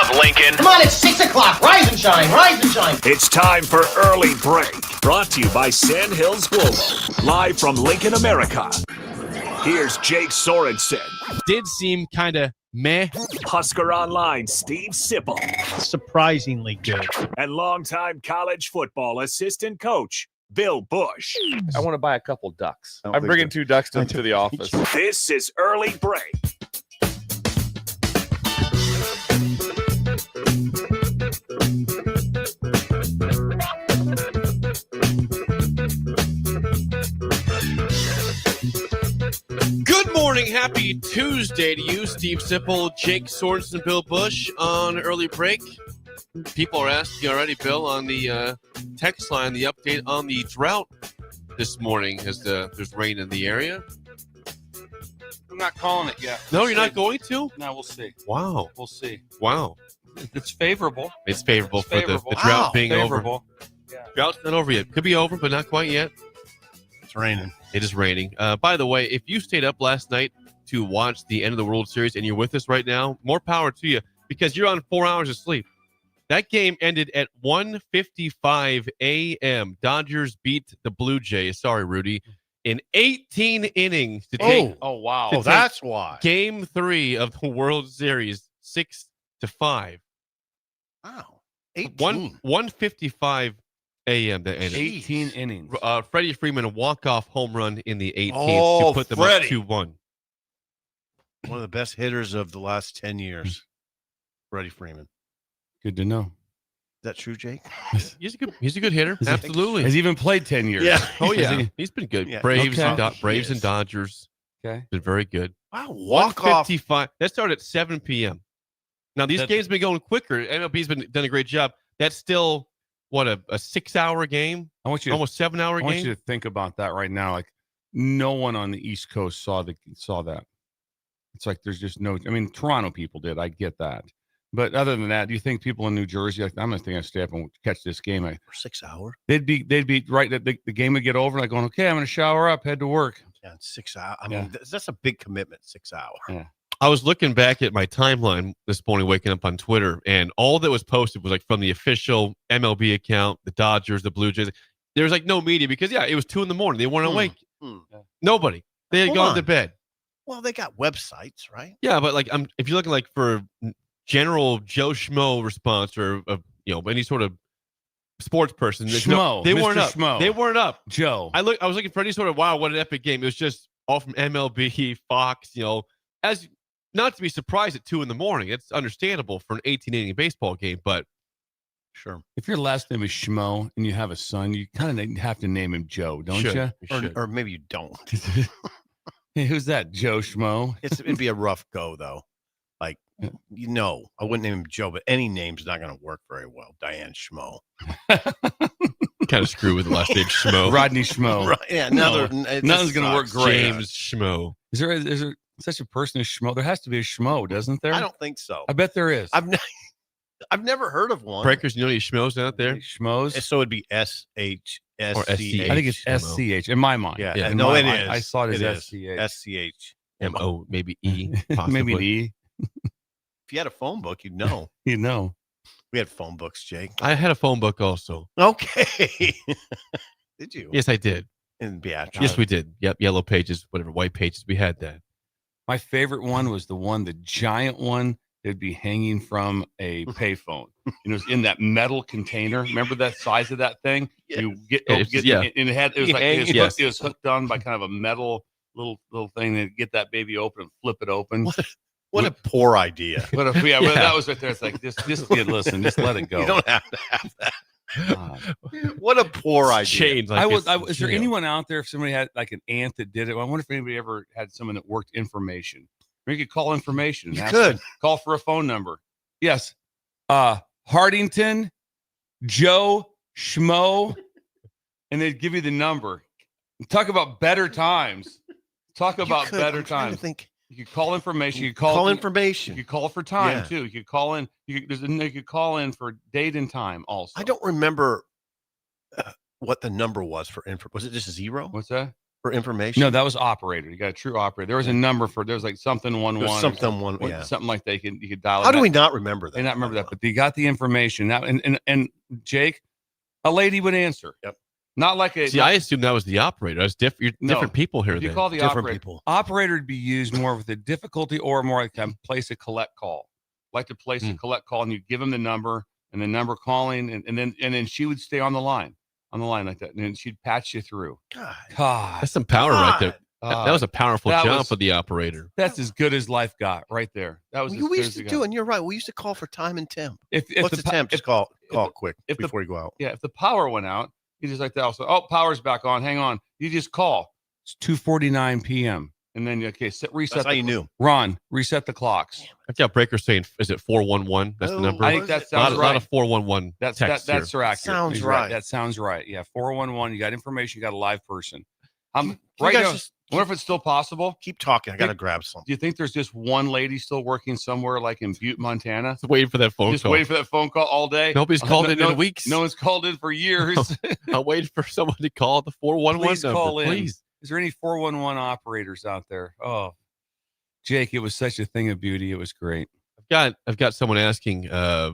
up, Lincoln? Come on, it's 6 o'clock. Rise and shine, rise and shine. It's time for Early Break. Brought to you by Sandhills Global. Live from Lincoln, America. Here's Jake Sorensen. Did seem kind of meh. Husker Online, Steve Sipple. Surprisingly good. And longtime college football assistant coach, Bill Busch. I want to buy a couple ducks. I'm bringing 2 ducks to the office. This is Early Break. Good morning. Happy Tuesday to you, Steve Sipple, Jake Sorensen, Bill Busch on Early Break. People are asking already, Bill, on the text line, the update on the drought this morning as there's rain in the area. I'm not calling it yet. No, you're not going to? No, we'll see. Wow. We'll see. Wow. It's favorable. It's favorable It's for favorable. the drought being favorable. over. Yeah. Drought's not over yet. Could be over, but not quite yet. It's raining. It is raining. By the way, if you stayed up last night to watch the end of the World Series and you're with us right now, more power to you because you're on 4 hours of sleep. That game ended at 1:55 a.m. Dodgers beat the Blue Jays. Sorry, Rudy. In 18 innings to take. Oh wow. Oh, that's why. Game 3 of the World Series, 6-5. Wow. 18. 1:55 a.m. that ended. 18 innings. Freddie Freeman, a walk-off home run in the 18th Oh, to put them Freddie. up 2-1. One of the best hitters of the last 10 years. Freddie Freeman. Good to know. Is that true, Jake? He's a good hitter. Absolutely. Has he even played 10 years? Yeah. Oh Has yeah, he? he's been good. Yeah. Braves, Okay. and Braves He and is. Dodgers. Okay. Been very good. Wow. Walk off. 1:55. That started at 7 p.m. Now these games been going quicker. MLB's been done a great job. That's still what a 6-hour game, I want you to, almost 7-hour I want game. you to think about that right now. Like no one on the East Coast saw that. It's like there's just no. I mean, Toronto people did. I get that. But other than that, do you think people in New Jersey, like, I'm not thinking I'd stay up and catch this game? For 6 hours? They'd be right. The game would get over, like going, okay, I'm going to shower up, head to work. Yeah, 6 hours. I mean, that's a big commitment, 6 hours. Yeah. I was looking back at my timeline this morning, waking up on Twitter, and all that was posted was like from the official MLB account, the Dodgers, the Blue Jays. There was like no media because it was 2 a.m. They weren't awake. Nobody. They had Hold gone on. to bed. Well, they got websites, right? Yeah, but like if you're looking like for general Joe Schmo response or any sort of sports person, Schmo, they Mr. weren't up. Schmo. They weren't up. Joe. I was looking for any sort of wow, what an epic game. It was just all from MLB, Fox. As not to be surprised at 2 a.m. It's understandable for an 18-inning baseball game, but Sure. If your last name is Schmo and you have a son, you kind of have to name him Joe, don't you? Or maybe you don't. Hey, who's that? Joe Schmo? It'd be a rough go, though. Like, I wouldn't name him Joe, but any name's not going to work very well. Diane Schmo. kind of screw with the last name Schmo. Rodney Schmo. Right, yeah, Nothing's going to work great. James Schmo. Is there such a person as Schmo? There has to be a Schmo, doesn't there? I don't think so. I bet there is. I've never heard of one. Breakers, any Schmoes out there? Schmoes? So it'd be SHSCH. I think it's SCH in my mind. Yeah, in no, my it mind, is. I saw it as is. SCH. MO, maybe E. Possibly. Maybe an E. If you had a phone book, you'd know. You know. We had phone books, Jake. I had a phone book also. Okay. Did you? Yes, I did. In Beatrice. Yes, we did. Yep, yellow pages, whatever, white pages. We had that. My favorite one was the giant one that'd be hanging from a payphone. And it was in that metal container. Remember that size of that thing? Yes. You get, Yeah. and it was hooked on by kind of a metal little thing to get that baby open and flip it open. What a poor idea. But that was right there. It's like just kid, listen, just let it go. You don't have to have that. What a poor idea. Chains. Is there anyone out there if somebody had like an aunt that did it? I wonder if anybody ever had someone that worked information. Maybe you could call information. You could call for a phone number. Yes. Hardington, Joe Schmo, and they'd give you the number. Talk about better times. You could call information. You could call information. You could call for time Yeah. too. You could call in. You could call in for date and time also. I don't remember what the number was for info. Was it just 0? What's that? for information? No, that was operator. You got a true operator. There was a number for. There was like something 11. There's something one. Yeah. Something like that. You could dial. How do we not remember that? I not remember that, but they got the information. Now, and Jake, a lady would answer. Yep. Not like a. See, I assumed that was the operator. That's different. No. Different people here. If you then. call the Different operator, operator would be used more with a difficulty or more like to place a collect call, like to place a collect call, and you give them the number and the number calling, and then she would stay on the line like that, and then she'd patch you through. God, That's some power right there. That was a powerful job for the operator. That's as good as life got right there. That was we used to do, and you're right. We used to call for time and temp. If What's the temp? Just call quick if before you go out. Yeah, if the power went out, you just like that. Also, power's back on. Hang on. You just call. It's 2:49 p.m. And then reset. That's how you knew. Ron, reset the clocks. I've got Breaker saying, is it 411? That's the number. I think that sounds a right. lot of 411. That's text that's here. accurate. Sounds He's right. That sounds right. Yeah, 411. You got information. You got a live person. Can Right you now. guys I wonder if it's still possible. Keep talking. I gotta grab something. Do you think there's just one lady still working somewhere like in Butte, Montana? Just waiting for that phone Just call. waiting for that phone call all day. Nobody's called in weeks. No one's called in for years. I'm waiting for someone to call the 411 Please number. call in. Please. Is there any 411 operators out there? Oh, Jake, it was such a thing of beauty. It was great. I've got someone asking.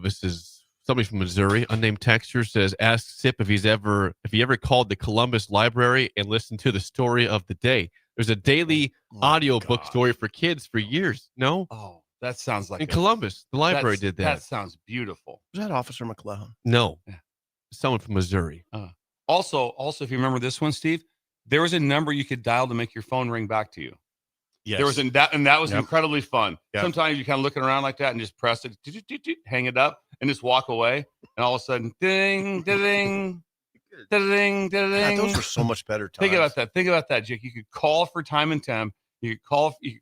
This is somebody from Missouri. Unnamed texter says, ask Sip if he ever called the Columbus Library and listened to the story of the day. There's a daily audiobook story for kids for years. No? Oh, that sounds like in Columbus. The library did that. That sounds beautiful. Was that Officer McCloud? No. Yeah. Someone from Missouri. Also, if you remember this one, Steve, there was a number you could dial to make your phone ring back to you. Yes. There was that was incredibly fun. Yep. Sometimes you kind of looking around like that and just press it, hang it up, and just walk away, and all of a sudden, ding, ding, ding, ding. God, those were so much better times. Think about that, Jake. You could call for time and temp. You could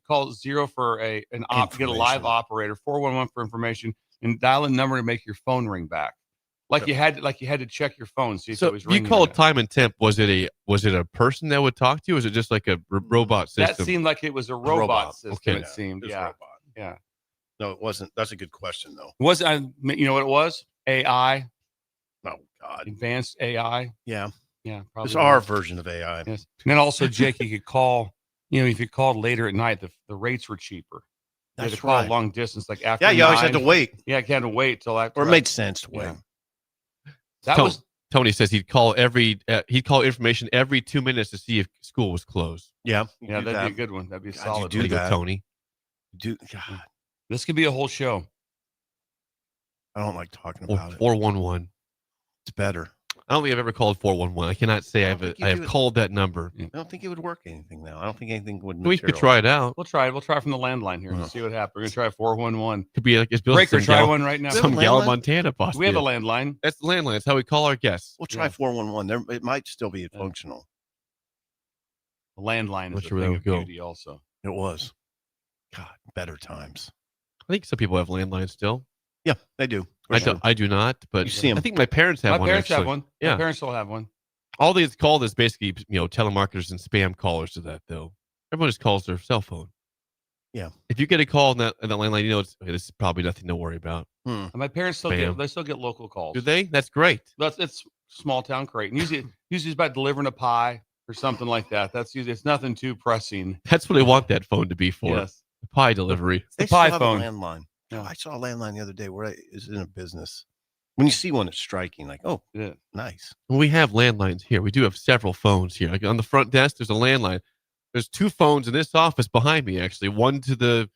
call 0 for get a live operator, 411 for information, and dial a number to make your phone ring back. Like you had to check your phone, see if it was ringing. You called time and temp. Was it a person that would talk to you? Or was it just like a robot system? That seemed like it was a robot system. Okay. It seemed, yeah. No, it wasn't. That's a good question, though. You know what it was? AI. Oh God, Advanced AI. Yeah, probably. it's our version of AI. Yes. And then also, Jake, you could call. If you called later at night, the rates were cheaper. You had That's to call right. long distance, like after. Yeah, you always had 9. to wait. Yeah, you had to wait till after. Or it made sense to wait. Yeah. That was Tony says he'd call information every 2 minutes to see if school was closed. Yeah, that'd be a good one. That'd be a solid. do Way to go, that. Tony. God, This could be a whole show. I don't like talking Or about it. 411. It's better. I don't think I've ever called 411. I cannot say I I don't think you have do. called that number. I don't think it would work anything now. I don't think anything would. We could try it out. We'll try it. We'll try from the landline here and see what happens. We're gonna try 411. Could be like it's built Breaker, in try Gal- one right now. Some landline? Gallup, Montana, possibly. We have a landline. That's the landline. That's how we call our guests. We'll try 411. It might still be functional. The landline is Which a way thing we of go? beauty also. It was. God, better times. I think some people have landlines still. Yeah, they do. for sure. I do not, but You see 'em. I think my parents have My one. parents have actually. one. Yeah. My parents still have one. All these called is basically, telemarketers and spam callers to that, though. Everyone just calls their cell phone. Yeah. If you get a call in that landline, this is probably nothing to worry about. And my parents still get local calls. Do they? That's great. It's small town Creighton. Usually it's about delivering a pie or something like that. It's nothing too pressing. That's what they want that phone to be for. Yes. The pie delivery. They the still pie have phone. a landline. Yeah. I saw a landline the other day where it's in a business. When you see one, it's striking. Like, oh, Yeah. nice. We have landlines here. We do have several phones here. Like on the front desk, there's a landline. There's 2 phones in this office behind me, actually. One to the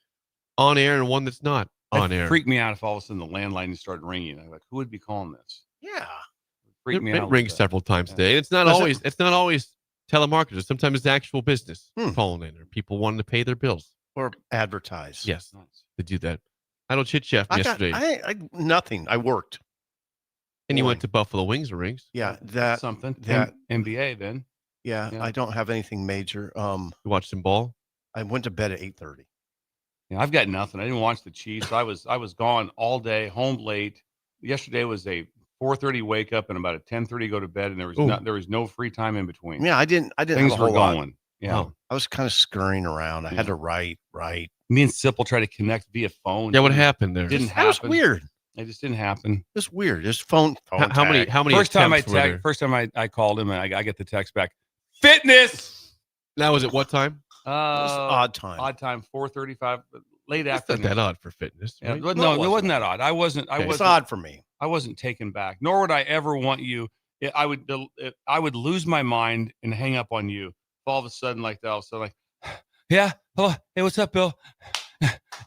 on air and one that's not on It air. freaked me out if all of a sudden the landline just started ringing. I'm like, who would be calling this? Yeah. Freaked me It out. rings several times a day. It's not Does it? always. It's not always telemarketers. Sometimes it's actual business Hmm. calling in, or people wanting to pay their bills. Or advertise. Yes, Nice. to do that. I don't chit chat from yesterday, I nothing. I worked. and you boy. went to Buffalo Wings Rings. Yeah. That. Something. that- NBA then. Yeah, Yeah. I don't have anything major. You watched some ball. I went to bed at 8:30. Yeah, I've got nothing. I didn't watch the Chiefs. I was gone all day, home late. Yesterday was a 4:30 wake up and about a 10:30 go to bed, and there was no free time in between. Yeah, I didn't Things have a were whole lot. going. Yeah. Oh. I was kind of scurrying around. I Yeah. had to write. Me and Sipple tried to connect via phone. Yeah, what happened there? Didn't That was happen. weird. It just didn't happen. It's weird. Just phone. How many? tag. How many? First time attempts were there? I called him and I get the text back. Fitness. That was at what time? It was odd time. Odd time, 4:35, late That's not afternoon. that odd for fitness. Yeah, Right? but No, no, it it wasn't wasn't. that odd. I wasn't. It's odd for me. I wasn't taken back. Nor would I ever want you. I would lose my mind and hang up on you. All of a sudden, like that, all of a sudden, like, yeah, hello, hey, what's up, Bill?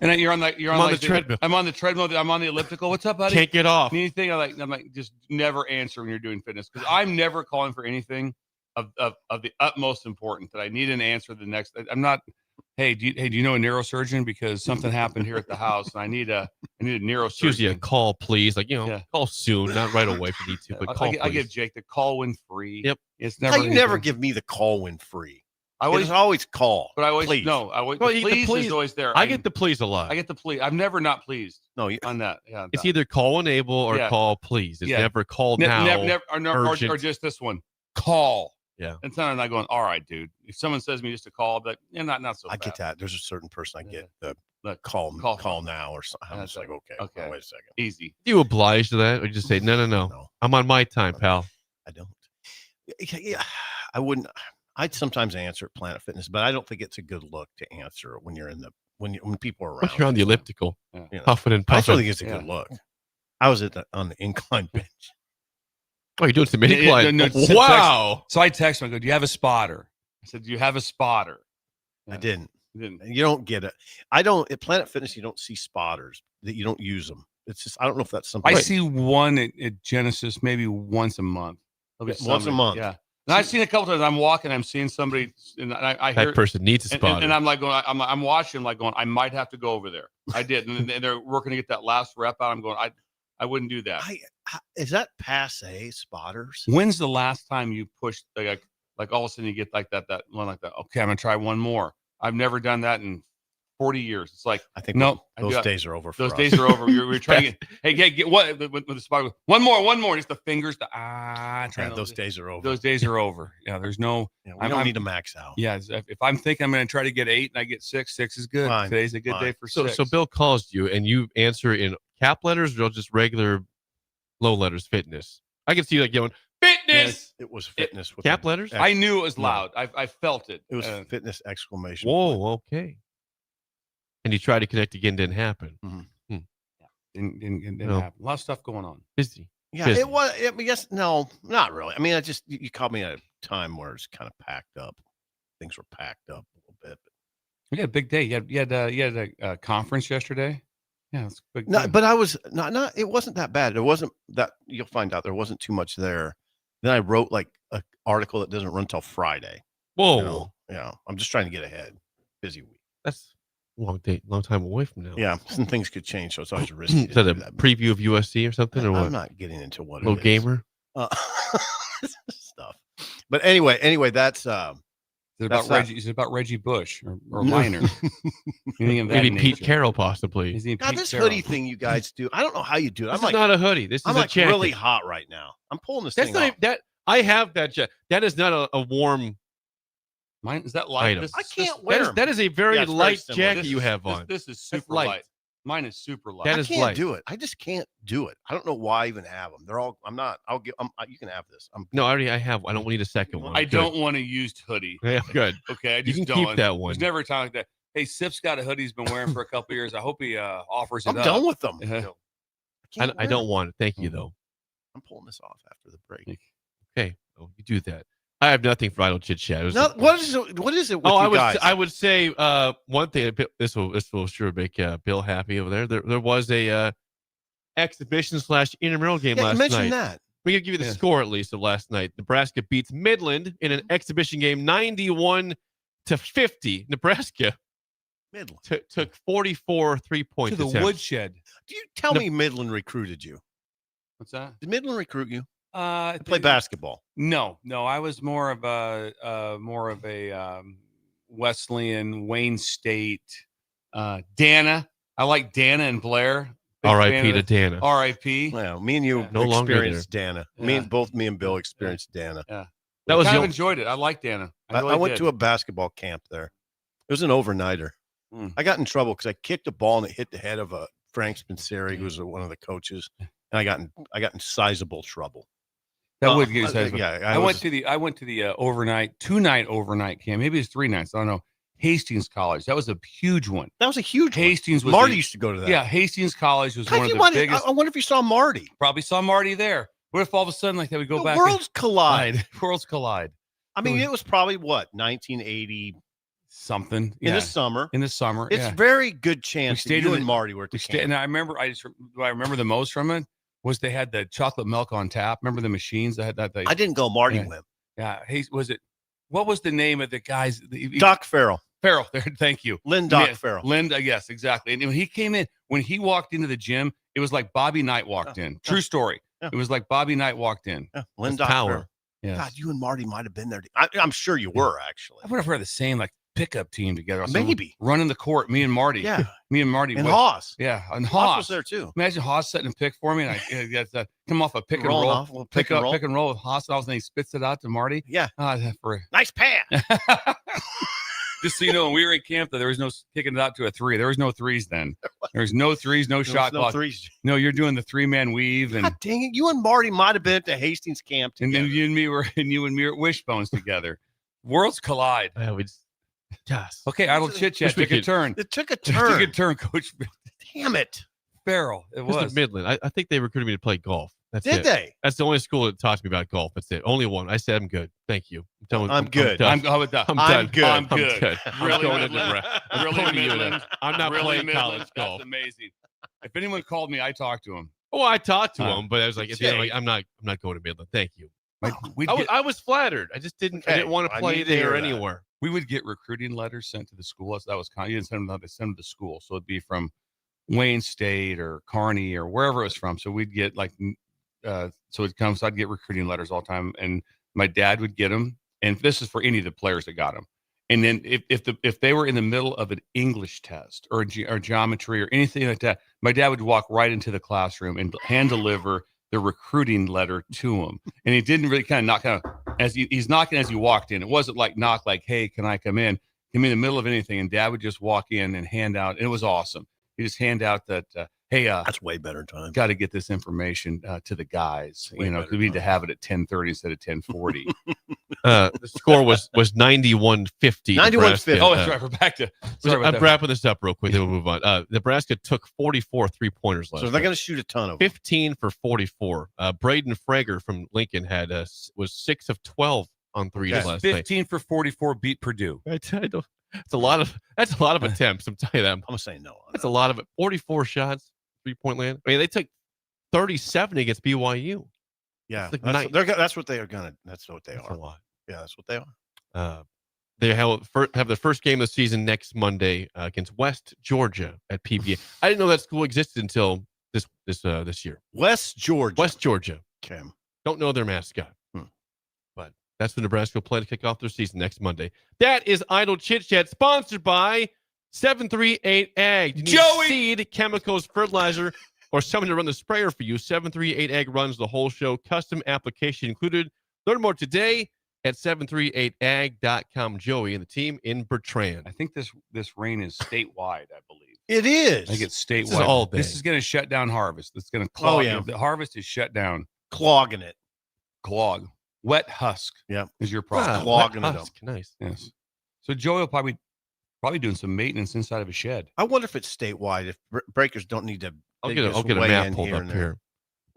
And you're on the treadmill. I'm on the treadmill. I'm on the elliptical. What's up, buddy? Can't get off. Anything? I'm like, just never answer when you're doing fitness because I'm never calling for anything of the utmost importance that I need an answer the next. I'm not. Hey, do you know a neurosurgeon? Because something happened here at the house, and I need a neurosurgeon. It's usually a call, please. Like, Yeah. call soon, not right away if you need to, but call, I give please. Jake the call when free. Yep. It's How never. you never give me the call when free. I It's always call. but I always please. no. I always Well, the you get the please please. is always there. I get the please a lot. I get the please. I'm never not pleased No, on that. Yeah, It's either call enable or Yeah. call please. It's Yeah. never call Ne- now. never, or urgent. just this one. Call. Yeah. And sometimes I'm not going, all right, dude. If someone says me just a call, but not so I bad. get that. There's a certain person I get the Look, call call now or something. I'm That's just like, okay, okay. wait a second. Easy. Do you oblige to that, or you just say no? No, I'm on my time, pal. I don't. Yeah, I wouldn't. I'd sometimes answer at Planet Fitness, but I don't think it's a good look to answer when you're in the when people are around. When you're on the elliptical, Yeah. You know, puffing and I still puffing. think it's a good Yeah. look. I was on the incline bench. Oh, you're doing some mini Yeah, climb. no, no, Wow. So I text him. I go, do you have a spotter? I said, do you have a spotter? I Yeah. didn't. He didn't. You don't get it. I don't at Planet Fitness. You don't see spotters that you don't use them. It's just I don't know if that's something. I see one at Genesis maybe once a month. There'll be Yeah, once a somebody- month. Yeah. And I've seen a couple times. I'm walking. I'm seeing somebody, and I hear That person needs a and, spotter. and I'm like going. I'm watching. Like going. I might have to go over there. I did, and they're working to get that last rep out. I'm going. I wouldn't do that. Is that passe spotters? When's the last time you pushed like all of a sudden you get like that one like that? Okay, I'm gonna try one more. I've never done that in 40 years. It's like I think no, those days are over. Those for days us. are over. We're trying to get what with the spot. One more. Just the fingers. Yeah, those days are over. Those days are over. Yeah, there's no. Yeah, we don't need to max out. Yeah, if I'm thinking I'm going to try to get 8 and I get 6, 6 is good. Fine, Today's a good day for 6. So Bill calls you and you answer in cap letters or just regular low letters fitness. I can see you like going fitness. It was fitness with Cap an letters? I knew it was No. loud. I felt it. It was Uh, fitness exclamation. point. Whoa, okay. And you tried to connect again, didn't happen. didn't No. happen. A lot of stuff going on. Busy. Yeah, Busy. it was. Yes, no, not really. I mean, you called me at a time where it's kind of packed up. Things were packed up a little bit. We had a big day. You had a conference yesterday. Yeah, it's a big. No, day. but I was not. It wasn't that bad. It wasn't that. You'll find out there wasn't too much there. Then I wrote like an article that doesn't run till Friday. Whoa. I'm just trying to get ahead. Busy week. That's a long time away from now. Yeah, some things could change, so it's always risky. Is that to a do that. preview of USC or something or I'm what? not getting into what Little it is. gamer? Stuff. But anyway, that's Is it that's about that. Reggie? Is it about Reggie Bush or Minor? Anything of that Maybe Pete nature? Carroll, possibly. Is he God, Pete this Carroll? hoodie thing you guys do. I don't know how you do it. This I'm is like not a hoodie. This I'm is a like jacket. really hot right now. I'm pulling this That's thing not off. even- that. I have that jacket. That is not a warm. Mine is that light. Item. This, I this- can't wear them. That is a very Yeah, it's very light similar. jacket this you is- have this- on. This is That's super light. light. Mine is super light. That I is can't light. do it. I just can't do it. I don't know why I even have them. They're all. I'm not. I'll get. You can have this. No, I have. I don't need a second one. I Good. don't want a used hoodie. Yeah, good. Okay, I You just can don't. keep that one. There's never a time like that. Hey, Sip's got a hoodie he's been wearing for a couple of years. I hope he offers it I'm up. done with them. Yeah. I wear don't them. want it. Thank you, Mhm. though. I'm pulling this off after the break. Okay. Oh, you do that. I have nothing for idle chit chat. No, what is it? What is it with Oh, you guys? I would say one thing. This will sure make Bill happy over there. There was a exhibition / intramural game yeah, you last mentioned night. that. We can give you the Yeah. score at least of last night. Nebraska beats Midland in an exhibition game, 91-50. Nebraska Midland. took 44 3-point To the attempts. woodshed. Do you tell No. me Midland recruited you? What's that? Did Midland recruit you? I To play basketball. No. I was more of a Wesleyan, Wayne State, Dana. I like Dana and Blair. Big fan R.I.P. of to the- Dana. R.I.P. Well, me and you Yeah. No longer experienced Dana. Yeah. Me and Bill experienced Dana. That was kind the of only- enjoyed it. I like Dana. I really went did. to a basketball camp there. It was an overnighter. Mm. I got in trouble because I kicked a ball and it hit the head of Frank Spinseri, who was one of the coaches, and I got in sizable trouble. That would get excited. Yeah, I went to the overnight, 2-night overnight camp. Maybe it's 3 nights. I don't know. Hastings College. That was a huge one. That was a huge Hastings one. was Marty used to go to that. Yeah, Hastings College was How one do of you the biggest. I wonder if you saw Marty. Probably saw Marty there. What if all of a sudden like that we go The back? worlds collide. Worlds collide. I mean, it was probably what 1980 something in the summer. In the summer, It's very good chance that you and Marty were at the camp. And I remember, what I remember the most from it was they had the chocolate milk on tap. Remember the machines that had that? I didn't go. Marty went. Yeah. Hey, what was the name of the guys? Doc Farrell. Farrell. Thank you. Doc Farrell. Linda. Yes, exactly. And when he came in, when he walked into the gym, it was like Bobby Knight walked in. True story. Yeah. It was like Bobby Knight walked in. Yeah. Doc Farrell. Yes. God, you and Marty might have been there. I'm sure you were actually. I wonder if we're the same like pickup team together. Maybe running the court. Me and Marty. Yeah. Me and Marty. And Haas. Yeah. And Haas was there too. Imagine Haas setting a pick for me, and I come off a pick and roll, pick and roll with Haas, and he spits it out to Marty. Yeah. Nice pass. Just so you know, when we were in camp, there was no kicking it out to a 3. There was no 3s then. There was no 3s, no shot clock. No, you're doing the 3-man weave. And God dang it, you and Marty might have been at the Hastings camp together. And then you and me were at Wishbones together. Worlds collide. Yes. Okay, idle chit chat took a turn. It took a turn. Took a turn, Coach. Damn it, Farrell. It was Midland. I think they recruited me to play golf. Did they? That's the only school that taught me about golf. That's it. Only one. I said I'm good. Thank you. I'm good. I'm good. I'm good. I'm good. I'm going to Nebraska. I'm not really playing college golf. That's amazing. If anyone called me, I talked to him. Oh, I talked to him, but I was like, I'm not going to Midland. Thank you. I was flattered. I just didn't. I didn't want to play there or anywhere. We would get recruiting letters sent to the school. So that was kind of, you didn't send them, they send them to the school. So it'd be from Wayne State or Kearney or wherever it was from. So we'd get so it'd come. So I'd get recruiting letters all the time, and my dad would get them. And this is for any of the players that got them. And then if they were in the middle of an English test or geometry or anything like that, my dad would walk right into the classroom and hand deliver the recruiting letter to him. And he didn't really he's knocking as he walked in. It wasn't like knock like, hey, can I come in? Come in the middle of anything. And Dad would just walk in and hand out. And it was awesome. He just hand out that, hey, that's way better time. Got to get this information to the guys. Because we need to have it at 10:30 instead of 10:40. The score was 91-50. 91-50. Oh, that's right. We're back to. I'm wrapping this up real quick. Then we'll move on. Nebraska took 44 3-pointers last. So they're going to shoot a ton of 15 for 44. Braden Frager from Lincoln had was 6 of 12 on threes last 15 night. for 44 beat Purdue. That's a lot of attempts. I'm telling you that. I'm gonna say no. That's a lot of it. 44 shots, 3-point land. I mean, they took 37 against BYU. Yeah, that's what they are gonna. That's what they that's are. A lot. Yeah, that's what they are. They have the first game of the season next Monday against West Georgia at PBA. I didn't know that school existed until this year. West Georgia. Okay. Don't know their mascot. But that's the Nebraska will play to kick off their season next Monday. That is Idle Chit Chat, sponsored by 738 Ag. Joey! Seed, chemicals, fertilizer, or someone to run the sprayer for you. 738 Ag runs the whole show. Custom application included. Learn more today at 738ag.com. Joey and the team in Bertrand. I think this rain is statewide, I believe. It is. I think it's statewide. This is all day. This is going to shut down harvest. It's going to clog. Oh, yeah. The harvest is shut down. Clogging it. Clog. Wet husk. Yeah. Is your problem. Clogging it up. Nice. Yes. So Joey will probably doing some maintenance inside of a shed. I wonder if it's statewide. If breakers don't need to. I'll get a map pulled up here.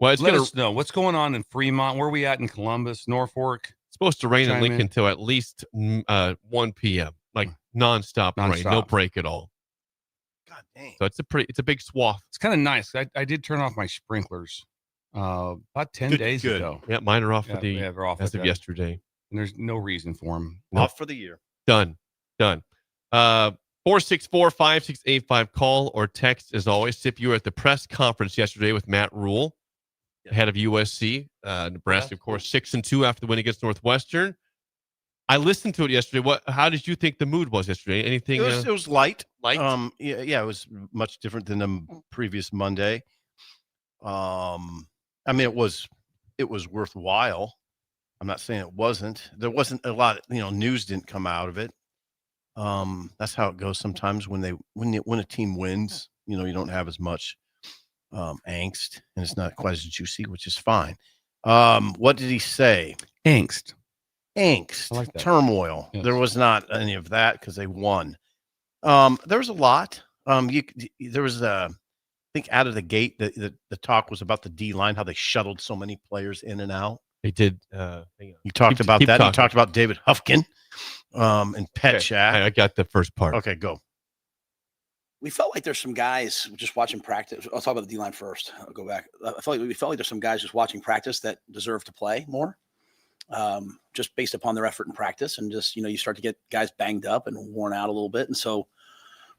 Well, Let us know what's going on in Fremont. Where are we at in Columbus, Norfolk? It's supposed to rain in Lincoln until at least 1 p.m. Like nonstop rain, no break at all. God dang. So it's a big swath. It's kind of nice. I did turn off my sprinklers about 10 days ago. Yeah, mine are off they're off as of yesterday. And there's no reason for them. Off for the year. Done. 464-5685. Call or text as always. Sip, you were at the press conference yesterday with Matt Rule, head of USC. Nebraska, of course, 6-2 after the win against Northwestern. I listened to it yesterday. How did you think the mood was yesterday? Anything? It was light. Light. Yeah, it was much different than the previous Monday. I mean, it was worthwhile. I'm not saying it wasn't. There wasn't a lot. News didn't come out of it. That's how it goes sometimes when a team wins. You don't have as much angst, and it's not quite as juicy, which is fine. What did he say? Angst. Angst, I like that. turmoil. Yes. There was not any of that because they won. There was a lot. There was I think out of the gate, the talk was about the D line, how they shuttled so many players in and out. They did. Hang on. You talked about keep that. You talking. talked about David Huffkin, and Pet Okay, Shack. I got the first part. Okay, go. We felt like there's some guys just watching practice. I'll talk about the D-line first. I'll go back. We felt like there's some guys just watching practice that deserve to play more, just based upon their effort in practice. And just, you start to get guys banged up and worn out a little bit. And so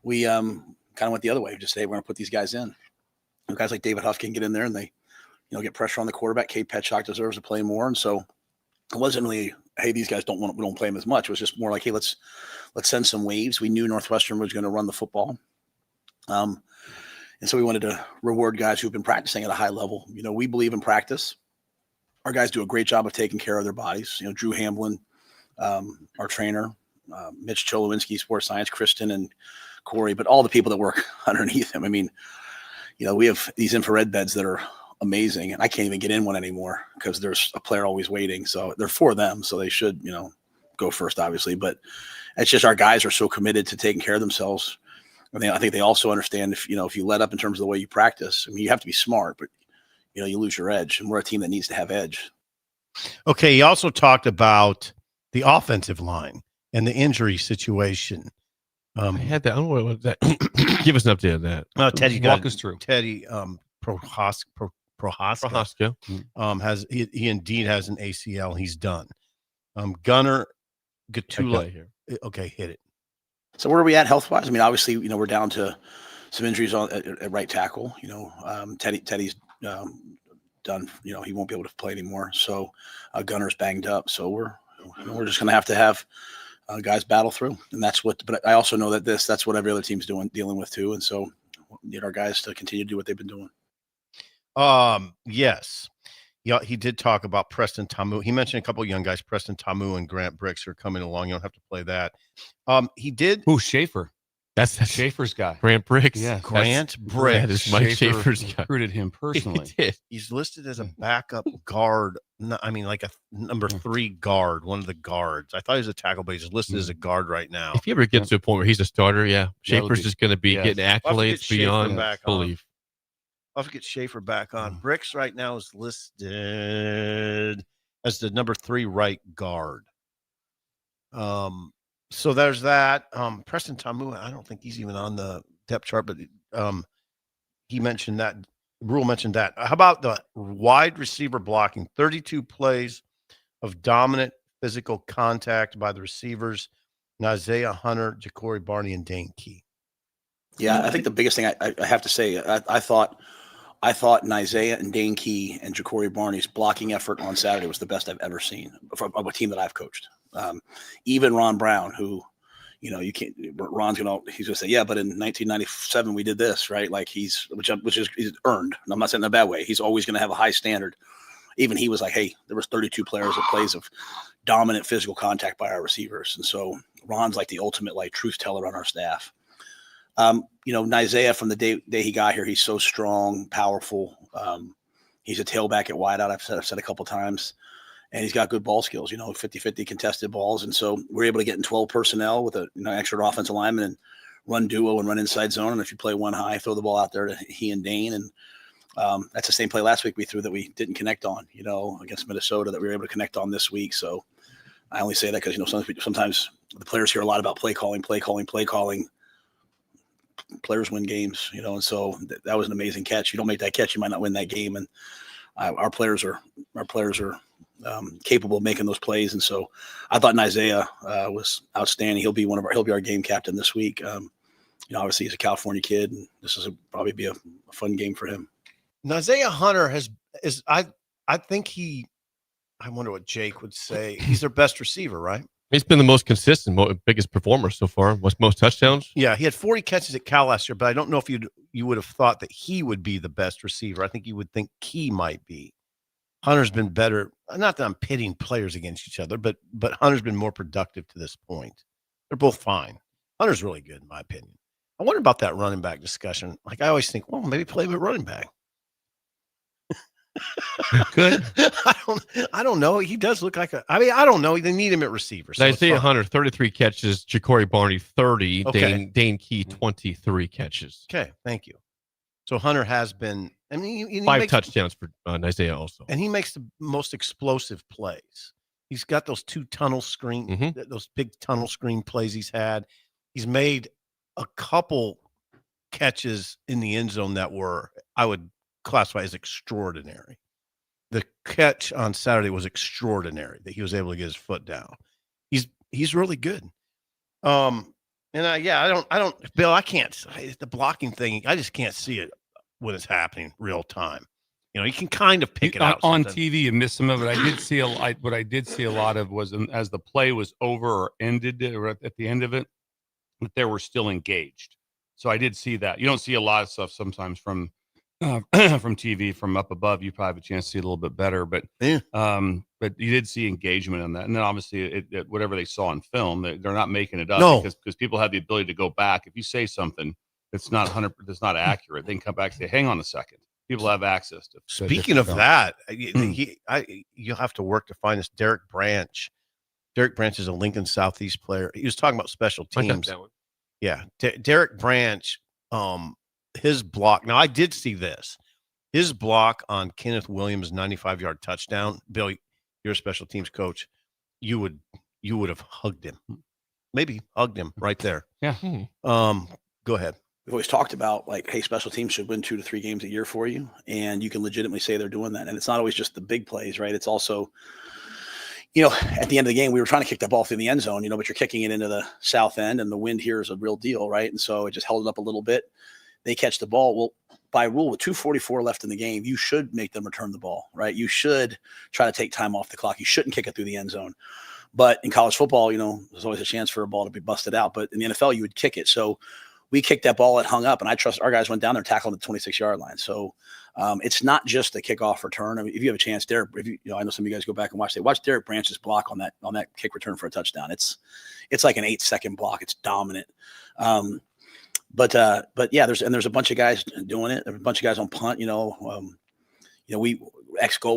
we kind of went the other way. Just say, we're going to put these guys in. And guys like David Huffkin get in there and they, get pressure on the quarterback. Cade Petchock deserves to play more. And so it wasn't really, hey, these guys we don't play them as much. It was just more like, hey, let's send some waves. We knew Northwestern was going to run the football. And so we wanted to reward guys who've been practicing at a high level. We believe in practice. Our guys do a great job of taking care of their bodies. Drew Hamblin, our trainer, Mitch Cholowinski, sports science, Kristen and Corey, but all the people that work underneath him. I mean, we have these infrared beds that are amazing, and I can't even get in one anymore because there's a player always waiting. So they're for them. So they should, go first, obviously, but it's just our guys are so committed to taking care of themselves. I think they also understand if you let up in terms of the way you practice, I mean, you have to be smart, but you lose your edge, and we're a team that needs to have edge. Okay. He also talked about the offensive line and the injury situation. I had that. I don't know what was that. Give us an update on that. Teddy Walk us through. Teddy Prohaska Prohaska. has he indeed has an ACL. He's done. Gunnar Gatula here. Okay, hit it. So where are we at health-wise? I mean, obviously, we're down to some injuries at right tackle. Teddy's done. He won't be able to play anymore. So Gunner's banged up. So we're just going to have guys battle through, and that's what. But I also know that that's what every other team's dealing with too. And so need our guys to continue to do what they've been doing. Yes. Yeah, he did talk about Preston Tamu. He mentioned a couple of young guys, Preston Tamu and Grant Bricks, are coming along. You don't have to play that. He did. Who, Schaefer? That's Schaefer's guy. Grant Bricks. Yeah. Grant That Bricks. is Mike Schaefer Schaefer's guy. recruited him personally. He did. He's listed as a backup guard. Like a number 3 guard, one of the guards. I thought he was a tackle, but he's listed as a guard right now. If he ever gets to a point where he's a starter, Schaefer's be- just going to be yes. getting I'll have to accolades get Schaefer beyond back on. belief. I'll have to get Schaefer back on. Bricks right now is listed as the number 3 right guard. So there's that. Preston Tamu, I don't think he's even on the depth chart, but he mentioned that. Rule mentioned that. How about the wide receiver blocking? 32 plays of dominant physical contact by the receivers, Isaiah Hunter, Ja'Cory Barney, and Dane Key. Yeah, I think the biggest thing I have to say, I thought Isaiah and Dane Key and Ja'Cory Barney's blocking effort on Saturday was the best I've ever seen from a team that I've coached. Even Ron Brown, who, you can't. Ron's he's gonna say, yeah, but in 1997 we did this, right? Like he's earned. And I'm not saying in a bad way. He's always going to have a high standard. Even he was like, hey, there was 32 players that plays of dominant physical contact by our receivers, and so Ron's like the ultimate truth teller on our staff. Isaiah, from the day he got here, he's so strong, powerful. He's a tailback at wideout. I've said a couple times, and he's got good ball skills, 50-50 contested balls. And so we're able to get in 12 personnel with a extra offensive lineman and run duo and run inside zone. And if you play one high, throw the ball out there to he and Dane. And that's the same play last week we threw that we didn't connect on, against Minnesota, that we were able to connect on this week. So I only say that because, sometimes the players hear a lot about play calling. Players win games, and so that was an amazing catch. You don't make that catch, you might not win that game. And our players are capable of making those plays. And so I thought Isaiah was outstanding. He'll be our game captain this week. Obviously he's a California kid, and this is probably be a fun game for him. Now, Isaiah Hunter I wonder what Jake would say. He's their best receiver, right? He's been the most consistent, biggest performer so far. Most touchdowns. Yeah, he had 40 catches at Cal last year, but I don't know if you would have thought that he would be the best receiver. I think you would think Key might be. Hunter's been better. Not that I'm pitting players against each other, but Hunter's been more productive to this point. They're both fine. Hunter's really good, in my opinion. I wonder about that running back discussion. I always think, well, maybe play with running back. Good. I don't know. He does look like I don't know. They need him at receiver. So Isaiah Hunter, 33 catches. Ja'Cory Barney, 30. Okay. Dane Key, 23 catches. Okay, thank you. So Hunter has been. I mean, he 5 makes, touchdowns for Isaiah also. and he makes the most explosive plays. He's got those 2 tunnel screen, those big tunnel screen plays he's had. He's made a couple catches in the end zone that were, I would classify as extraordinary. The catch on Saturday was extraordinary that he was able to get his foot down. He's really good. And I don't, Bill, I can't, the blocking thing, I just can't see it when it's happening real time. You know, you can kind of pick it out on TV. You miss some of it. I did see what I did see a lot of was as the play was over or ended or at the end of it, that they were still engaged. So I did see that. You don't see a lot of stuff sometimes from TV from up above. You probably have a chance to see it a little bit better, but but you did see engagement on that. And then obviously whatever they saw in film, they're not making it up because people have the ability to go back. If you say something that's not accurate, they can come back and say, hang on a second. People have access to. Speaking of that, you'll have to work to find this Derek Branch. Derek Branch is a Lincoln Southeast player. He was talking about special teams. That one. Yeah, Derek Branch, his block. Now I did see this. His block on Kenneth Williams' 95-yard touchdown. Bill, you're a special teams coach. You would have hugged him. Maybe hugged him right there. Yeah. Go ahead. We've always talked about like, hey, special teams should win 2 to 3 games a year for you, and you can legitimately say they're doing that. And it's not always just the big plays, right? It's also, you know, at the end of the game, we were trying to kick that ball through the end zone, you know, but you're kicking it into the south end, and the wind here is a real deal, right? And so it just held it up a little bit. They catch the ball. Well, by rule, with 2:44 left in the game, you should make them return the ball, right? You should try to take time off the clock. You shouldn't kick it through the end zone. But in college football, you know, there's always a chance for a ball to be busted out. But in the NFL, you would kick it. So we kicked that ball, it hung up, and I trust our guys went down there tackled the 26-yard line. So it's not just the kickoff return. I mean, if you have a chance, Derek, I know some of you guys go back and watch Derek Branch's block on that kick return for a touchdown. It's like an 8-second block. It's dominant. But yeah, there's a bunch of guys doing it. There's a bunch of guys on punt. We goal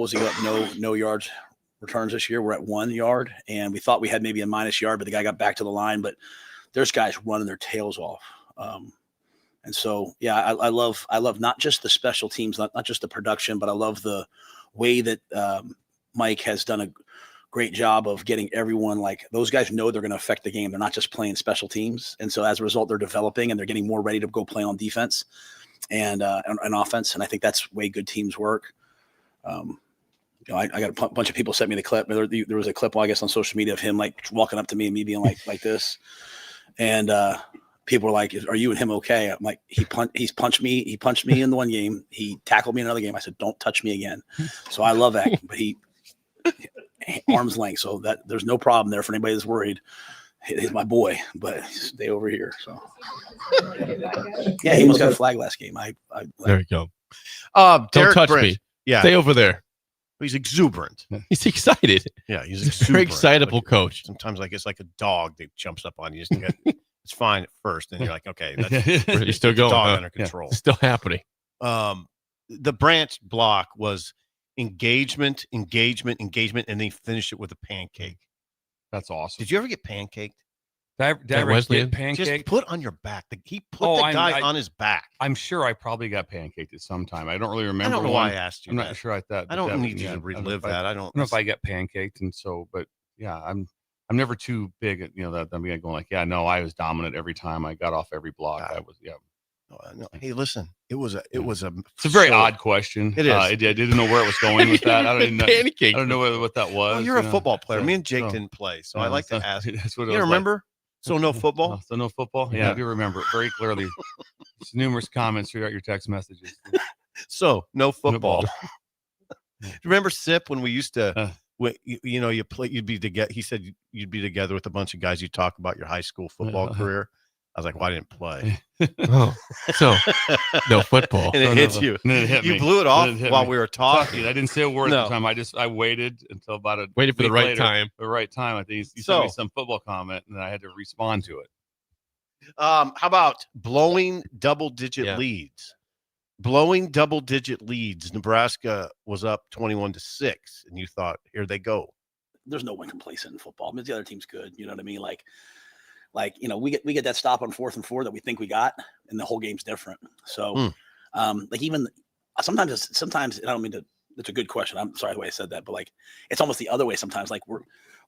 was to go up no yards returns this year. We're at 1 yard, and we thought we had maybe a minus yard, but the guy got back to the line. But there's guys running their tails off. And so, yeah, I love not just the special teams, not just the production, but I love the way that Mike has done a great job of getting everyone, like, those guys know they're going to affect the game. They're not just playing special teams. And so as a result, they're developing and they're getting more ready to go play on defense and offense. And I think that's the way good teams work. I got a bunch of people sent me the clip. There was a clip, I guess, on social media of him like walking up to me and me being like this. And people were like, "Are you and him okay?" I'm like, he's punched me. He punched me in the one game. He tackled me in another game. I said, "Don't touch me again." So I love that. But he arm's length, so that there's no problem there for anybody that's worried. He's my boy, but stay over here. So yeah, he almost got a flag last game. There you go. Don't touch me. Yeah, stay over there. He's exuberant. He's excited. Yeah, he's a very excitable coach. Sometimes like it's like a dog that jumps up on you. It's fine at first, and you're like, okay, you're still going. Dog under control. Yeah, still happening. The Branch block was engagement, and then he finished it with a pancake. That's awesome. Did you ever get pancaked? Did I ever get pancaked? Just put on your back. He put the guy on his back. I'm sure I probably got pancaked at some time. I don't really remember. I don't know why I asked you. I'm not sure I thought. I don't need you to relive that. I don't know if I get pancaked, and so, but yeah, I'm never too big at that. I'm going like, yeah, no, I was dominant every time. I got off every block. I was, yeah. No, hey, listen, it's a very odd question. It is. I didn't know where it was going with that. I don't know what that was. Well, you're a football player. Me and Jake didn't play, so I like to ask. That's what you remember. Like. So no football? So no football? Yeah, I do remember it very clearly. There's numerous comments throughout your text messages. So no football. Remember Sip when we used to, you'd be together. He said you'd be together with a bunch of guys. You talk about your high school football career. I was like, well, I didn't play. So no football. And it hits you. You blew it off while we were talking. I didn't say a word at the time. I waited until about waited for the right time. The right time. I think you sent me some football comment, and I had to respond to it. How about blowing double-digit leads? blowing double-digit leads. Nebraska was up 21-6, and you thought, here they go. There's no one complacent in football. I mean, the other team's good. You know what I mean? Like we get that stop on 4th and 4 that we think we got, and the whole game's different. So, like even sometimes, and I don't mean to. It's a good question. I'm sorry the way I said that, but like it's almost the other way sometimes. Like we're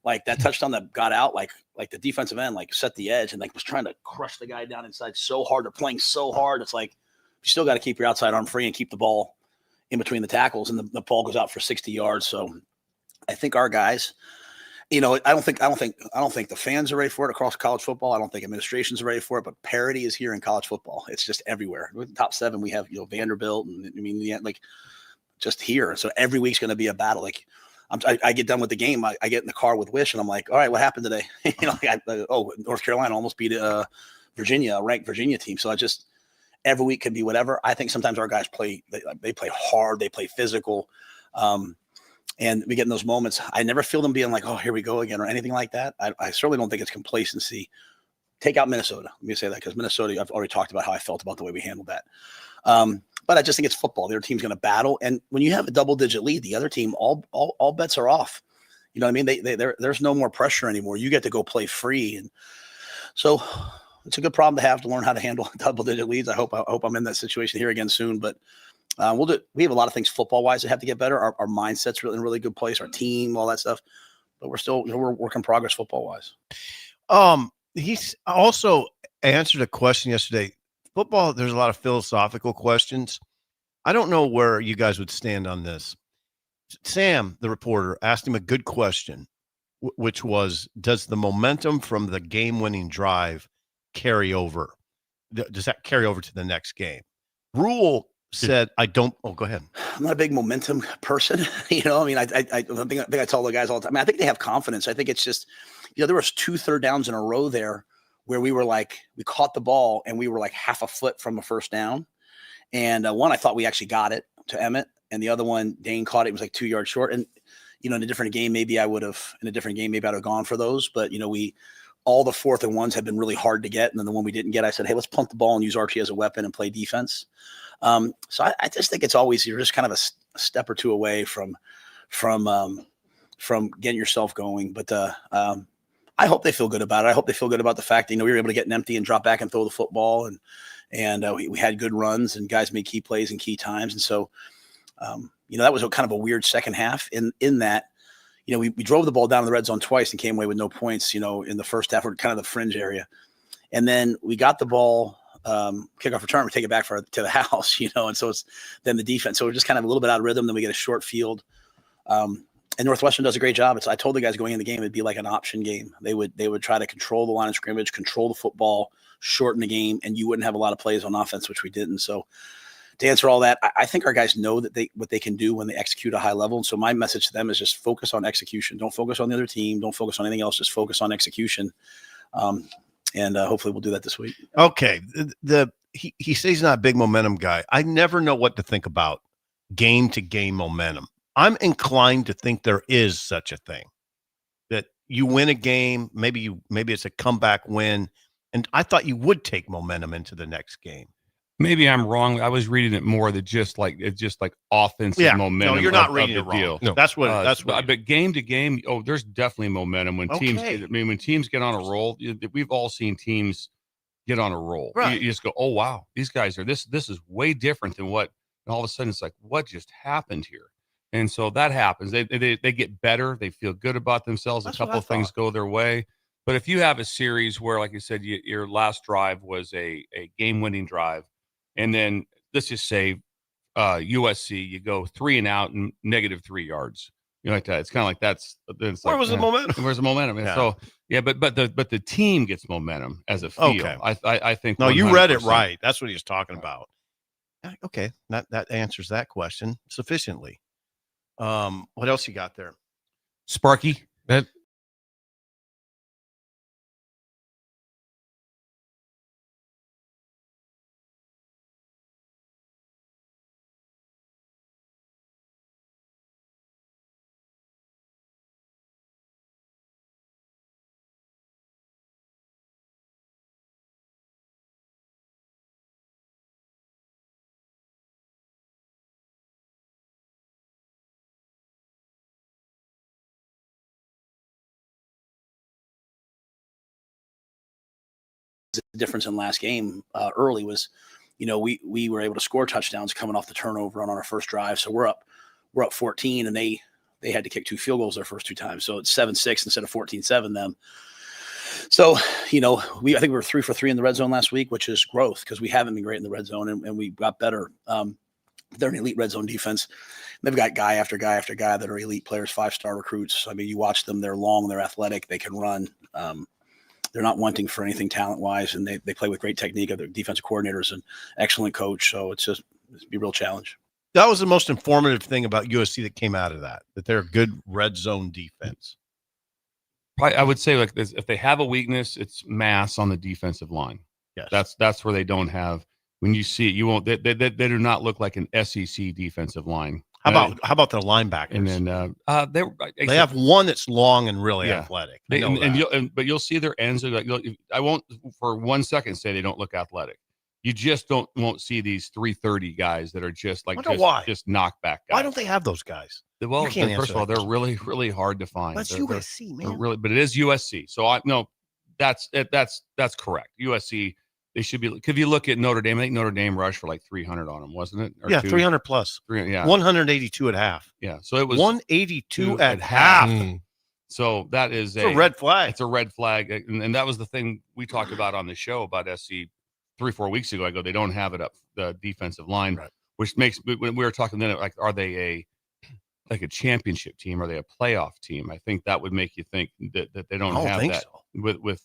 like that touchdown that got out, like the defensive end like set the edge and like was trying to crush the guy down inside so hard. They're playing so hard. It's like you still got to keep your outside arm free and keep the ball in between the tackles, and the ball goes out for 60 yards. So I think our guys, I don't think the fans are ready for it across college football. I don't think administrations are ready for it, but parity is here in college football. It's just everywhere. With the top 7, we have, Vanderbilt, and like just here. So every week's going to be a battle. Like I get done with the game. I get in the car with Wish and I'm like, all right, what happened today? North Carolina almost beat Virginia, a ranked Virginia team. So every week could be whatever. I think sometimes our guys they play hard. They play physical. And we get in those moments. I never feel them being like, oh, here we go again or anything like that. I certainly don't think it's complacency. Take out Minnesota. Let me say that because Minnesota, I've already talked about how I felt about the way we handled that. But I just think it's football. Their team's going to battle. And when you have a double-digit lead, the other team, all bets are off. You know what I mean? There's no more pressure anymore. You get to go play free. And so it's a good problem to have to learn how to handle double-digit leads. I hope I'm in that situation here again soon. But we have a lot of things football-wise that have to get better. Our mindset's really in a really good place. Our team, all that stuff. But we're work in progress football-wise. He's also answered a question yesterday. Football, there's a lot of philosophical questions. I don't know where you guys would stand on this. Sam, the reporter, asked him a good question, which was, does the momentum from the game-winning drive carry over? Does that carry over to the next game? Rule said, I don't. Oh, go ahead. I'm not a big momentum person. I think I tell the guys all the time. I think they have confidence. I think it's just, there was 2 third downs in a row there where we were like, we caught the ball and we were like half a foot from a first down. And one, I thought we actually got it to Emmett. And the other one, Dane caught it. It was like 2 yards short. And, in a different game, maybe I would have gone for those. But, all the 4th and 1s had been really hard to get. And then the one we didn't get, I said, hey, let's punt the ball and use Archie as a weapon and play defense. So I just think it's always, you're just kind of a step or two away from getting yourself going. But I hope they feel good about it. I hope they feel good about the fact that, we were able to get an empty and drop back and throw the football. And we had good runs and guys made key plays and key times. And so, that was kind of a weird second half in that, we drove the ball down in the red zone twice and came away with no points, in the first half or kind of the fringe area. And then we got the ball, kickoff return, we take it back to the house, and so it's then the defense. So we're just kind of a little bit out of rhythm. Then we get a short field. And Northwestern does a great job. I told the guys going in the game, it'd be like an option game. They would try to control the line of scrimmage, control the football, shorten the game, and you wouldn't have a lot of plays on offense, which we didn't. So to answer all that, I think our guys know that what they can do when they execute a high level. And so my message to them is just focus on execution. Don't focus on the other team. Don't focus on anything else. Just focus on execution. And hopefully we'll do that this week. Okay. He says he's not a big momentum guy. I never know what to think about game to game momentum. I'm inclined to think there is such a thing, that you win a game, maybe it's a comeback win, and I thought you would take momentum into the next game. Maybe I'm wrong. I was reading it more that it's just like offensive momentum. No, you're not reading it wrong. Deal. No. That's what. But game to game, there's definitely momentum when teams. I mean, when teams get on a roll, we've all seen teams get on a roll. Right. You just go, oh wow, these guys are this is way different than what. And all of a sudden, it's like, what just happened here? And so that happens. They get better. They feel good about themselves. That's a couple of things go their way. But if you have a series where, like you said, your last drive was a game-winning drive, and then let's just say USC, you go 3 and out and -3 yards. Like that. It's kind of like that's. Where was the momentum? Where's the momentum? Yeah. So but the team gets momentum as a feel. Okay. I think. No, 100%. you read it right. That's what he was talking about. Okay, that answers that question sufficiently. What else you got there? Sparky. That difference in last game early was, we were able to score touchdowns coming off the turnover on our first drive. So we're up 14, and they had to kick 2 field goals their first 2 times. So it's 7-6 instead of 14-7 them. So, I think we were 3 for 3 in the red zone last week, which is growth because we haven't been great in the red zone, and we got better. They're an elite red zone defense. They've got guy after guy after guy that are elite players, 5-star recruits. I mean, you watch them, they're long, they're athletic, they can run. They're not wanting for anything talent-wise, and they play with great technique of their defensive coordinators and excellent coach. So it's be a real challenge. That was the most informative thing about USC that came out of that they're a good red zone defense. Probably, I would say like this, if they have a weakness, it's mass on the defensive line. Yes. That's where they don't have. When you see it, you won't. They do not look like an SEC defensive line. How about the linebackers? And then they have one that's long and really athletic. But you'll see their ends. I won't for 1 second say they don't look athletic. You just won't see these 330 guys that are just like just knockback guys. Why don't they have those guys? Well, first of all, they're really, really hard to find. That's USC, man. Really, but it is USC. So that's correct. USC. They should be. If you look at Notre Dame, I think Notre Dame rushed for like 300 on them, wasn't it? Or 300 plus. 182 at half. Yeah, so it was 182 at half. So that is a red flag. It's a red flag, and that was the thing we talked about on the show about SC 3-4 weeks ago. I go, they don't have it up the defensive line, right. Which makes when we were talking then, like, are they a championship team? Are they a playoff team? I think that would make you think that they don't have that so. with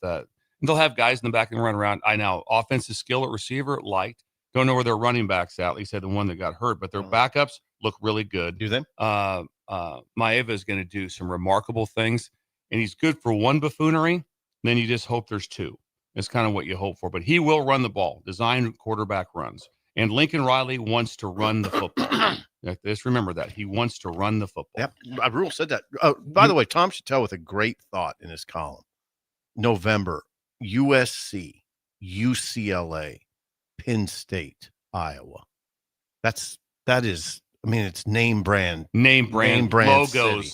they'll have guys in the back and run around. I know offensive skill at receiver, light. Don't know where their running backs at. At least had the one that got hurt, but their backups look really good. Do they? Maeva is going to do some remarkable things, and he's good for one buffoonery. Then you just hope there's 2. It's kind of what you hope for. But he will run the ball, design quarterback runs. And Lincoln Riley wants to run the football. Just remember that. He wants to run the football. Yep. Rule said that. By the way, Tom Chattel with a great thought in his column. November. USC, UCLA, Penn State, Iowa. That is. I mean, it's name brand logos,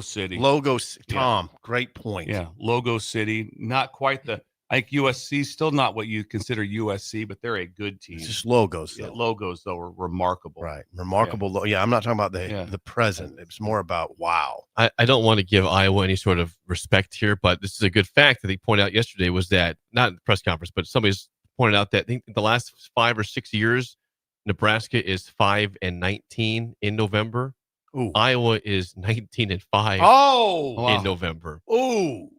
city. Logo City. Tom, great point. Yeah, Logo City. Not quite like USC. Still not what you consider USC, but they're a good team. It's just logos. Yeah, logos though are remarkable. Right, remarkable. Yeah, I'm not talking about the present. It's more about wow. I don't want to give Iowa any sort of respect here, but this is a good fact that they pointed out yesterday was that, not in the press conference, but somebody's pointed out that I think the last 5 or 6 years, Nebraska is 5-19 in November. Ooh. Iowa is 19-5 in November. Ooh.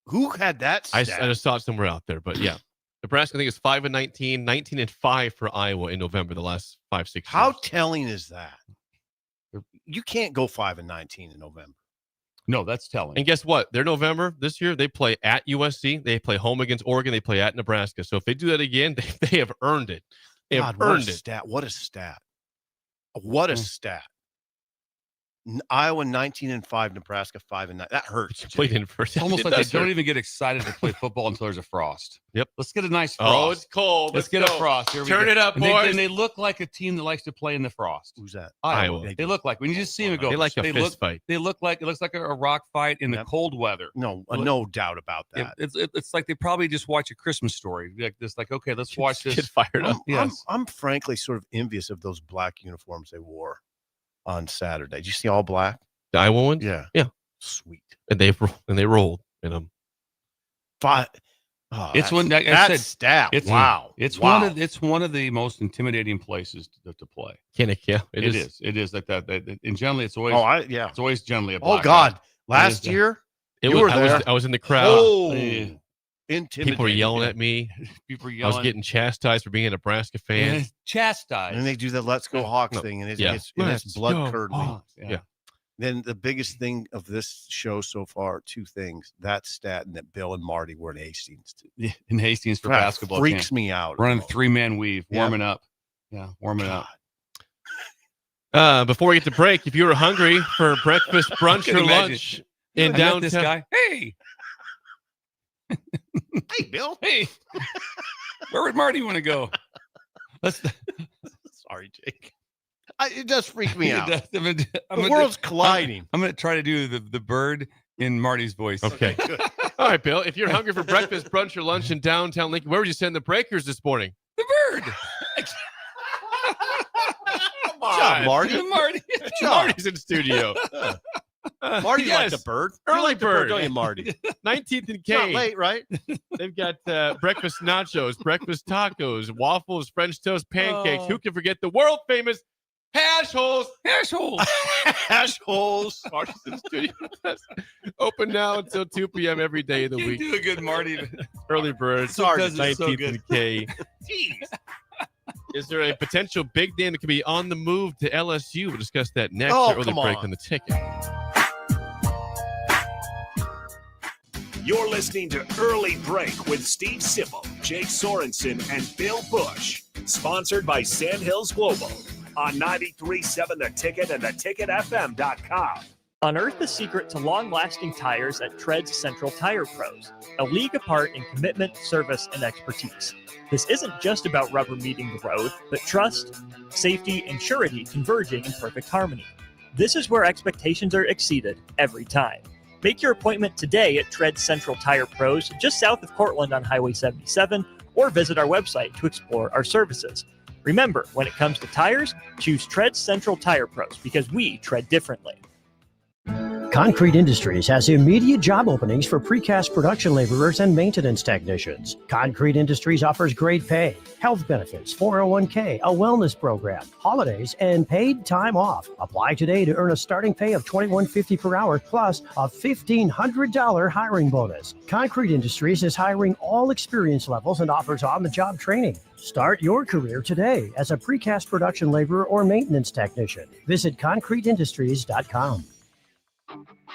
Who had that stat? I just saw it somewhere out there, but yeah. Nebraska, I think, is 5-19, 19-5 for Iowa in November, the last 5-6 years. How telling is that? You can't go 5-19 in November. No, that's telling. And guess what? Their November this year, they play at USC. They play home against Oregon. They play at Nebraska. So if they do that again, they have earned it. They have earned it. What a stat. What a stat. Iowa 19-5, Nebraska 5-9. That hurts. It's almost like they don't even get excited to play football until there's a frost. Yep. Let's get a nice frost. Oh, it's cold. Let's get a frost. Here we Turn go. it up, boys. And they look like a team that likes to play in the frost. Who's that? Iowa. They look like, when you just see them go, they like a fist fight. They look like, it looks like a rock fight in the cold weather. No doubt about that. It's like they probably just watch A Christmas Story. Like, okay, let's watch this. Get fired up. I'm frankly sort of envious of those black uniforms they wore on Saturday. Did you see all black? The Iowa ones? Yeah. Sweet. And they rolled in them. It's one that I said. Stat. It's one of the most intimidating places to play. It is. It is like that. And generally, it's always. It's always generally a. Oh God! Last year, you were there. I was in the crowd. Oh, people were yelling at me. I was getting chastised for being a Nebraska fan. Chastised. And they do the "Let's Go Hawks" thing, and it's blood curdling. Yeah. Then the biggest thing of this show so far, 2 things: that stat and that Bill and Marty were in Hastings. In Hastings for basketball. Freaks me out. Running 3-man weave, warming up. Yeah, warming up. Before we get to break, if you were hungry for breakfast, brunch, or lunch in downtown, this guy. Hey, hey, Bill. Hey, where would Marty want to go? Sorry, Jake. It does freak me out. The world's colliding. I'm going to try to do the bird in Marty's voice. Okay. Good. All right, Bill. If you're hungry for breakfast, brunch, or lunch in downtown Lincoln, where would you send the breakers this morning? The bird. Come Good job, Marty. Marty. Good job. Marty's in studio. Marty yes. like the bird. Early You like the bird. don't you, Marty? 19th and It's not K. late, right? They've got breakfast nachos, breakfast tacos, waffles, French toast, pancakes. Oh. Who can forget the world famous hash holes? Asshole. Hash holes. Marty's in studio with us. Open now until 2 p.m. every day of the You week. do a good Marty. Early bird. Sorry, Because it's so 19th good. and K. Jeez. Is there a potential big game that could be on the move to LSU? We'll discuss that next. Oh, Early come break on. on the ticket. You're listening to Early Break with Steve Sipple, Jake Sorensen, and Bill Busch. Sponsored by Sandhills Global on 93.7 The Ticket and theticketfm.com. Unearth the secret to long-lasting tires at Tread's Central Tire Pros, a league apart in commitment, service, and expertise. This isn't just about rubber meeting the road, but trust, safety, and surety converging in perfect harmony. This is where expectations are exceeded every time. Make your appointment today at Tread Central Tire Pros, just south of Cortland on Highway 77, or visit our website to explore our services. Remember, when it comes to tires, choose Tread Central Tire Pros because we tread differently. Concrete Industries has immediate job openings for precast production laborers and maintenance technicians. Concrete Industries offers great pay, health benefits, 401k, a wellness program, holidays, and paid time off. Apply today to earn a starting pay of $21.50 per hour plus a $1,500 hiring bonus. Concrete Industries is hiring all experience levels and offers on-the-job training. Start your career today as a precast production laborer or maintenance technician. Visit concreteindustries.com.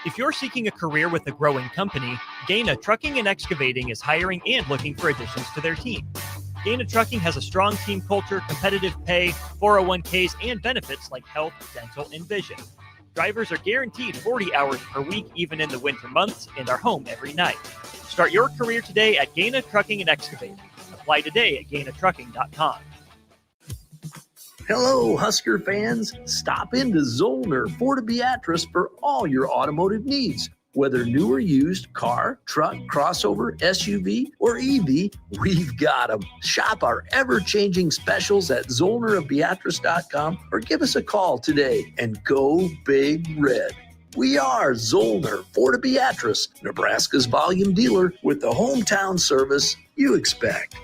If you're seeking a career with a growing company, Gaina Trucking and Excavating is hiring and looking for additions to their team. Gaina Trucking has a strong team culture, competitive pay, 401ks, and benefits like health, dental, and vision. Drivers are guaranteed 40 hours per week, even in the winter months, and are home every night. Start your career today at Gaina Trucking and Excavating. Apply today at gainatrucking.com. Hello, Husker fans. Stop into Zollner Ford Beatrice for all your automotive needs. Whether new or used, car, truck, crossover, SUV, or EV, we've got them. Shop our ever-changing specials at ZollnerofBeatrice.com or give us a call today and go Big Red. We are Zollner Ford Beatrice, Nebraska's volume dealer with the hometown service you expect.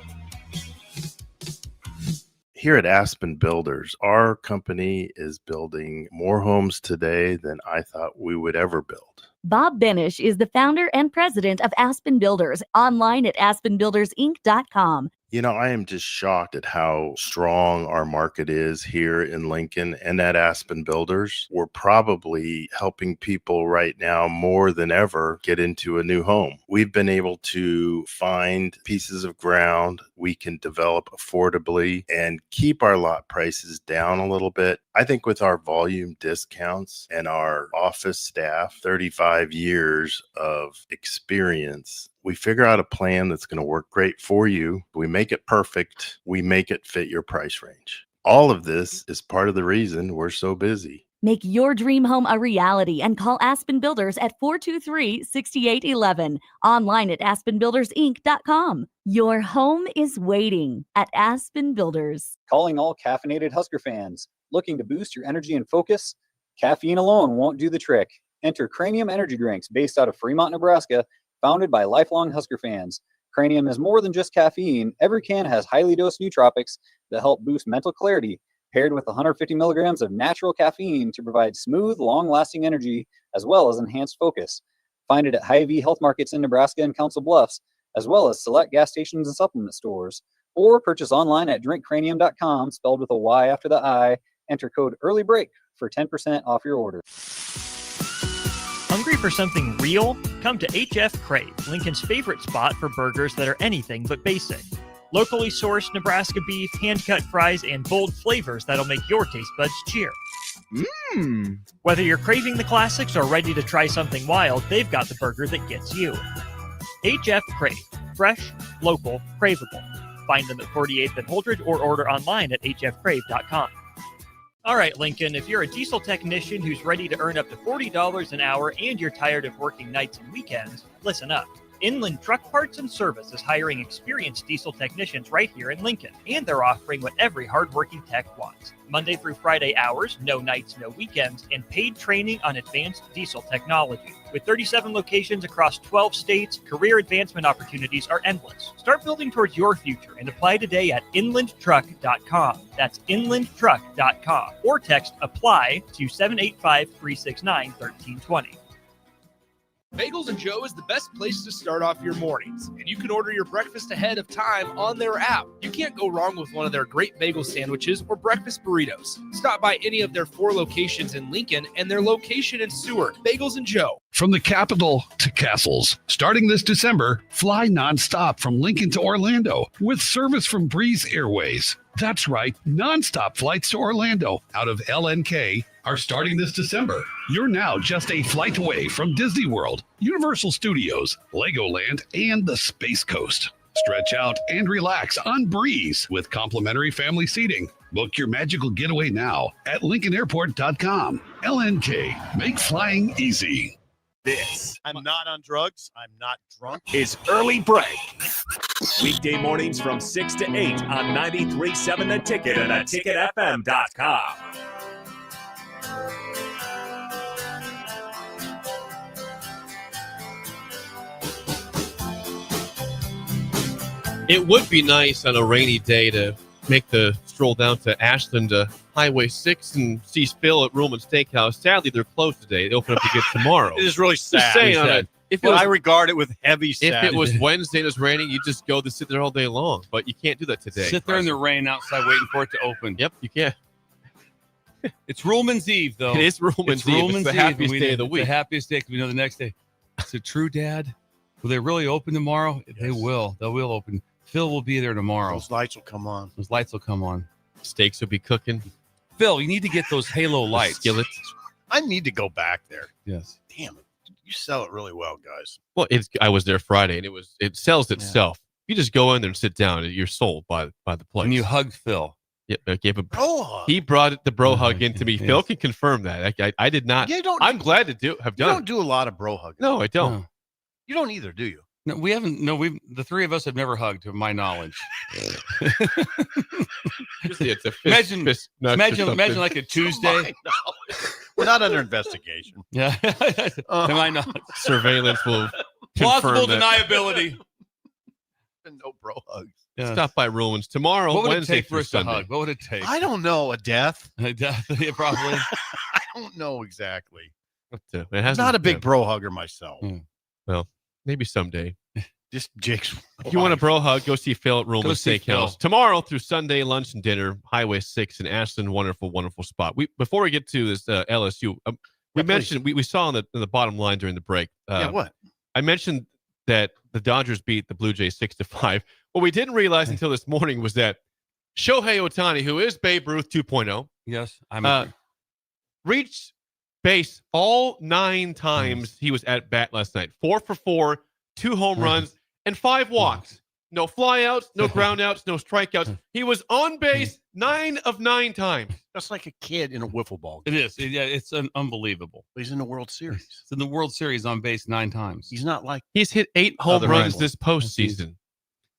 Here at Aspen Builders, our company is building more homes today than I thought we would ever build. Bob Benish is the founder and president of Aspen Builders, online at aspenbuildersinc.com. You know, I am just shocked at how strong our market is here in Lincoln and at Aspen Builders. We're probably helping people right now more than ever get into a new home. We've been able to find pieces of ground we can develop affordably and keep our lot prices down a little bit. I think with our volume discounts and our office staff, 35 years of experience, we figure out a plan that's going to work great for you. We make it perfect. We make it fit your price range. All of this is part of the reason we're so busy. Make your dream home a reality and call Aspen Builders at 423-6811. Online at aspenbuildersinc.com. Your home is waiting at Aspen Builders. Calling all caffeinated Husker fans. Looking to boost your energy and focus? Caffeine alone won't do the trick. Enter Cranium Energy Drinks based out of Fremont, Nebraska, founded by lifelong Husker fans. Cranium is more than just caffeine. Every can has highly dosed nootropics that help boost mental clarity, paired with 150 milligrams of natural caffeine to provide smooth, long-lasting energy, as well as enhanced focus. Find it at Hy-Vee Health Markets in Nebraska and Council Bluffs, as well as select gas stations and supplement stores. Or purchase online at drinkcranium.com, spelled with a Y after the I. Enter code EARLYBREAK for 10% off your order. Hungry for something real? Come to HF Crave, Lincoln's favorite spot for burgers that are anything but basic. Locally sourced Nebraska beef, hand-cut fries, and bold flavors that'll make your taste buds cheer. Whether you're craving the classics or ready to try something wild, they've got the burger that gets you. HF Crave. Fresh, local, craveable. Find them at 48th and Holdridge or order online at hfcrave.com. All right, Lincoln, if you're a diesel technician who's ready to earn up to $40 an hour and you're tired of working nights and weekends, listen up. Inland Truck Parts and Service is hiring experienced diesel technicians right here in Lincoln, and they're offering what every hardworking tech wants. Monday through Friday hours, no nights, no weekends, and paid training on advanced diesel technology. With 37 locations across 12 states, career advancement opportunities are endless. Start building towards your future and apply today at inlandtruck.com. That's inlandtruck.com, or text APPLY to 785-369-1320. Bagels and Joe is the best place to start off your mornings, and you can order your breakfast ahead of time on their app. You can't go wrong with one of their great bagel sandwiches or breakfast burritos. Stop by any of their 4 locations in Lincoln and their location in Seward. Bagels and Joe. From the capital to castles, starting this December, fly nonstop from Lincoln to Orlando with service from Breeze Airways. That's right, nonstop flights to Orlando out of LNK are starting this December. You're now just a flight away from Disney World, Universal Studios, Legoland, and the Space Coast. Stretch out and relax on Breeze with complimentary family seating. Book your magical getaway now at LincolnAirport.com. LNK, make flying easy. This I'm not on drugs. I'm not drunk. is Early Break. Weekday mornings from 6 to 8 on 93.7 The Ticket and theticketfm.com. It would be nice on a rainy day to make the stroll down to Ashland to Highway 6 and see Phil at Ruhlman Steakhouse. Sadly, they're closed today. They open up again tomorrow. It is really sad. Just saying, on a, if it was, I regard it with heavy sadness. If it was Wednesday and it was raining, you just go to sit there all day long. But you can't do that today. Sit there in the rain outside waiting for it to open. Yep, you can. It's Ruhlman's Eve, though. It is Ruhlman's Eve. It's the happiest day of the week. The happiest day because we know the next day. Is it true, Dad? Will they really open tomorrow? Yes. They will. They will open. Phil will be there tomorrow. Those lights will come on. Those lights will come on. Steaks will be cooking. Phil, you need to get those halo lights. Skillets. I need to go back there. Yes. Damn it. You sell it really well, guys. Well, I was there Friday, and it sells itself. You just go in there and sit down, and you're sold by the place. And you hugged Phil. Yeah, I gave a bro hug. He brought the bro hug into me. Yes. Phil can confirm that. I did not. I'm glad to have done. You don't do a lot of bro hugging. No, I don't. No. You don't either, do you? No, we haven't. No, the three of us have never hugged, to my knowledge. It's a fist, imagine like a Tuesday. We're not under investigation. Yeah, am I not? Surveillance will Plausible confirm deniability. No bro hugs. Yeah. Stop by Ruhlman's tomorrow. What would Wednesday it take for us Sunday. to hug? What would it take? I don't know. A death? A death? Yeah, probably. I don't know exactly. It I'm not a big bro hugger myself. Well, maybe someday. Just Jake's. If you want a bro hug, go see Phil at Ruhlman see Steakhouse Phil. tomorrow through Sunday, lunch and dinner, Highway 6 in Ashland. Wonderful, wonderful spot. Before we get to this LSU, we mentioned we saw on the bottom line during the break. What? I mentioned that the Dodgers beat the Blue Jays 6-5. What we didn't realize until this morning was that Shohei Ohtani, who is Babe Ruth 2.0, yes, I'm reached base all 9 times he was at bat last night. 4 for 4, 2 home runs, and 5 walks. No flyouts, no groundouts, no strikeouts. He was on base 9 of 9 times. That's like a kid in a wiffle ball It game. is. Yeah, it's unbelievable. He's in the World Series. It's in the World Series on base 9 times. He's not like He's hit 8 home Other runs rivals. this postseason.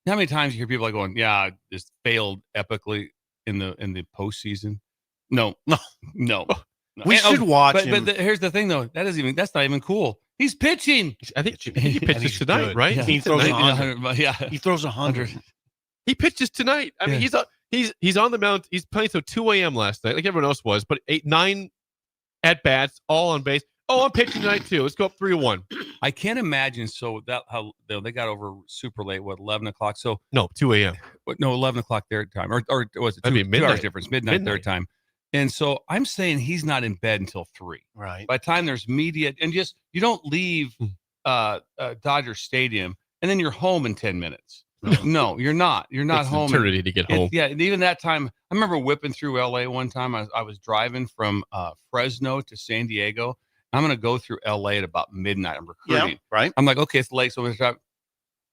How many times you hear people like going, "Yeah, this failed epically in the postseason"? No. We should watch But him. here's the thing, though. That's not even cool. He's pitching. I think he pitches tonight, good. right? Yeah. He throws 100. Yeah. He throws 100. He pitches tonight. I mean, he's on the mound. He's playing till 2 a.m. last night, like everyone else was. But 9 at bats, all on base. Oh, I'm pitching tonight too. Let's go up 3-1. I can't imagine. So that how they got over super late. What 11 o'clock? So No, 2 a.m. no 11 o'clock their time, or was it That'd be 2 midnight. hours difference? Midnight their time. And so I'm saying he's not in bed until 3. Right. By the time there's media, and just you don't leave Dodger Stadium and then you're home in 10 minutes. No, you're not. You're not It's home. eternity to get home. Yeah, and even that time, I remember whipping through LA one time. I was driving from Fresno to San Diego. I'm going to go through LA at about midnight. I'm recruiting. Yeah, right. I'm like, okay, it's late, so I'm going to drive.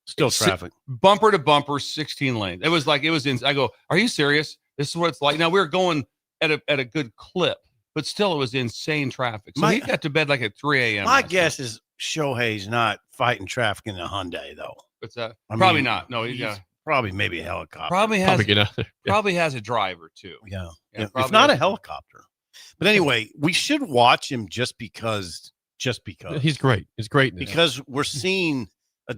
Still traffic. Bumper to bumper, 16 lanes. It was in. I go, are you serious? This is what it's like. Now we were going at a good clip, but still, it was insane traffic. So he got to bed like at 3 a.m. My guess is Shohei's not fighting traffic in a Hyundai, though. What's that? I Probably mean, not. No, he's probably maybe a helicopter. Probably has Probably get out there. Yeah. probably has a driver too. Yeah. Yeah, If probably not a has- helicopter. But anyway, we should watch him just because. He's great. He's great. in this. Because we're seeing a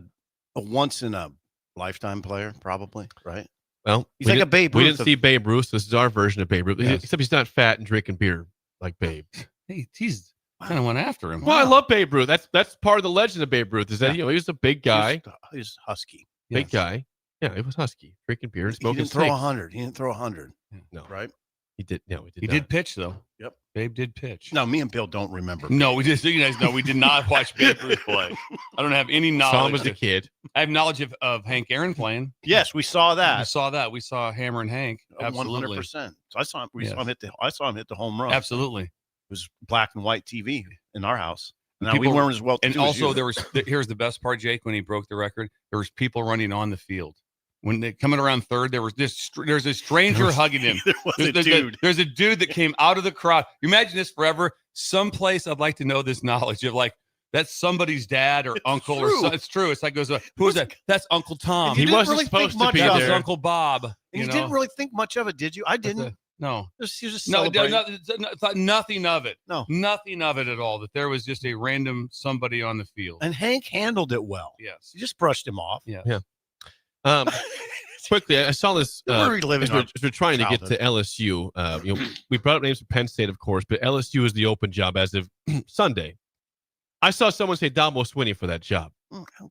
once in a lifetime player, probably, right? Well, He's we like a didn't- Babe We Ruth didn't of- see Babe Ruth. This is our version of Babe Ruth. Yes. Except he's not fat and drinking beer like Babe. He's kind of went after him. Well, I love Babe Ruth. That's part of the legend of Babe Ruth. Is that he was a big guy, He's husky. big guy. Yeah, he was husky, drinking beer and He smoking didn't throw snakes. 100. He didn't throw 100. No, right? He did. No, He did pitch though. Yep. Babe did pitch. No, me and Bill don't remember. No, we just so you guys know we did not watch Babe Ruth play. I don't have any knowledge. Saw him as a kid. I have knowledge of Hank Aaron playing. Yes, we saw that. We saw that. We saw Hammer and Hank. Absolutely. 100%. So I saw him. Yes. I saw him hit the home run. Absolutely. It was black and white TV in our house. Now People- we weren't as well. And to do as also, you. there was here's the best part, Jake. When he broke the record, there was people running on the field. When they coming around third, there's a stranger hugging him. There was a dude. There's a dude that came out of the crowd. You imagine this forever. Someplace I'd like to know this knowledge of like that's somebody's dad or uncle or true. it's true. It's like goes who is that? That's Uncle Tom. And you He didn't wasn't really supposed think to much be of That's there. Uncle Bob. And you know? didn't really think much of it, did you? I That's didn't. no. He was just No, celebrating. thought nothing of it. No. Nothing of it at all. That there was just a random somebody on the field. And Hank handled it well. Yes. He just brushed him off. Yes. Yeah. Quickly, I saw this. We're reliving as our we're trying to get to childhood. LSU. We brought up names for Penn State, of course, but LSU is the open job as of Sunday. I saw someone say Dabo Swinney for that job,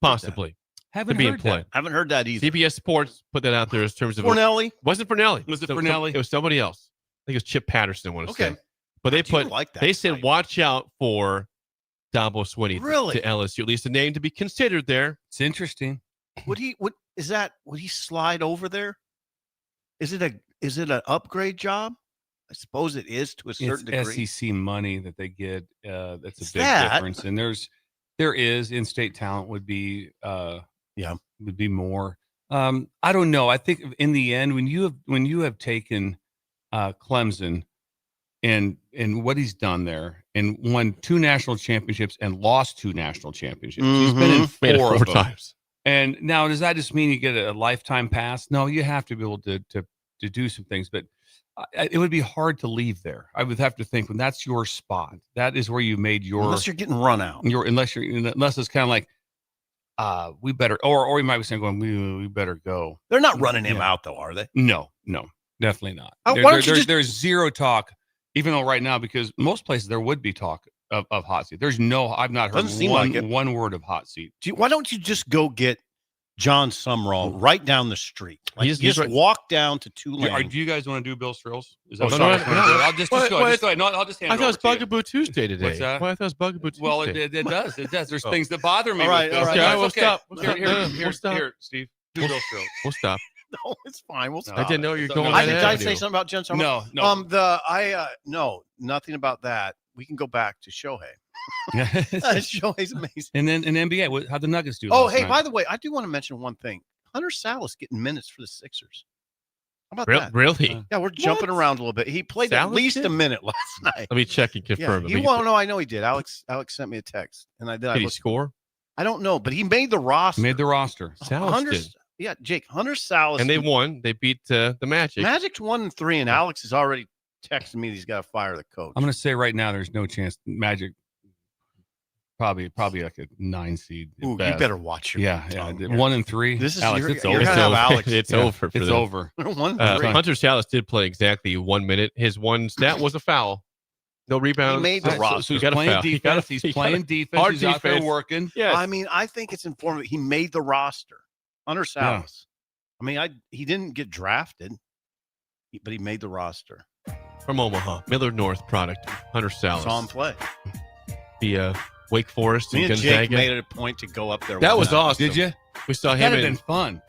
possibly Haven't to be in heard play. that. Haven't heard that either. CBS Sports put that out there in terms of Fornelli? Wasn't Fornelli? Was it So- Fornelli? It was somebody else. I think it was Chip Patterson. I want to Okay. say, but they I do put. like that They said, site. watch out for Dabo Swinney Really? to LSU. At least a name to be considered there. It's interesting. Would he? Would he slide over there? Is it an upgrade job? I suppose it is to a certain It's degree. SEC money that they get. That's a It's big that. difference. And there is in-state talent would be would be more. I don't know. I think in the end, when you have taken Clemson and what he's done there and won 2 national championships and lost 2 national championships, he's been in Made it 4 4 of them. times. And now, does that just mean you get a lifetime pass? No, you have to be able to do some things, but it would be hard to leave there. I would have to think when that's your spot, that is where you made your. Unless you're getting run out. Unless it's kind of like, we better, or you might be saying, going, we better go. They're not running him Yeah. out, though, are they? No, definitely not. Why don't you There's zero talk, even though right now, because most places there would be talk of hot seat. There's no, I've not heard Doesn't seem like it. one word of hot seat. Why don't you just go get John Sumrall right down the street? Like, He's you just right- walk down to Tulane. Do you guys want to do Bill Strills? Is Oh, what no, you guys no, wanna do? no. I'll just What- go. what- Just go ahead. No, I'll just hand I it thought it was over to you. Bugaboo Tuesday today. What's that? Well, I thought it was Bugaboo Tuesday. Well, it does. It does. There's things that bother me. All right, with all Bill right. Strills. Okay, we'll Okay. stop. Here, We'll stop. Here, Steve. Do Bill Strills. We'll stop. No, it's fine. We'll stop. I didn't know you were No, going. no, that Did I avenue. say something about John Sumrall? No. No, nothing about that. We can go back to Shohei. Shohei's amazing. And then in NBA, how'd the Nuggets do? Oh, last hey, night? by the way, I do want to mention one thing. Hunter Salas getting minutes for the Sixers. How about that? Really? Yeah, we're jumping around a little bit. He played at Salas least did? a minute last night. Let me check and confirm. Yeah, no, I know he did. Alex sent me a text, and I did. Did he score? I don't know, but he made the roster. Made the roster. Salas did. Yeah, Jake, Hunter Salas. And they won. They beat the Magic. Magic's 1-3, and Alex has already texted me that he's got to fire the coach. I'm going to say right now, there's no chance. Magic probably like a 9 seed. at Ooh, you best. better watch your Yeah. tongue. 1-3. This is Alex, you're- it's you're over. gonna have Alex. It's Yeah, over. For it's them. over. 1-3. Hunter Salas did play exactly 1 minute. His one stat was a foul. No rebounds. He made the roster. So he's Got a playing foul. He got a- defense. He's he got a playing defense. hard He's out there defense. working. Yes. I mean, I think it's informative. He made the roster. Hunter Salas. I mean, he didn't get drafted, but he made the roster. From Omaha, Millard North product. Hunter Salas. Saw him play. The Wake Forest Me and and Jake Gonzaga. made it a point to go up there. That one was night. awesome. Did you? We saw him That'd have and been fun.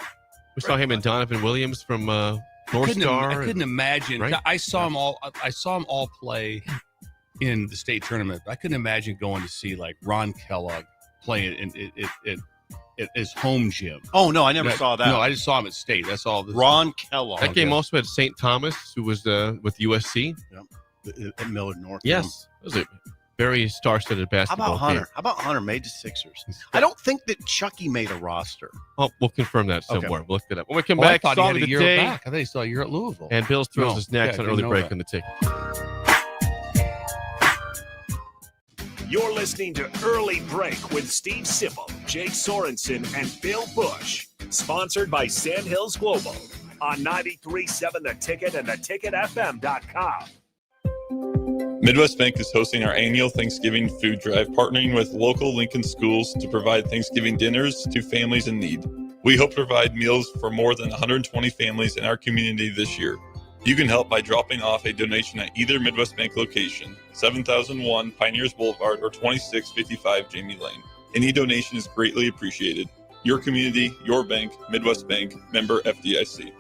we saw him and Donovan Williams from North I Star. couldn't imagine. right? I saw them all. I saw them all play in the state tournament. I couldn't imagine going to see like Ron Kellogg playing in his home gym. Oh no, I never saw that. No, I just saw him at state. That's all. Ron Kellogg. That game also had St. Thomas, who was with USC. at Millard North. Yes, it was very star-studded How basketball about Hunter? game. How about Hunter made the Sixers? I don't think that Chucky made a roster. Oh, we'll confirm that somewhere. Okay. We'll look it up. When we come I back, thought he song had of a the year day. back. I thought he saw a year at Louisville. And Bill's throws No. his next Yeah, on I early didn't know break that. on the ticket. You're listening to Early Break with Steve Sipple, Jake Sorensen, and Bill Busch. Sponsored by Sandhills Global on 93.7 The Ticket and theticketfm.com. Midwest Bank is hosting our annual Thanksgiving food drive, partnering with local Lincoln schools to provide Thanksgiving dinners to families in need. We hope to provide meals for more than 120 families in our community this year. You can help by dropping off a donation at either Midwest Bank location, 7001 Pioneers Boulevard or 2655 Jamie Lane. Any donation is greatly appreciated. Your community, your bank, Midwest Bank, member FDIC.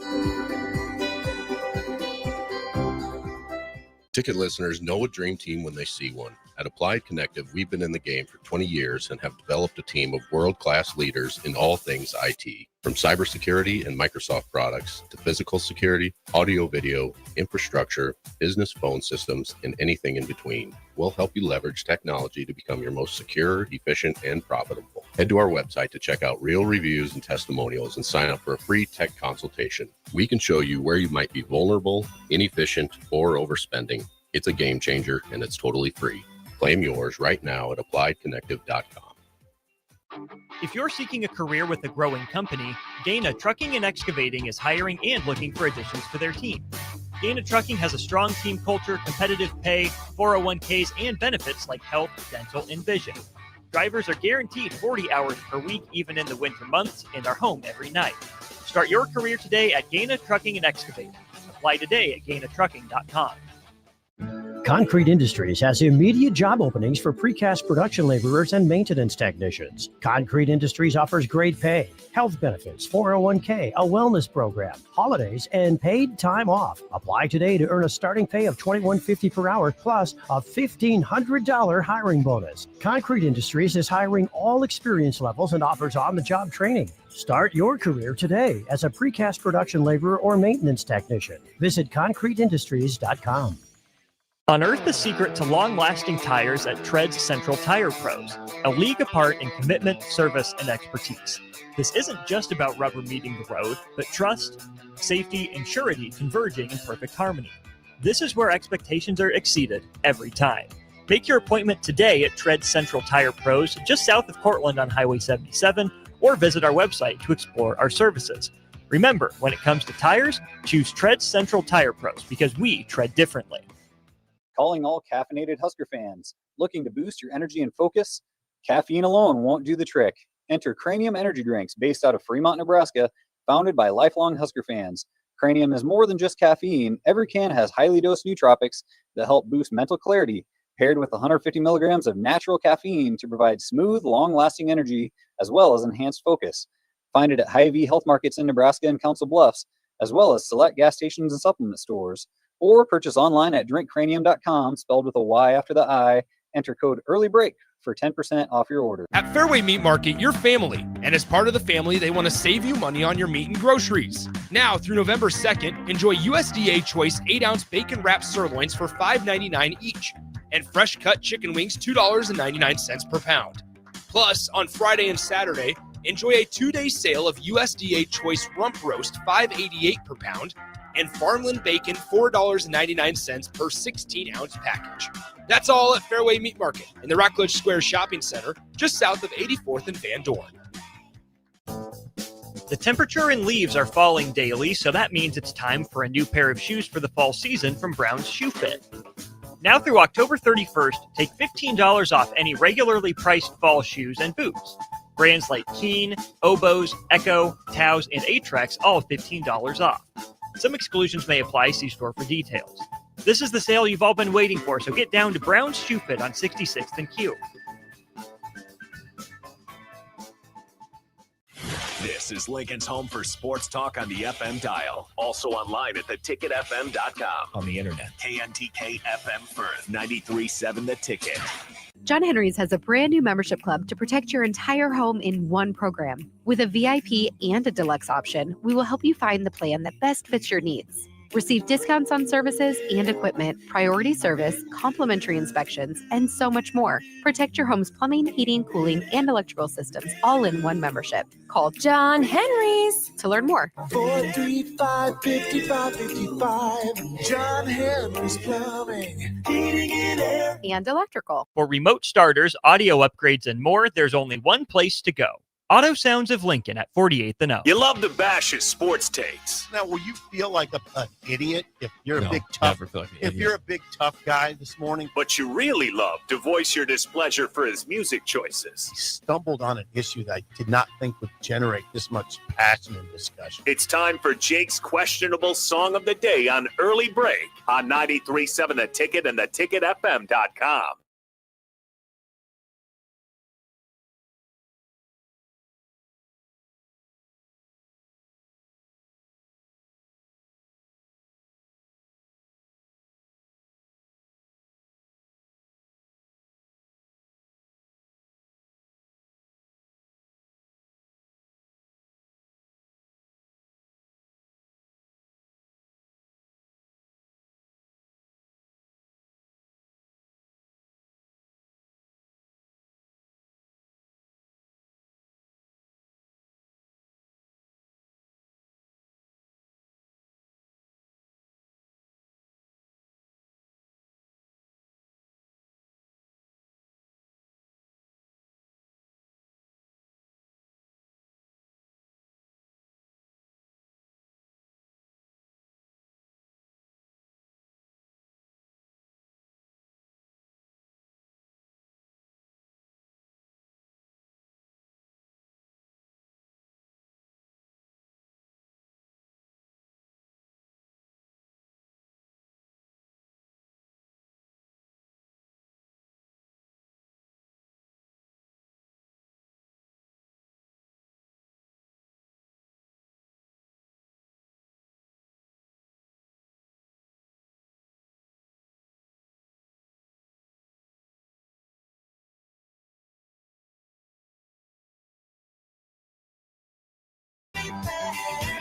Ticket listeners know a dream team when they see one. At Applied Connective, we've been in the game for 20 years and have developed a team of world-class leaders in all things IT. From cybersecurity and Microsoft products to physical security, audio-video, infrastructure, business phone systems, and anything in between. We'll help you leverage technology to become your most secure, efficient, and profitable. Head to our website to check out real reviews and testimonials and sign up for a free tech consultation. We can show you where you might be vulnerable, inefficient, or overspending. It's a game changer, and it's totally free. Claim yours right now at appliedconnective.com. If you're seeking a career with a growing company, Gaina Trucking and Excavating is hiring and looking for additions to their team. Gaina Trucking has a strong team culture, competitive pay, 401ks, and benefits like health, dental, and vision. Drivers are guaranteed 40 hours per week, even in the winter months, and are home every night. Start your career today at Gaina Trucking and Excavating. Apply today at gainatrucking.com. Concrete Industries has immediate job openings for precast production laborers and maintenance technicians. Concrete Industries offers great pay, health benefits, 401k, a wellness program, holidays, and paid time off. Apply today to earn a starting pay of $21.50 per hour plus a $1,500 hiring bonus. Concrete Industries is hiring all experience levels and offers on-the-job training. Start your career today as a precast production laborer or maintenance technician. Visit concreteindustries.com. Unearth the secret to long-lasting tires at Tread's Central Tire Pros, a league apart in commitment, service, and expertise. This isn't just about rubber meeting the road, but trust, safety, and surety converging in perfect harmony. This is where expectations are exceeded every time. Make your appointment today at Tread's Central Tire Pros, just south of Cortland on Highway 77, or visit our website to explore our services. Remember, when it comes to tires, choose Tread's Central Tire Pros because we tread differently. Calling all caffeinated Husker fans. Looking to boost your energy and focus? Caffeine alone won't do the trick. Enter Cranium Energy Drinks based out of Fremont, Nebraska, founded by lifelong Husker fans. Cranium is more than just caffeine. Every can has highly dosed nootropics that help boost mental clarity, paired with 150 milligrams of natural caffeine to provide smooth, long-lasting energy as well as enhanced focus. Find it at Hy-Vee Health Markets in Nebraska and Council Bluffs, as well as select gas stations and supplement stores. Or purchase online at drinkcranium.com, spelled with a Y after the I. Enter code EARLYBREAK for 10% off your order. At Fairway Meat Market, you're family. And as part of the family, they want to save you money on your meat and groceries. Now, through November 2nd, enjoy USDA Choice 8-ounce bacon wrapped sirloins for $5.99 each. And fresh cut chicken wings, $2.99 per pound. Plus, on Friday and Saturday, enjoy a 2-day sale of USDA Choice rump roast, $5.88 per pound. And Farmland Bacon, $4.99 per 16-ounce package. That's all at Fairway Meat Market in the Rockledge Square Shopping Center, just south of 84th and Van Dorn. The temperature and leaves are falling daily, so that means it's time for a new pair of shoes for the fall season from Brown's Shoe Fit. Now through October 31st, take $15 off any regularly priced fall shoes and boots. Brands like Keen, Oboz, Echo, Taos, and Atrex all $15 off. Some exclusions may apply. See store for details. This is the sale you've all been waiting for, so get down to Brown's Shoe Fit on 66th and Q. This is Lincoln's home for sports talk on the FM dial. Also online at theticketfm.com. On the internet. KNTK FM Firth, 93.7 The Ticket. John Henry's has a brand new membership club to protect your entire home in one program. With a VIP and a deluxe option, we will help you find the plan that best fits your needs. Receive discounts on services and equipment, priority service, complimentary inspections, and so much more. Protect your home's plumbing, heating, cooling, and electrical systems all in one membership. Call John Henry's to learn more. 435-5555. John Henry's Plumbing, Heating and Air. And electrical. For remote starters, audio upgrades, and more, there's only one place to go. Auto Sounds of Lincoln at 48th and O. You love to bash his sports takes. Now, will you feel like an idiot if you're No, a big tough? never feel like an If idiot. you're a big tough guy this morning, But you really love to voice your displeasure for his music choices. he stumbled on an issue that I did not think would generate this much passion and discussion. It's time for Jake's questionable song of the day on Early Break on 93.7 The Ticket and theticketfm.com.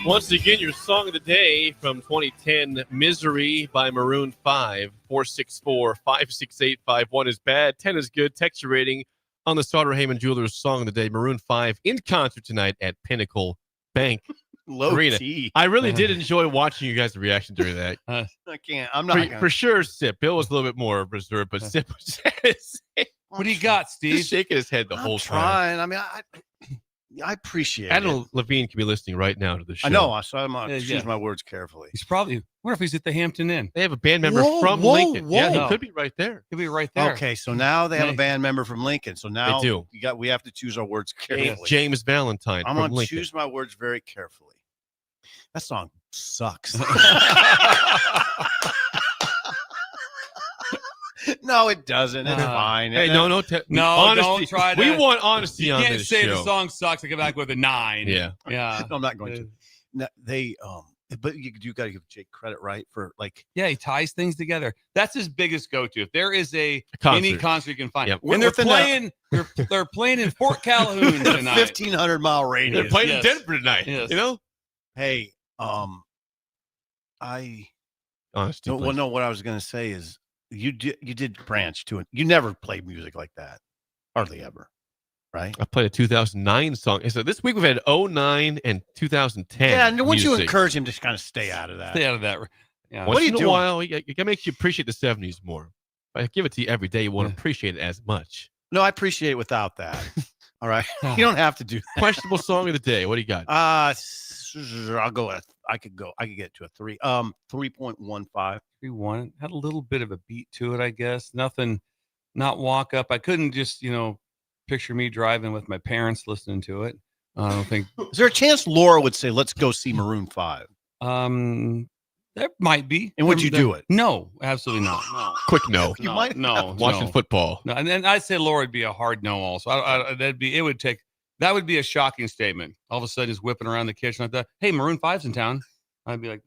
Once again, your song of the day from 2010, Misery by Maroon 5, 464-56851 is bad, 10 is good. Text your rating on the Starter Heyman Jewelers song of the day, Maroon 5, in concert tonight at Pinnacle Bank Low Arena. T. I really did enjoy watching you guys' reaction during that. I can't. I'm not. For sure, Sip. Bill was a little bit more reserved, but Sip was What do you got, Steve? just shaking his head the whole time. trying. I mean, I appreciate it. Adam Levine can be listening right now to the show. I know. So I'm going to Yeah. choose my words carefully. He's probably. What if he's at the Hampton Inn? They have a band member Whoa, from whoa, Lincoln. Yeah, whoa. he could be right there. He'll be right there. Okay, so now they have a Nice. band member from Lincoln. So now They do. we have to choose our words carefully. James Valentine I'm from going to Lincoln. choose my words very carefully. That song sucks. No, it doesn't. It's fine. Hey, no, honesty. Don't try We to. want honesty You on can't this say show. the song sucks and come back with a 9. Yeah. Yeah. No, I'm not going to. No, they but you got to give Jake credit, right? For like, Yeah, he ties things together. That's his biggest go-to. If there is any concert. concert you can find, Yep. and they're Within playing, they're playing in Fort Calhoun tonight. 1,500-mile radius. They're playing Yes. in Denver tonight. Yes. You know? Hey, Honesty. no, well, please. no. What I was going to say is you did branch to it. You never played music like that, hardly ever, right? I played a 2009 song. So this week we've had 09 and 2010. Yeah, and wouldn't you music. encourage him to kind of stay out of that? Stay out of that. Yeah. Once What are you in a doing? while, it makes you appreciate the 70s more. If I give it to you every day, you won't appreciate it as much. No, I appreciate it without that. All right, you don't have to do that. Questionable song of the day. What do you got? I'll go with. I could get to a 3. 3.15. 3-1 had a little bit of a beat to it, I guess. Nothing, not walk up. I couldn't just picture me driving with my parents listening to it. I don't think. Is there a chance Laura would say, "Let's go see Maroon 5"? There might be. And would you do it? No, absolutely not. No. Quick no. You might No. Watching football. No, and then I'd say Laura would be a hard no. Also, that would be a shocking statement. All of a sudden, he's whipping around the kitchen like that. Hey, Maroon 5's in town. I'd be like,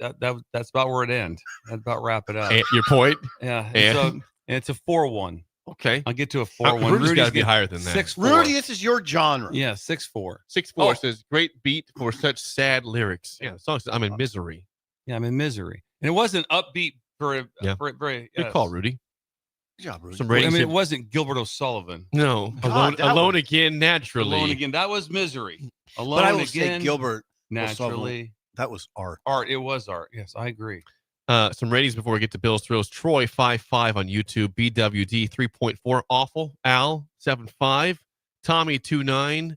that's about where it ends. That'd about wrap it up. And your point? Yeah. And? And it's a 4-1. Okay. I'll get to a 4-1. Rudy's got to be higher than that. 6-4. Rudy, this is your genre. Yeah, 6-4. 6-4 says great beat for such sad lyrics. Yeah, the song says I'm in misery. Yeah, I'm in misery. And it wasn't upbeat very, very. Good call, Rudy. Good job, Rudy. Some ratings. it wasn't Gilbert O'Sullivan. No, God, alone was- again, naturally. Alone again. That was misery. Alone But I will again. say Gilbert naturally. That was art. Art. It was art. Yes, I agree. Some ratings before we get to Bill's Thrills. Troy 5.5 on YouTube. BWD 3.4. Awful. Al 7.5. Tommy 2.9.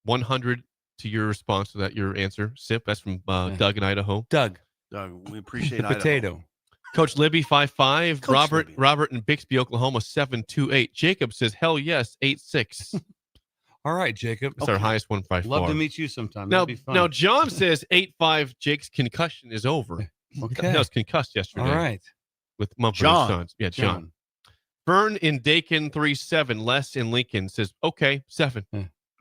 100 to your response to that. Your answer. Sip. That's from Doug in Idaho. Doug, we appreciate the potato. Coach Libby 5.5. Coach Robert Libby. Robert in Bixby, Oklahoma 7.28. Jacob says hell yes 8.6. All right, Jacob. That's our highest one by far. Love to meet you sometime. Now, That'd be fun. now John says 8.5. Jake's concussion is over. Okay. He was concussed yesterday. All right. With Mumford John. Sons. Yeah, John. Vern in Dakin 3.7. Les in Lincoln says okay 7.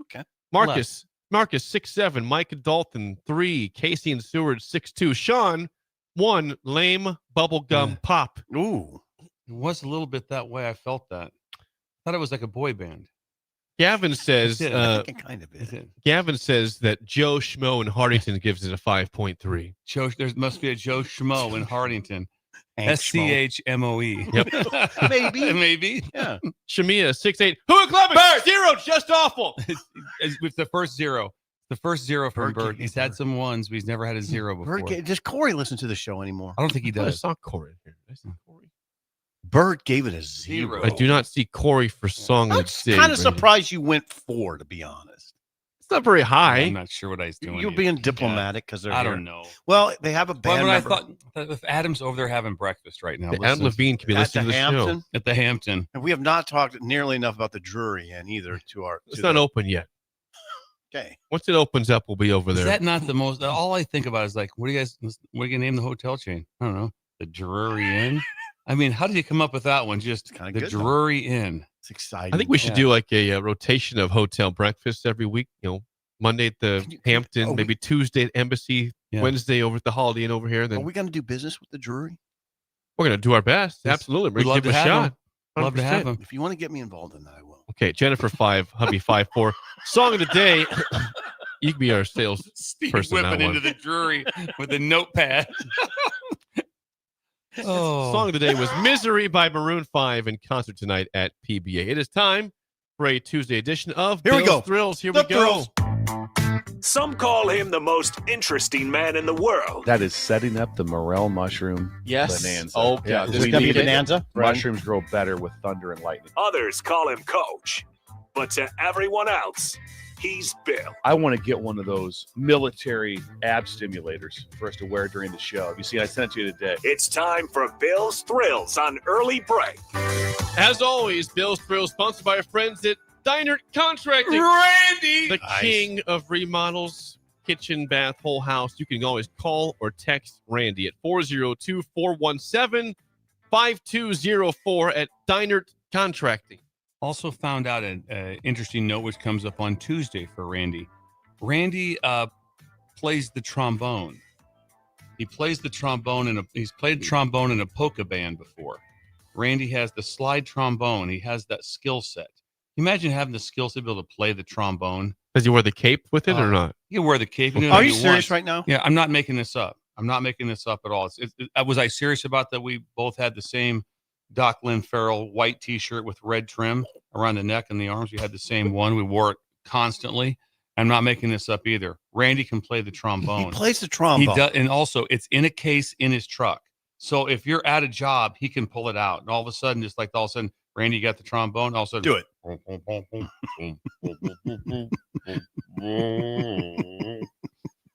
Okay. Marcus 6.7. Mike and Dalton 3. Casey and Seward 6.2. Sean 1. Lame bubblegum pop. Ooh. It was a little bit that way. I felt that. I thought it was like a boy band. Gavin says I think it kind of is. Gavin says that Joe Schmo in Hardington gives it a 5.3. Joe, there must be a Joe Schmo in Hardington. Hank Schmo. SCHMOE. Yep. Maybe. Yeah. Shamia 6.8. Who are clubbing? Zero, just awful. It's the first zero. The first zero from Bird Bird. He's had some ones, but he's never had a zero before. Does Corey listen to the show anymore? I don't think he I does. saw Corey here. I saw Corey. Bird gave it a 0. I do not see Corey for song I'm that's kind of surprised you went 4, to be honest. It's not very high. I'm not sure what I was doing. You're being diplomatic because they're I here. don't know. Well, they have a band But I member thought that if Adam's over there having breakfast right now. Adam Levine could be at listening the to the Hampton. show. At the Hampton. And we have not talked nearly enough about the Drury Inn either to our. It's not open yet. Okay. Once it opens up, we'll be over there. Is that not the most? All I think about is like, what are you going to name the hotel chain? I don't know. The Drury Inn. I mean, how did you come up with that one? Just kind the of good, Drury Inn. It's exciting. I think we should do like a rotation of hotel breakfasts every week. You know, Monday at the Hampton, maybe Tuesday at Embassy, Wednesday over at the Holiday Inn over here. Are Then we going to do business with the Drury? we're going to do our best. Yes. Absolutely. We'd We're love going to give it a have shot. him. Love to have 100%. him. If you want to get me involved in that, I will. Okay, Jennifer 5, hubby 5.4. Song of the day. You can be our sales Steve person. whipping that into the Drury with a notepad. Song of the day was Misery by Maroon 5 in concert tonight at PBA. It is time for a Tuesday edition of Here we Bill's go. Thrills. Here The we go. Thrills. Some call him the most interesting man in the world. That is setting up the morel mushroom Yes. bonanza. Okay. Yeah, Is this gonna be bonanza? Mushrooms grow better with thunder and lightning. Others call him Coach. But to everyone else, he's Bill. I want to get one of those military ab stimulators for us to wear during the show. Have you seen? I sent it to you today. It's time for Bill's Thrills on Early Break. As always, Bill's Thrills sponsored by our friends at Diner Contracting. Randy! The king of remodels, kitchen, bath, whole house. You can always call or text Randy at 402-417-5204 at Diner Contracting. Also found out an interesting note which comes up on Tuesday for Randy. Randy plays the trombone. He plays the trombone he's played trombone in a polka band before. Randy has the slide trombone. He has that skill set. Imagine having the skill set to be able to play the trombone. Does he wear the cape with it or not? You can wear the cape. Are you serious right now? Yeah, I'm not making this up. I'm not making this up at all. Was I serious about that? We both had the same Doc Lynn Farrell white T-shirt with red trim around the neck and the arms. We had the same one. We wore it constantly. I'm not making this up either. Randy can play the trombone. He plays the trombone. He does, and also it's in a case in his truck. So if you're at a job, he can pull it out. And all of a sudden, just like all of a sudden, Randy got the trombone. All of a sudden, Do it.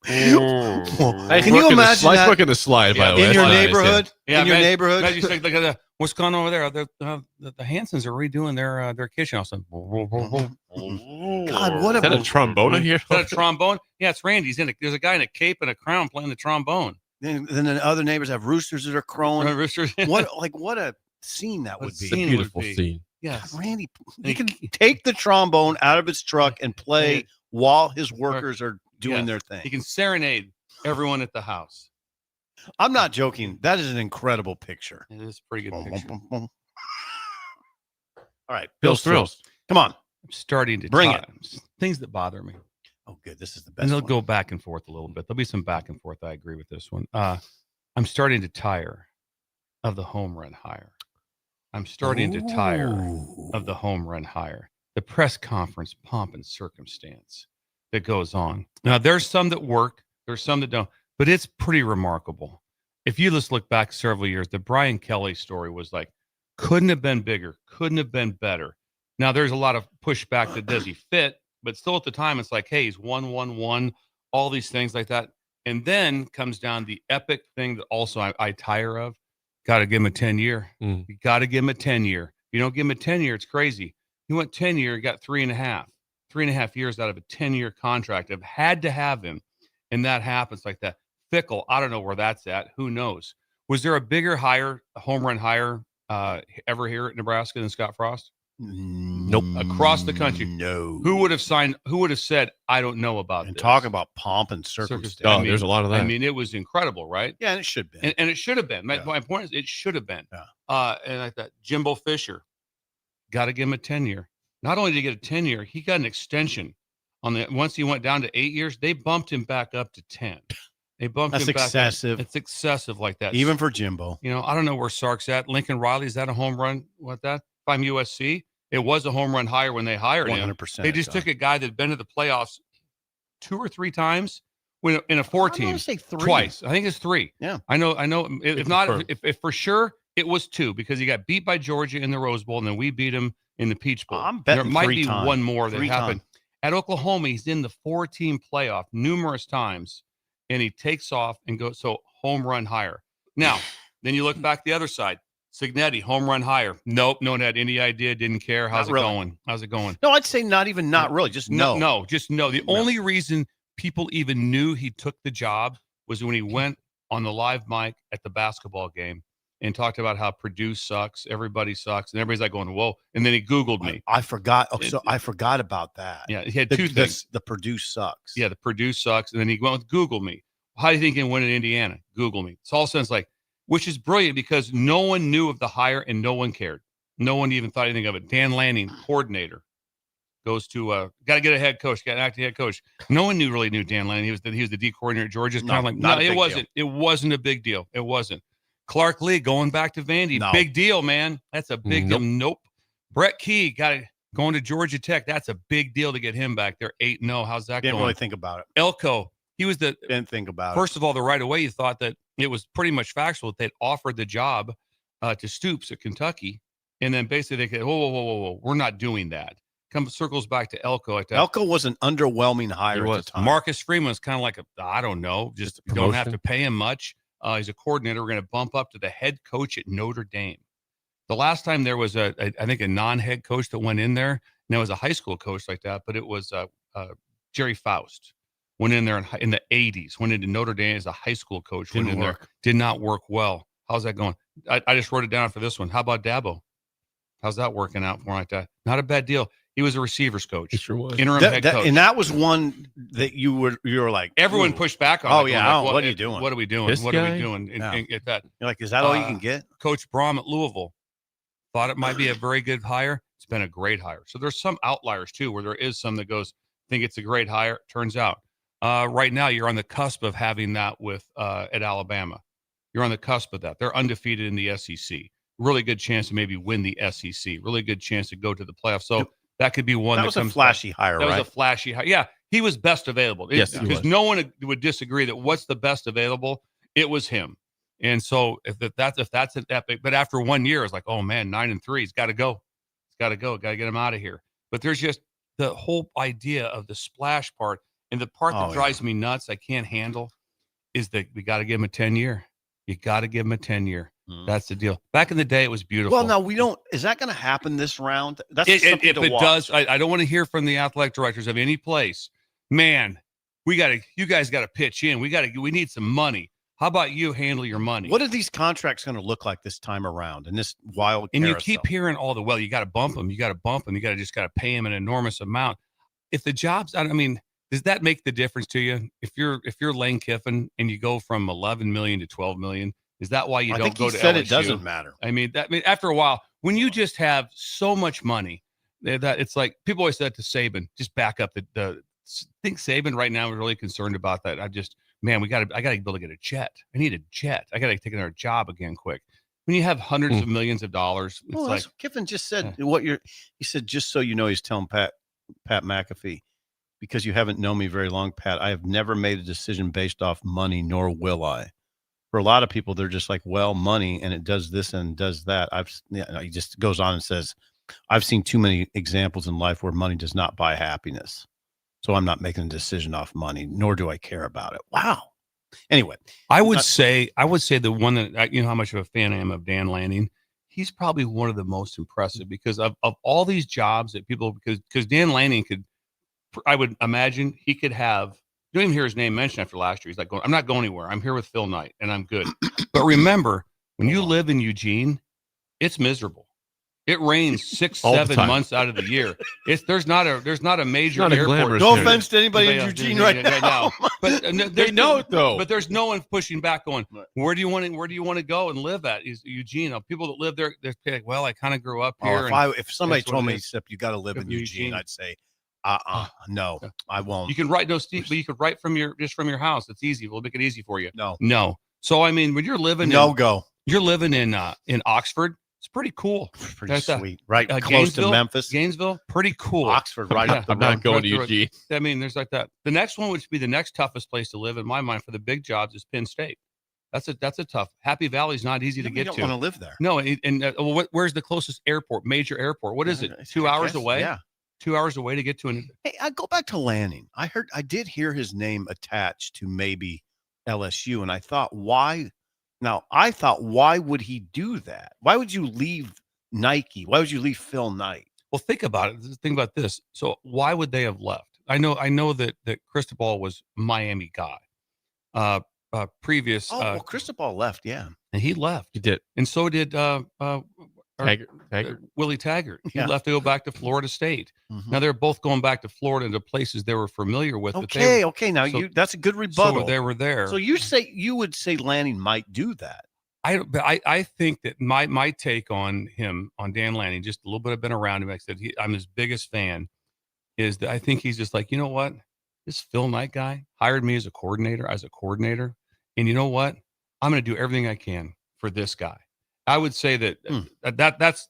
Can you imagine Nice that working the slide, by the way. in That's your nice, neighborhood? Yeah, in your imagine- neighborhood? imagine just like, look at what's going on over there. The Hansons are redoing their kitchen. All of a sudden, God, what Is that a trombone here? Is that a trombone? Yeah, it's Randy's in it. There's a guy in a cape and a crown playing the trombone. Then the other neighbors have roosters that are crowing. Roosters. What a scene that would What be. It's a beautiful scene. Yes. Randy, he can take the trombone out of his truck and play while his workers are doing Yes. their thing. He can serenade everyone at the house. I'm not joking. That is an incredible picture. It is a pretty good picture. All right, Bill's Thrills. Come on. I'm starting to Bring talk- things that bother me. Oh, good. This is the best. And they'll one. go back and forth a little bit. There'll be some back and forth. I agree with this one. I'm starting to tire of the home run hire. I'm starting to tire of the home run hire. The press conference pomp and circumstance that goes on. Now, there's some that work. There's some that don't. But it's pretty remarkable. If you just look back several years, the Brian Kelly story was like, couldn't have been bigger, couldn't have been better. Now, there's a lot of pushback that does he fit, but still at the time, it's like, hey, he's 1-1-1, all these things like that. And then comes down the epic thing that also I tire of. Got to give him a 10-year. You got to give him a 10-year. You don't give him a 10-year, it's crazy. He went 10-year, got 3.5 years out of a 10-year contract. I've had to have him, and that happens like that. Fickle, I don't know where that's at. Who knows? Was there a bigger home run hire ever here at Nebraska than Scott Frost? Nope. Across the country. No. Who would have said, I don't know about and this? talk about pomp and circumstance. Oh, there's a lot of that. I mean, it was incredible, right? Yeah, and it should have been. And it should have been. My point is, it should have been. Yeah. And like that, Jimbo Fisher, got to give him a 10-year. Not only did he get a 10-year, he got an extension on the. Once he went down to 8 years, they bumped him back up to 10. They bumped That's him back. excessive. It's excessive like that. Even for Jimbo. You know, I don't know where Sark's at. Lincoln Riley, is that a home run? What that? If I'm USC, it was a home run hire when they hired him. 100%. They just took a guy that'd been to the playoffs 2 or 3 times in a 4-team. I'm gonna say 3. Twice. I think it's 3. Yeah. I know. If not, if for sure it was 2 because he got beat by Georgia in the Rose Bowl and then we beat him in the Peach Bowl. I'm betting there might 3 be times. one more that 3 happened. times. At Oklahoma, he's in the 4-team playoff numerous times, and he takes off and goes. So home run hire. Now, then you look back the other side. Signetti, home run hire. Nope, no one had any idea, didn't care. How's it going? How's it going? No, I'd say not really. Just no. No, just no. The only reason people even knew he took the job was when he went on the live mic at the basketball game and talked about how Purdue sucks, everybody sucks, and everybody's like going, whoa. And then he Googled me. I forgot. Oh, so I forgot about that. Yeah, he had 2 things. The Purdue sucks. Yeah, the Purdue sucks. And then he went with Google me. How do you think he can win in Indiana? Google me. It's all sense like, which is brilliant because no one knew of the hire and no one cared. No one even thought anything of it. Dan Lanning, coordinator, goes to got to get a head coach, got an acting head coach. No one really knew Dan Lanning. He was the D coordinator at Georgia. Kind of like, no, it wasn't. It wasn't a big deal. It wasn't. Clark Lee going back to Vandy, big deal, man. That's a big deal. Nope. Brett Key going to Georgia Tech. That's a big deal to get him back there. 8-0. How's that going? Didn't really think about it. Elko. He was didn't think about it. First of all, the right away, you thought that it was pretty much factual that they'd offered the job to Stoops at Kentucky. And then basically they said, whoa, we're not doing that. Circles back to Elko. Elko was an underwhelming hire at the time. Marcus Freeman was kind of like I don't know, just you don't have to pay him much. He's a coordinator. We're going to bump up to the head coach at Notre Dame. The last time there was I think a non-head coach that went in there, and there was a high school coach like that, but it was Jerry Faust. Went in there in the 80s, went into Notre Dame as a high school coach. Went in there, did not work well. How's that going? I just wrote it down for this one. How about Dabo? How's that working out for like that? Not a bad deal. He was a receivers coach. It sure was. Interim head coach. And that was one that you were like, everyone pushed back on. Oh, yeah. What are you doing? What are we doing? What are we doing? And get that. You're like, is that all you can get? Coach Braum at Louisville thought it might be a very good hire. It's been a great hire. So there's some outliers too, where there is some that goes, think it's a great hire. Turns out. Right now, you're on the cusp of having that with at Alabama. You're on the cusp of that. They're undefeated in the SEC. Really good chance to maybe win the SEC. Really good chance to go to the playoffs. So that could be one. That was a flashy hire, right? That was a flashy hire. Yeah, he was best available. Yes, because no one would disagree that what's the best available. It was him. And so if that's an epic. But after 1 year, it's like, oh man, 9-3. He's got to go. He's got to go. Got to get him out of here. But there's just the whole idea of the splash part. And the part that drives me nuts, I can't handle, is that we got to give him a 10-year. You got to give him a 10-year. That's the deal. Back in the day, it was beautiful. Well, now we don't. Is that going to happen this round? That's if to it watch. does. I don't want to hear from the athletic directors of any place. Man, you guys got to pitch in. We need some money. How about you handle your money? What are these contracts going to look like this time around in this wild? And carousel? you keep hearing you got to bump them. You got to bump them. You got to pay them an enormous amount. If the job's, I mean. Does that make the difference to you? If you're Lane Kiffin and you go from 11 million to 12 million, is that why you don't go to LSU? Said it doesn't matter. I mean, after a while, when you just have so much money, that it's like people always said to Saban, just back up the think Saban right now is really concerned about that. I got to be able to get a jet. I need a jet. I got to take another job again quick. When you have hundreds of millions of dollars, it's That's what Kiffin just said. He said, just so you know, he's telling Pat McAfee, because you haven't known me very long, Pat, I have never made a decision based off money, nor will I. For a lot of people, they're just like, well, money, and it does this and does that. He just goes on and says, I've seen too many examples in life where money does not buy happiness. So I'm not making a decision off money, nor do I care about it. Wow. Anyway, I would say the one that, you know how much of a fan I am of Dan Lanning. He's probably one of the most impressive because of all these jobs that people, because Dan Lanning I would imagine he could have, you don't even hear his name mentioned after last year. He's like, I'm not going anywhere. I'm here with Phil Knight and I'm good. But remember, when you live in Eugene, it's miserable. It rains 6-7 months out of the year. There's not a major airport. No offense to anybody in Eugene right now. But they know it though. But there's no one pushing back going, where do you want to go and live at? Is Eugene? People that live there, they're like, well, I kind of grew up here. If somebody told me, except you got to live in Eugene, I'd say, no, I won't. You can write but you could write from your house. It's easy. We'll make it easy for you. No. So I mean, when you're living you're living in Oxford. It's pretty cool. Pretty sweet. Right close to Memphis. Gainesville, pretty cool. Oxford, right up the road. I'm not going to Eugene. I mean, there's like that. The next one would be the next toughest place to live in my mind for the big jobs is Penn State. That's a tough. Happy Valley's not easy to get to. You don't want to live there. No, where's the closest airport? Major airport. What is it? 2 hours away? Yeah. 2 hours away to get to an. Hey, I go back to Lanning. I did hear his name attached to maybe LSU, and I thought, why? Now, why would he do that? Why would you leave Nike? Why would you leave Phil Knight? Well, think about it. Think about this. So why would they have left? I know that Cristobal was Miami guy. Previous. Cristobal left. Yeah. And he left. He did. And so did Taggart. Willie Taggart. He left to go back to Florida State. Mm-hmm. Now they're both going back to Florida to places they were familiar with. Okay. Now that's a good rebuttal. So they were there. So you would say Lanning might do that. I think that my take on him, on Dan Lanning, just a little bit I've been around him. Like I said, I'm his biggest fan. Is that I think he's just like, you know what, this Phil Knight guy hired me as a coordinator, and you know what, I'm going to do everything I can for this guy. I would say that's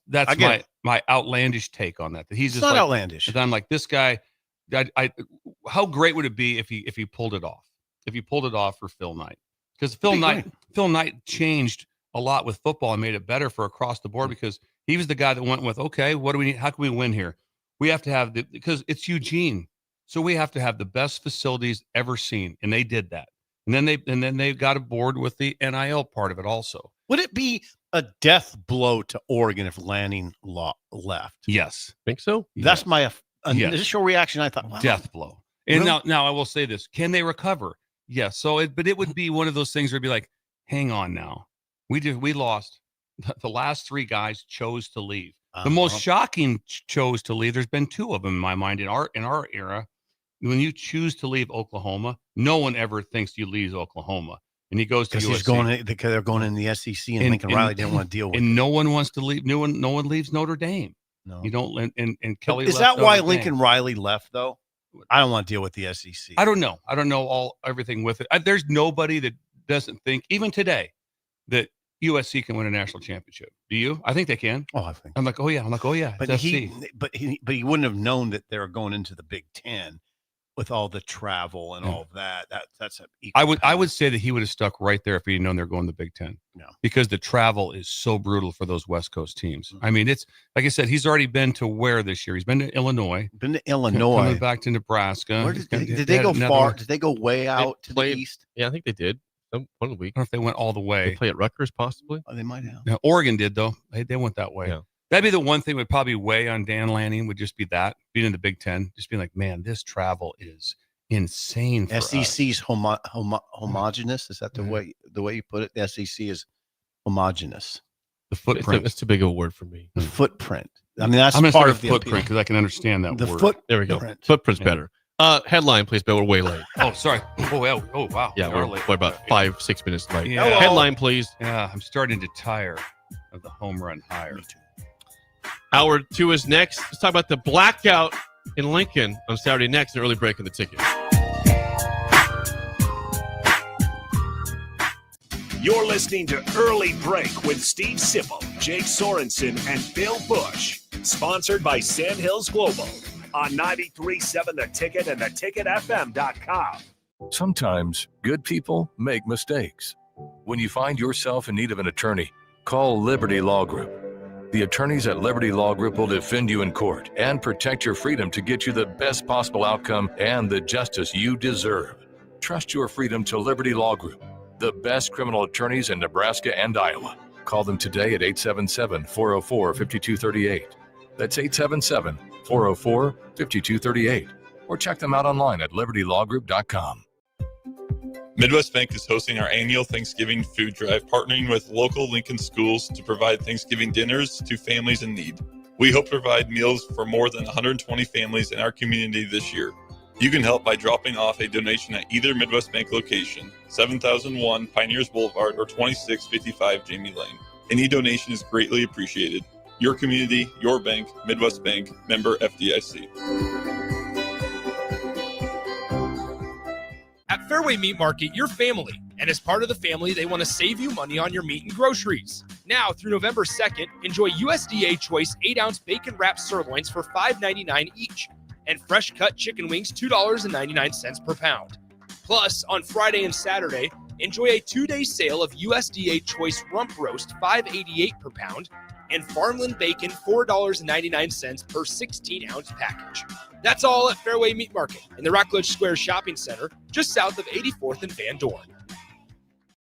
my outlandish take on that. That he's just not like, outlandish. That I'm like, this guy. How great would it be if he pulled it off? If he pulled it off for Phil Knight, because Phil Knight changed a lot with football and made it better for across the board, because he was the guy that went with, okay, what do we need? How can we win here? We have to have because it's Eugene, so we have to have the best facilities ever seen, and they did that. And then they got aboard with the NIL part of it also. Would it be a death blow to Oregon if Lanning left? Yes. Think so? That's my initial reaction. I thought, wow. Death blow. And Really? now I will say this. Can they recover? Yes. So but it would be one of those things where it'd be like, hang on now. We lost. The last three guys chose to leave. The most shocking chose to leave. There's been two of them in my mind in our era. When you choose to leave Oklahoma, no one ever thinks you leave Oklahoma. And he goes to USC. Because they're going in the SEC, and Lincoln Riley didn't want to deal with it. And no one wants to leave. No one leaves Notre Dame. No. You don't. And Kelly. Is that why Lincoln Riley left, though? I don't want to deal with the SEC. I don't know. I don't know everything with it. There's nobody that doesn't think, even today, that USC can win a national championship. Do you? I think they can. Oh, I think. I'm like, oh yeah. But he wouldn't have known that they were going into the Big Ten with all the travel and all of that. That's a. I would say that he would have stuck right there if he'd known they're going to the Big Ten. Yeah. Because the travel is so brutal for those West Coast teams. Mm-hmm. I mean, it's like I said, he's already been to where this year? He's been to Illinois. Coming back to Nebraska. Where did they go far? Did they go way out to the east? Yeah, I think they did. One week. I don't know if they went all the way. They play at Rutgers, possibly. Oh, they might have. Yeah, Oregon did though. They went that way. Yeah. That'd be the one thing would probably weigh on Dan Lanning, would just be that being in the Big Ten, just being like, man, this travel is insane. For SEC's homogenous. Is that the way you put it? The SEC is homogenous. The footprint. It's too big of a word for me. The footprint. I mean, that's I'm part of the footprint because I can understand that word. There we go. Footprint's better. Headline, please, Bill. We're way late. Oh, sorry. Oh, wow. Yeah, we're about 5-6 minutes late. Yeah. Headline, please. Yeah, I'm starting to tire of the home run hire. Hour 2 is next. Let's talk about the blackout in Lincoln on Saturday next, an early break in the ticket. You're listening to Early Break with Steve Sipple, Jake Sorensen, and Bill Busch. Sponsored by Sandhills Global on 93.7 The Ticket and theticketfm.com. Sometimes good people make mistakes. When you find yourself in need of an attorney, call Liberty Law Group. The attorneys at Liberty Law Group will defend you in court and protect your freedom to get you the best possible outcome and the justice you deserve. Trust your freedom to Liberty Law Group, the best criminal attorneys in Nebraska and Iowa. Call them today at 877-404-5238. That's 877-404-5238. Or check them out online at libertylawgroup.com. Midwest Bank is hosting our annual Thanksgiving food drive, partnering with local Lincoln schools to provide Thanksgiving dinners to families in need. We hope to provide meals for more than 120 families in our community this year. You can help by dropping off a donation at either Midwest Bank location, 7001 Pioneers Boulevard or 2655 Jamie Lane. Any donation is greatly appreciated. Your community, your bank, Midwest Bank, member FDIC. At Fairway Meat Market, you're family. And as part of the family, they want to save you money on your meat and groceries. Now, through November 2nd, enjoy USDA Choice 8-ounce bacon wrapped sirloins for $5.99 each. And fresh cut chicken wings, $2.99 per pound. Plus, on Friday and Saturday, enjoy a 2-day sale of USDA Choice rump roast, $5.88 per pound, and farmland bacon, $4.99 per 16-ounce package. That's all at Fairway Meat Market in the Rockledge Square Shopping Center, just south of 84th and Van Dorn.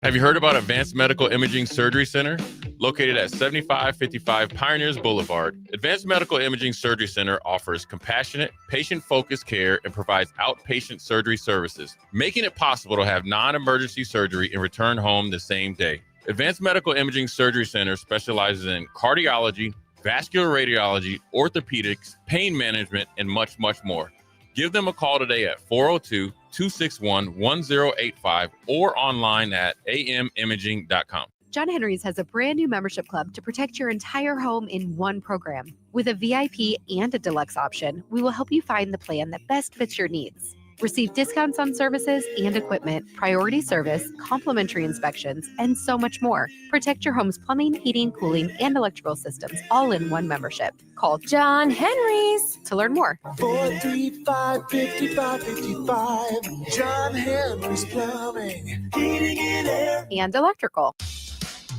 Have you heard about Advanced Medical Imaging Surgery Center? Located at 7555 Pioneers Boulevard, Advanced Medical Imaging Surgery Center offers compassionate, patient-focused care and provides outpatient surgery services, making it possible to have non-emergency surgery and return home the same day. Advanced Medical Imaging Surgery Center specializes in cardiology, vascular radiology, orthopedics, pain management, and much, much more. Give them a call today at 402-261-1085 or online at amimaging.com. John Henry's has a brand new membership club to protect your entire home in one program. With a VIP and a deluxe option, we will help you find the plan that best fits your needs. Receive discounts on services and equipment, priority service, complimentary inspections, and so much more. Protect your home's plumbing, heating, cooling, and electrical systems all in one membership. Call John Henry's to learn more. 435-5555. John Henry's Plumbing, Heating and Air. And electrical.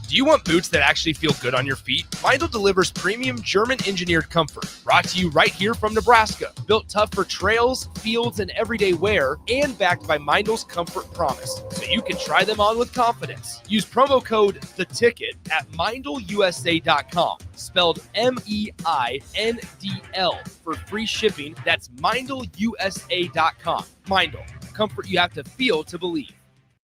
Do you want boots that actually feel good on your feet? Meindl delivers premium German-engineered comfort, brought to you right here from Nebraska. Built tough for trails, fields, and everyday wear, and backed by Meindl's Comfort Promise, so you can try them on with confidence. Use promo code THETICKET at MeindlUSA.com, spelled MEINDL, for free shipping. That's MeindlUSA.com. Meindl, comfort you have to feel to believe.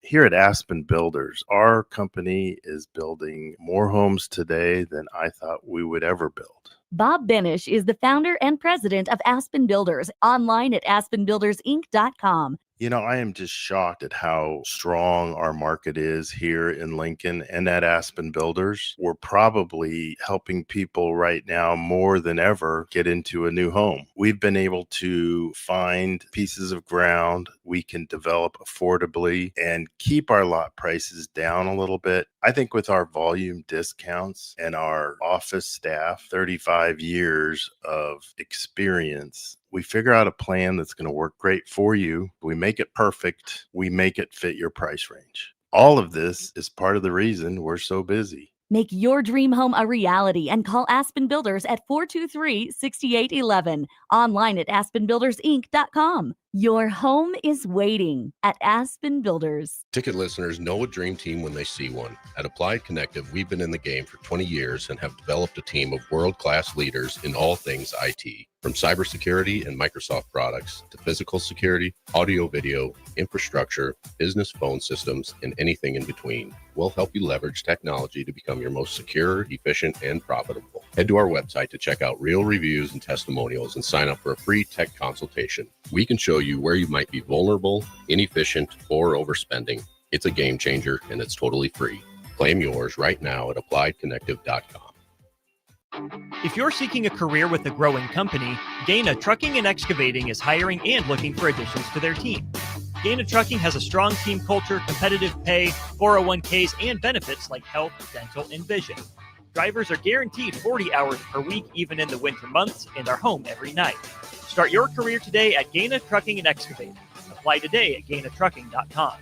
Here at Aspen Builders, our company is building more homes today than I thought we would ever build. Bob Benish is the founder and president of Aspen Builders, online at aspenbuildersinc.com. You know, I am just shocked at how strong our market is here in Lincoln and at Aspen Builders. We're probably helping people right now more than ever get into a new home. We've been able to find pieces of ground we can develop affordably and keep our lot prices down a little bit. I think with our volume discounts and our office staff, 35 years of experience, we figure out a plan that's going to work great for you. We make it perfect. We make it fit your price range. All of this is part of the reason we're so busy. Make your dream home a reality and call Aspen Builders at 423-6811. Online at aspenbuildersinc.com. Your home is waiting at Aspen Builders. Ticket listeners know a dream team when they see one. At Applied Connective, we've been in the game for 20 years and have developed a team of world-class leaders in all things IT. From cybersecurity and Microsoft products to physical security, audio-video, infrastructure, business phone systems, and anything in between. We'll help you leverage technology to become your most secure, efficient, and profitable. Head to our website to check out real reviews and testimonials and sign up for a free tech consultation. We can show you where you might be vulnerable, inefficient, or overspending. It's a game changer, and it's totally free. Claim yours right now at appliedconnective.com. If you're seeking a career with a growing company, Gaina Trucking and Excavating is hiring and looking for additions to their team. Gaina Trucking has a strong team culture, competitive pay, 401ks, and benefits like health, dental, and vision. Drivers are guaranteed 40 hours per week, even in the winter months, and are home every night. Start your career today at Gaina Trucking and Excavating. Apply today at gainatrucking.com.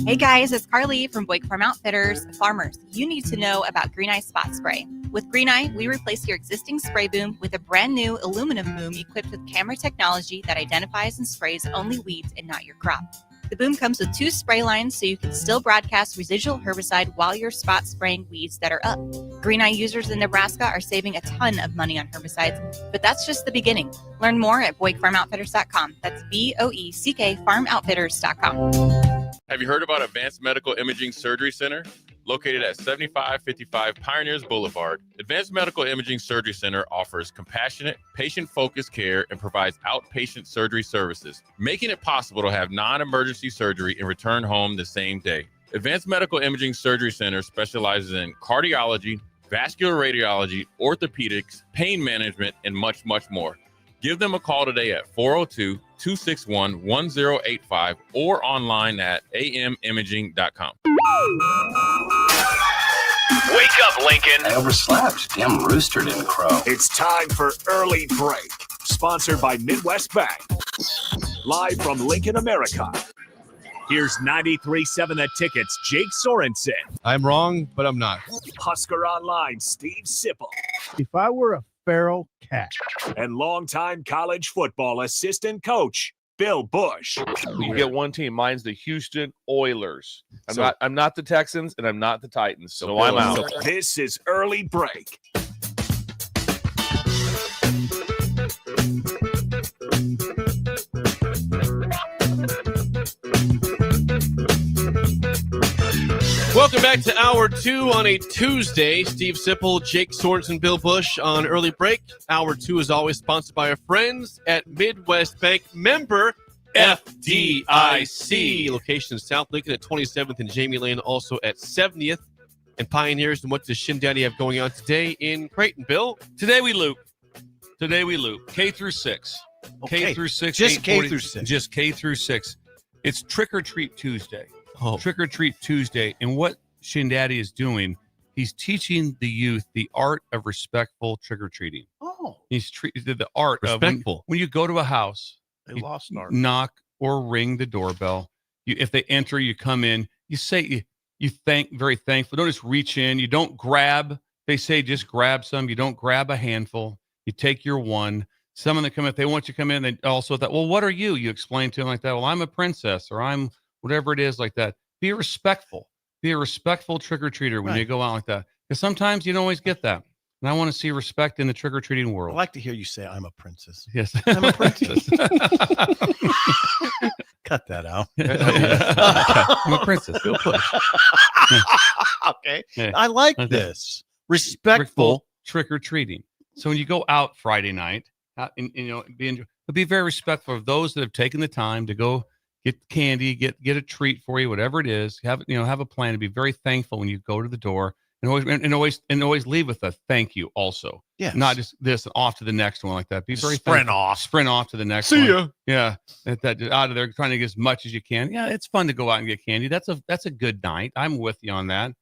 Hey guys, it's Carly from Buick Farm Outfitters. Farmers, you need to know about Green Eye Spot Spray. With Green Eye, we replace your existing spray boom with a brand new aluminum boom equipped with camera technology that identifies and sprays only weeds and not your crop. The boom comes with 2 spray lines so you can still broadcast residual herbicide while you're spot spraying weeds that are up. Green Eye users in Nebraska are saving a ton of money on herbicides, but that's just the beginning. Learn more at BoyckFarmOutfitters.com. That's BOECK FarmOutfitters.com. Have you heard about Advanced Medical Imaging Surgery Center? Located at 7555 Pioneers Boulevard, Advanced Medical Imaging Surgery Center offers compassionate, patient-focused care and provides outpatient surgery services, making it possible to have non-emergency surgery and return home the same day. Advanced Medical Imaging Surgery Center specializes in cardiology, vascular radiology, orthopedics, pain management, and much, much more. Give them a call today at 402-261-1085 or online at amimaging.com. Wake up, Lincoln. I overslept. Damn rooster didn't crow. It's time for Early Break, sponsored by Midwest Bank. Live from Lincoln, America. Here's 93.7 The Ticket's Jake Sorensen. I'm wrong, but I'm not. Husker Online, Steve Sipple. If I were a feral cat. And longtime college football assistant coach, Bill Busch. You get one team. Mine's the Houston Oilers. So- I'm not the Texans, and I'm not the Titans, so Bill, I'm out. This is Early Break. Welcome back to Hour 2 on a Tuesday. Steve Sipple, Jake Sorensen, Bill Busch on Early Break. Hour 2 is always sponsored by our friends at Midwest Bank, member FDIC. Location in South Lincoln at 27th and Jamie Lane, also at 70th and Pioneers. And what does Shin Daddy have going on today in Creighton, Bill? Today we loop. K through 6. Okay. K through 6. Just K 840 through 6. Just K through 6. It's Trick or Treat Tuesday. Oh. Trick or Treat Tuesday. And what Shin Daddy is doing, he's teaching the youth the art of respectful trick or treating. Oh. He's the art Respectful. of when you go to a house, They you lost an art. knock or ring the doorbell. If they enter, you come in. You say you very thankful. Don't just reach in. You don't grab. They say just grab some. You don't grab a handful. You take your one. Some of them come in. If they want you to come in, they also thought, well, what are you? You explain to them like that. Well, I'm a princess, or I'm whatever it is like that. Be respectful. Be a respectful trick-or-treater when you go out like that. Because sometimes you don't always get that. And I want to see respect in the trick-or-treating I world. like to hear you say, I'm a princess. Yes. I'm a princess. Cut that out. I'm a princess. Bill Busch. Okay. Yeah. I like Okay. this. Respectful. Trick-or-treating. So when you go out Friday night, be very respectful of those that have taken the time to go get candy, get a treat for you, whatever it is. Have a plan to be very thankful when you go to the door, and always leave with a thank you also. Yes. Not just this off to the next one like that. Be very Sprint off to the next See one. ya. Yeah. That out of there trying to get as much as you can. Yeah, it's fun to go out and get candy. That's a good night. I'm with you on that.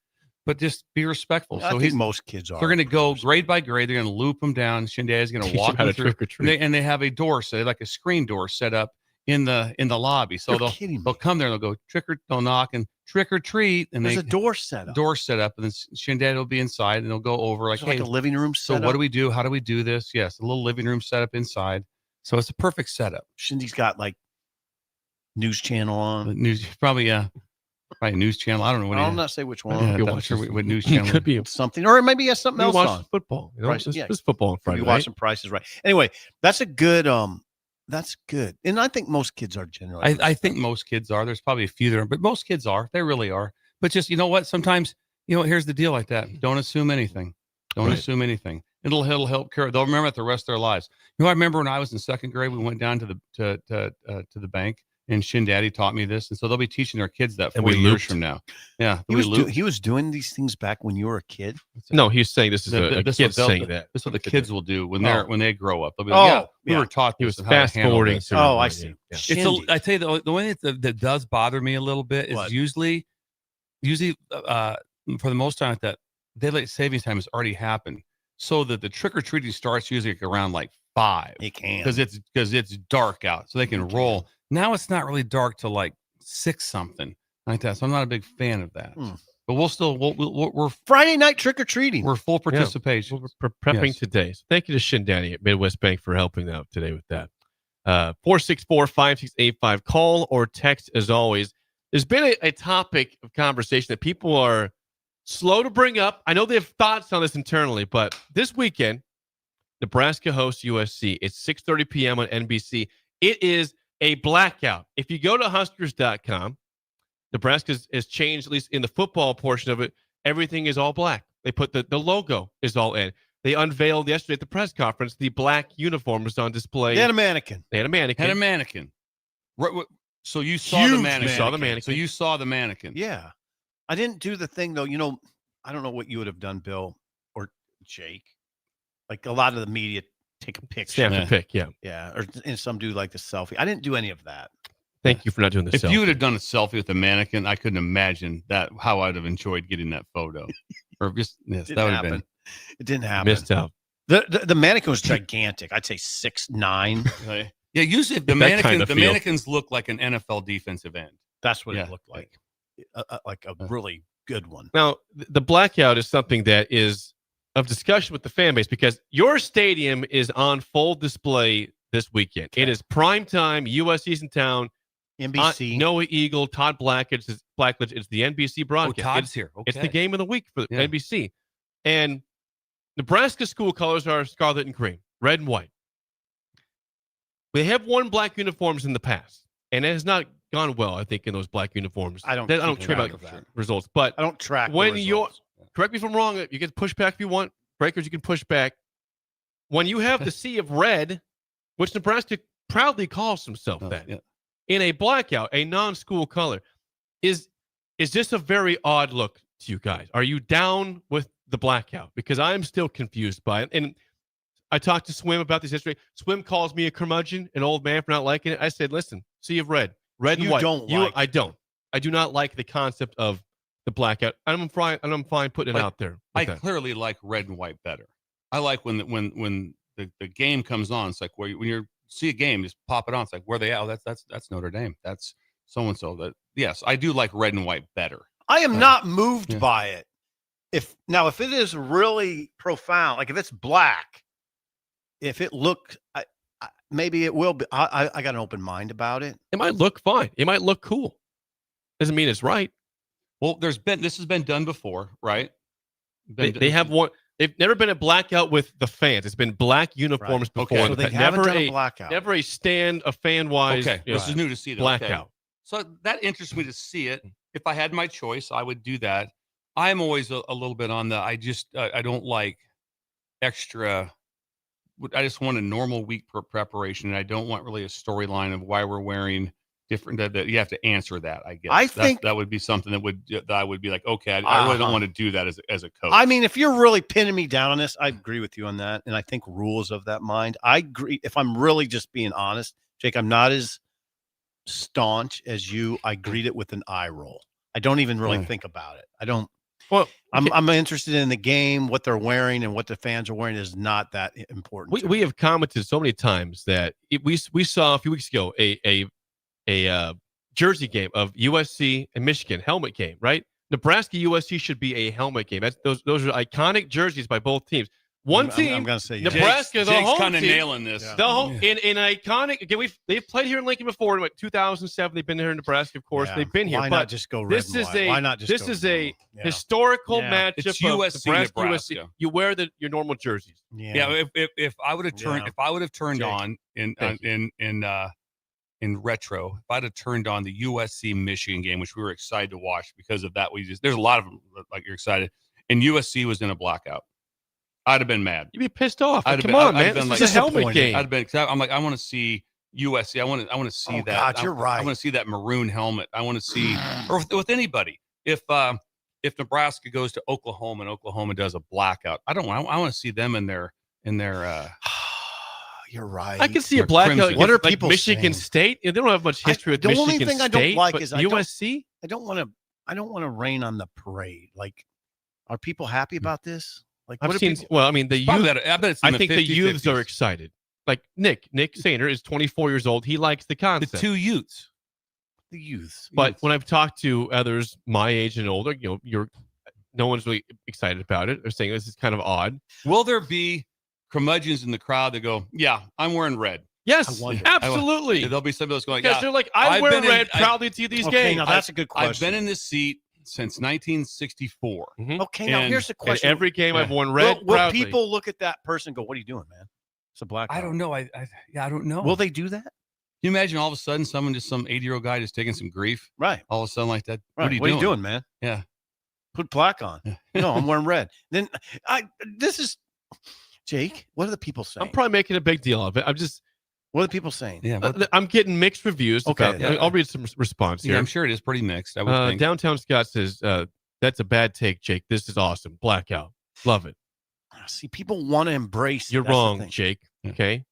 But just be respectful. I think most kids are. They're going to go grade by grade. They're going to loop them down. Shinday is going to Teach walk them how them to through. trick or treat. And they have a door, like a screen door set up in the lobby. So You're kidding me. they'll come there and they'll go they'll knock and trick or treat. And There's they a door set up. door set up, and then Shinday will be inside, and they'll go over like, It's like hey, a living room so set what up. do we do? How do we do this? Yes, a little living room set up inside. So it's a perfect setup. Shindy's got like news channel on. The news, probably a news channel. I don't know what. I'll not say which one. Yeah, You I'm not watch sure this- what news you channel. could be Something, or maybe he has something You else watch on. football. You know, Price- it's yeah. football on Could Friday be night. watching Prices Right. Anyway, that's a good. That's good, and I think most kids are generally. I think most kids are. There's probably a few that are, but most kids are. They really are. But just, you know what? Sometimes, here's the deal like that. Don't assume anything. Don't Right. assume anything. It'll help care. They'll remember it the rest of their lives. I remember when I was in second grade, we went down to the bank And Shin Daddy taught me this, and so they'll be teaching their kids that And 40 we years looped. from now. Yeah, He was doing these things back when you were a kid. No, he's saying this is a this kid what they'll- saying that. This is what the kids will do when they grow up. They'll be Oh, like, yeah, we yeah. were taught He this was and how to fast handle forwarding this. through. Oh, I right, see. yeah. I tell you, the one that does bother me a little bit is What? usually for the most time that daylight savings time has already happened, so that the trick or treating starts usually like around like 5. It can because it's dark out, so they can roll. Now it's not really dark till like 6 something like that. So I'm not a big fan of that. But we're Friday night trick or treating. We're full participation. We're prepping Yes. today. So thank you to Shin Daddy at Midwest Bank for helping out today with that. 464-5685. Call or text as always. There's been a topic of conversation that people are slow to bring up. I know they have thoughts on this internally, but this weekend, Nebraska hosts USC. It's 6:30 p.m. on NBC. It is a blackout. If you go to Huskers.com, Nebraska has changed, at least in the football portion of it. Everything is all black. They put the logo is all in. They unveiled yesterday at the press conference the black uniforms on display. They had a mannequin. Right, so you saw Huge the mannequin. Saw the mannequin. So you saw the mannequin. Yeah. I didn't do the thing, though. I don't know what you would have done, Bill or Jake. Like a lot of the media take a picture. Snap a pic, yeah. Yeah. And some do like the selfie. I didn't do any of that. Thank you for not doing the If selfie. you would have done a selfie with the mannequin, I couldn't imagine how I'd have enjoyed getting that photo. Or just yes, that would have been. It didn't happen. Missed out. The mannequin was gigantic. I'd say 6'9". Yeah, usually the That kind of feel. mannequins look like an NFL defensive end. That's what Yeah. it looked like. Like a really good one. Now, the blackout is something that is of discussion with the fan base because your stadium is on full display this weekend. It is primetime. USC's in town. NBC. Noah Eagle, Todd Blackledge. It's the NBC broadcast. Todd's It's- here. It's the Okay. game of the week for Yeah. NBC. And Nebraska school colors are scarlet and cream, red and white. They have worn black uniforms in the past, and it has not gone well, I think, in those black uniforms. I don't care keep about track of that. results, but I don't track the when you're results. correct me if I'm wrong, you can push back if you want. Breakers, you can push back. When you have the sea of red, which Nebraska proudly calls himself that, yeah. in a blackout, a non-school color, is this a very odd look to you guys? Are you down with the blackout? Because I'm still confused by it. And I talked to Swim about this yesterday. Swim calls me a curmudgeon, an old man for not liking it. I said, listen, sea of red and You white. don't like I don't. I do not like the concept of the blackout. I'm fine putting it out there. I with that. clearly like red and white better. I like when the game comes on. It's like when you see a game, just pop it on. It's like where they at? Oh, that's Notre Dame. That's so and so. That yes, I do like red and white better. I am not moved yeah. by it. If it is really profound, like if it's black, if it looked, maybe it will be. I got an open mind about it. It might look fine. It might look cool. Doesn't mean it's right. Well, this has been done before, right? They have one. They've never been a blackout with the fans. It's been black uniforms Right. before. Okay. So they never haven't done a blackout. Never a stand, a fan wise. Okay, this is new to see that. Blackout. Okay. So that interests me to see it. If I had my choice, I would do that. I'm always a little bit on the. I don't like extra. I just want a normal week for preparation, and I don't want really a storyline of why we're wearing different. That you have to answer that. I guess I think that would be something that I would be like, okay, I really don't want to do that as a coach. I mean, if you're really pinning me down on this, I agree with you on that. And I think rules of that mind. I agree. If I'm really just being honest, Jake, I'm not as staunch as you. I greet it with an eye roll. I don't even really think about it. I don't. Well, I'm interested in the game, what they're wearing, and what the fans are wearing is not that important. We have commented so many times that we saw a few weeks ago a jersey game of USC and Michigan helmet game, right? Nebraska USC should be a helmet game. Those are iconic jerseys by both teams. One team, I'm going to say Nebraska, the Jake's home kind of team, nailing this. The home in iconic. Again, they've played here in Lincoln before. In 2007, they've been here in Nebraska. Of course, Yeah. they've been here. Why but not just go red this and is white? a Why not just this go is red a and white? Yeah. historical Yeah. matchup It's of USC, USC. You wear your normal jerseys. Yeah, if I would have turned Jake. on in retro, if I'd have turned on the USC Michigan game, which we were excited to watch because of that, there's a lot of them like you're excited, and USC was in a blackout. I'd have been mad. You'd be pissed off. I'd have Come been- on, I'd man. have been This like is a helmet game. I'd have been. I'm like, I want to see USC. I want to see Oh, that. God, you're I right. want to see that maroon helmet. I want to see, or with anybody. If Nebraska goes to Oklahoma and Oklahoma does a blackout, I want to see them in their. You're right. I can see a blackout. Crimson. What are Like people Michigan saying? State? They don't have much history with the Michigan only thing State. I don't like but is I don't- USC. I don't want to rain on the parade. Like, are people happy about this? Like, I've what are seen. people? Well, I mean, the youth. Probably I bet it's in I think the 50, youths are 50s. excited. Like Nick Sainer is 24 years old. He likes the The concept. two youths. The youths. But when I've talked to others my age and older, no one's really excited about it. They're saying this is kind of odd. Will there be curmudgeons in the crowd that go, "Yeah, I'm wearing red"? Yes, absolutely. There'll be somebody that's going, Because "Yeah, they're like, I'm I've wearing been in- red proudly to these Okay, games. now that's a good question. I've been in this seat since 1964." Okay, now And- here's the And question. every game I've worn Will, red will proudly. people look at that person and go, "What are you doing, man? It's a black." I don't know. I don't know. Will they do that? Can you imagine all of a sudden some 80-year-old guy just taking some grief? Right. All of a sudden like that. Right. What are you doing, man? Yeah. Put black on. No, I'm wearing red. Then this is Jake. What are the people saying? I'm probably making a big deal of it. What are the people saying? Yeah. I'm getting mixed reviews. Okay, about- yeah. I'll read some response here. Yeah, I'm sure it is pretty mixed. I would think. Downtown Scott says, that's a bad take, Jake. This is awesome. Blackout. Love it. See, people want to embrace. You're That's the wrong, thing. Jake. Okay.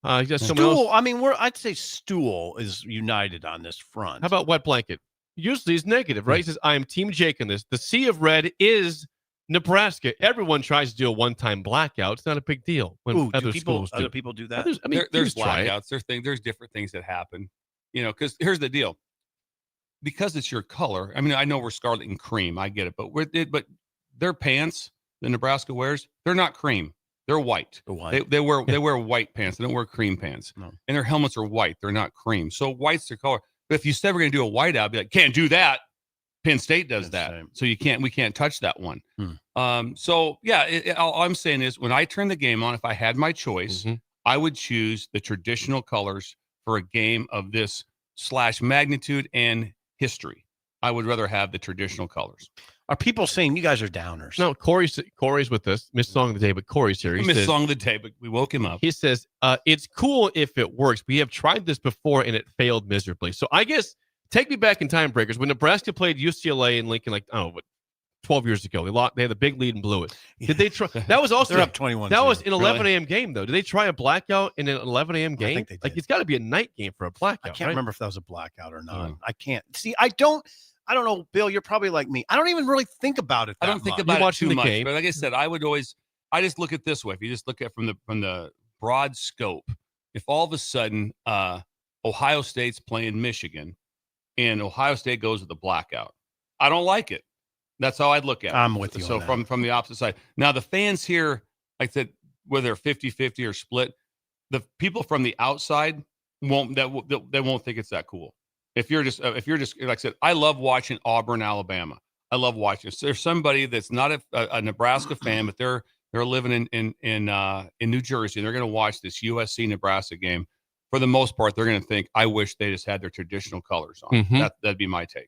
You got someone else. Stool. I mean, I'd say Stool is united on this front. How about wet blanket? Usually it's negative, right? He says, I am Team Jake in this. The sea of red is Nebraska. Everyone tries to do a one-time blackout. It's not a big deal when Ooh, do other people schools do. other people do that? Others- I mean, There's teams try it. blackouts. There's different things that happen. Because here's the deal. Because it's your color. I mean, I know we're scarlet and cream. I get it, but their pants, the Nebraska wears, they're not cream. They're white. They're white. They wear white pants. They don't wear cream pants. No. And their helmets are white. They're not cream. So white's their color. But if you said we're going to do a white out, be like, can't do that. Penn State does that. So we can't touch that one. So yeah, all I'm saying is when I turn the game on, if I had my choice, I would choose the traditional colors for a game of this / magnitude and history. I would rather have the traditional colors. Are people saying you guys are downers? No, Corey's with us. Missed song of the day, but Corey's here. He Missed says- song of the day, but we woke him up. He says, it's cool if it works. We have tried this before and it failed miserably. So I guess take me back in time, Breakers. When Nebraska played UCLA in Lincoln, 12 years ago, they had a big lead and blew it. Did they try? That was also They're up 21. That was an 11 a.m. game, though. Did they try a blackout in an 11 a.m. game? think they did. It's got to be a night game for a blackout. I can't right? remember if that was a blackout or not. I can't see. I don't know, Bill. You're probably like me. I don't even really think about it. I don't think about it too much. But like I said, I just look at it this way. If you just look at it from the broad scope, if all of a sudden Ohio State's playing Michigan and Ohio State goes with the blackout, I don't like it. That's how I'd look at it. I'm with you So on that. from the opposite side. Now the fans here, like I said, whether they're 50-50 or split, the people from the outside won't think it's that cool. If you're just like I said, I love watching Auburn, Alabama. I love watching. So there's somebody that's not a Nebraska fan, but they're living in New Jersey, and they're going to watch this USC Nebraska game. For the most part, they're going to think, I wish they just had their traditional colors on. That'd be my take.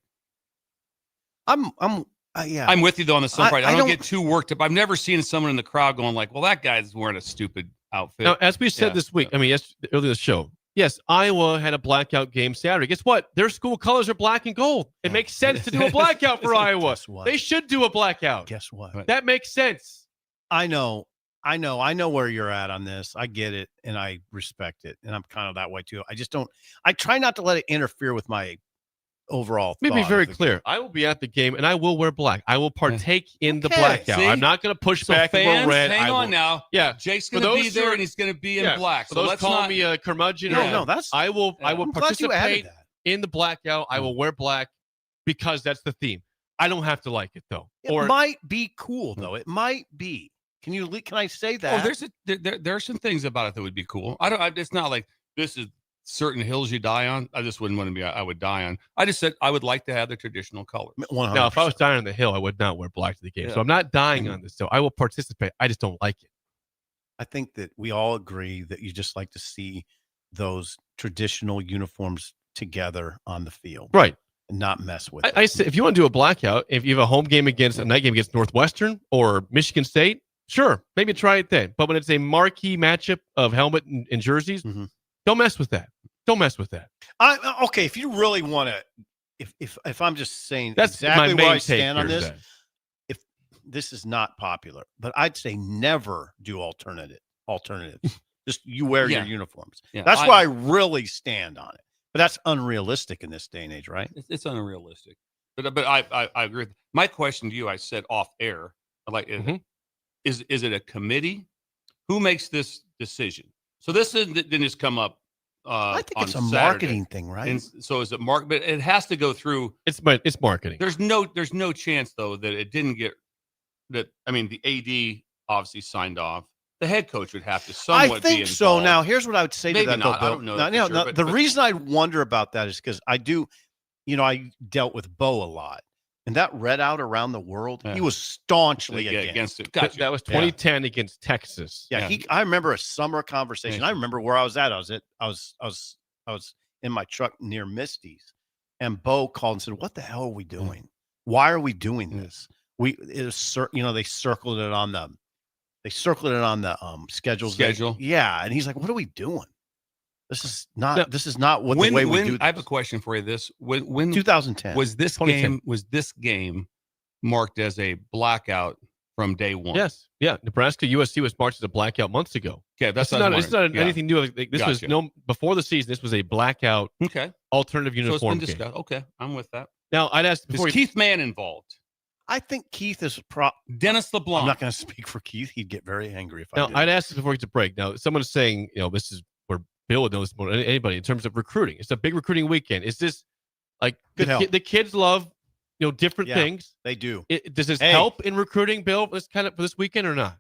Yeah. I'm with you though on the sun part. I don't don't- get too worked up. I've never seen someone in the crowd going like, well, that guy's wearing a stupid outfit. Now, as we said this week, earlier this show, yes, Iowa had a blackout game Saturday. Guess what? Their school colors are black and gold. It makes sense to do a blackout for Iowa. Guess what? They should do a blackout. Guess what? That makes sense. I know where you're at on this. I get it, and I respect it, and I'm kind of that way too. I try not to let it interfere with my overall. Let me be thought very of the clear. I will be at the game, and I will wear black. I will partake in the Okay, blackout. see? I'm not going to push So back and fans, wear red. hang I on will- now. Yeah, Jake's For going to be those there, who- and he's going to be in yeah, black. For So those let's call not. me a curmudgeon. No, that's. I will I'm glad you added participate that. in the blackout. I will wear black because that's the theme. I don't have to like it though. It might be cool though. It might be. Can I say that? There are some things about it that would be cool. It's not like this is certain hills you die on. I just wouldn't want to be. I would die on. I just said I would like to have the traditional color. Now, if I was dying on the hill, I would not wear black to the game. Yeah. So I'm not dying on this. So I will participate. I just don't like it. I think that we all agree that you just like to see those traditional uniforms together on the field, Right. And not mess with it. I say if you want to do a blackout, if you have a home game against a night game against Northwestern or Michigan State, sure, maybe try it then. But when it's a marquee matchup of helmet and jerseys, don't mess with that. Don't mess with that. Okay, if you really want to, if I'm just saying That's exactly my where main I stand on take this, here, if this is not popular, but I'd say never do alternatives. Just you wear your uniforms. Yeah, That's why I really stand on it. But that's unrealistic in this day and age, right? It's unrealistic. But I agree. My question to you, I said off air, is it a committee? Who makes this decision? So this didn't just come up. I think on it's a Saturday. marketing thing, right? And so is it market? But it has to go through. It's marketing. There's no chance though that it didn't get that. I mean, the AD obviously signed off. The head coach would have to somewhat. I think be so. involved. Now, here's what I would say Maybe to that. not. Bill. I don't know. Now, the reason I wonder about that is because I dealt with Bo a lot, and that read out around the world. He was staunchly against it. Gotcha. That was 2010 against Texas. Yeah, I remember a summer conversation. I remember where I was at. I was in my truck near Misty's, and Bo called and said, "What the hell are we doing? Why are we doing this?" They circled it on the schedule. Yeah, and he's like, "What are we doing? This is not what the way we do this." I have a question for you. When 2010 was this game marked as a blackout from day one? Yes. Yeah. Nebraska USC was marked as a blackout months ago. Okay, It's not anything new. This was before the season. This was a blackout. Okay. Alternative uniform. So it's been game. discussed. Okay, I'm with that. Now I'd ask Is Keith Mann involved? I think Keith is Dennis LeBlanc. I'm not going to speak for Keith. He'd get very angry if I Now did. I'd ask this before we get to break. Now someone is saying, this is where Bill would know this more than anybody in terms of recruiting. It's a big recruiting weekend. Is this like the kids love different things? They do. Does this help in recruiting, Bill? This kind of for this weekend or not?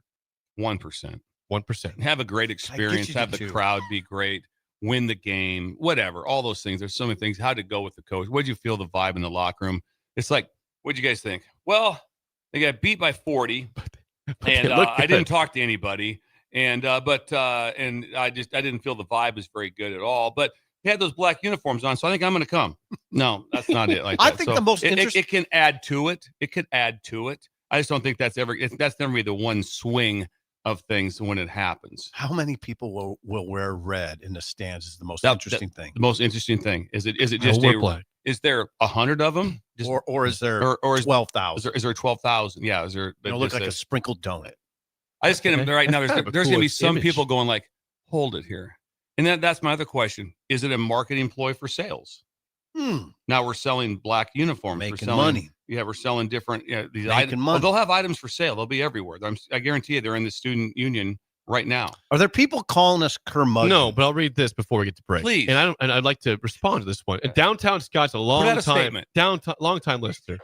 1%. 1%. Have a great experience. Have the crowd be great. Win the game. Whatever. All those things. There's so many things. How to go with the coach. What did you feel the vibe in the locker room? It's like, what'd you guys think? Well, they got beat by 40, and I didn't talk to anybody, and I didn't feel the vibe was very good at all. But he had those black uniforms on, so I think I'm going to come. No, that's not it. I think the most interesting. It can add to it. It could add to it. I just don't think that's never be the one swing of things when it happens. How many people will wear red in the stands is the most interesting thing. The most interesting thing is it just black. Is there 100 of them, or is there 12,000? Is there 12,000? Yeah, is there? Look like a sprinkled donut. I just get them right now. There's going to be some people going like, "Hold it here," and that's my other question: is it a marketing ploy for sales? Now we're selling black uniforms, making money. Yeah, we're selling different. These making items. money. They'll have items for sale. They'll be everywhere. I guarantee you, they're in the student union right now. Are there people calling us curmudgeon? No, but I'll read this before we get to break. Please. And I'd like to respond to this one. And Downtown Scott's a long time listener.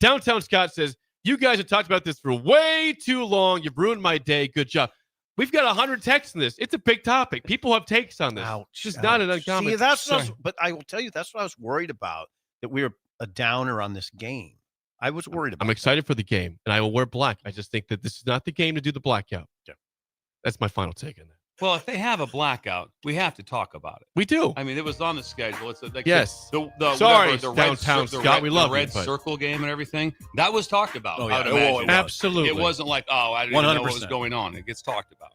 Downtown Scott says, "You guys have talked about this for way too long. You've ruined my day. Good job." We've got 100 texts in this. It's a big topic. People have takes on this. It's just not an uncommon. See, but I will tell you, that's what I was worried about, that we were a downer on this game. I was worried about I'm excited for the game, and I will wear black. I just think that this is not the game to do the blackout. Yeah. That's my final take on that. Well, if they have a blackout, we have to talk about it. We do. I mean, it was on the schedule. It's yes. The Downtown Scott, we love the red circle game and everything. That was talked about. Oh, yeah. Absolutely. It wasn't like, I didn't know what was going on. It gets talked about.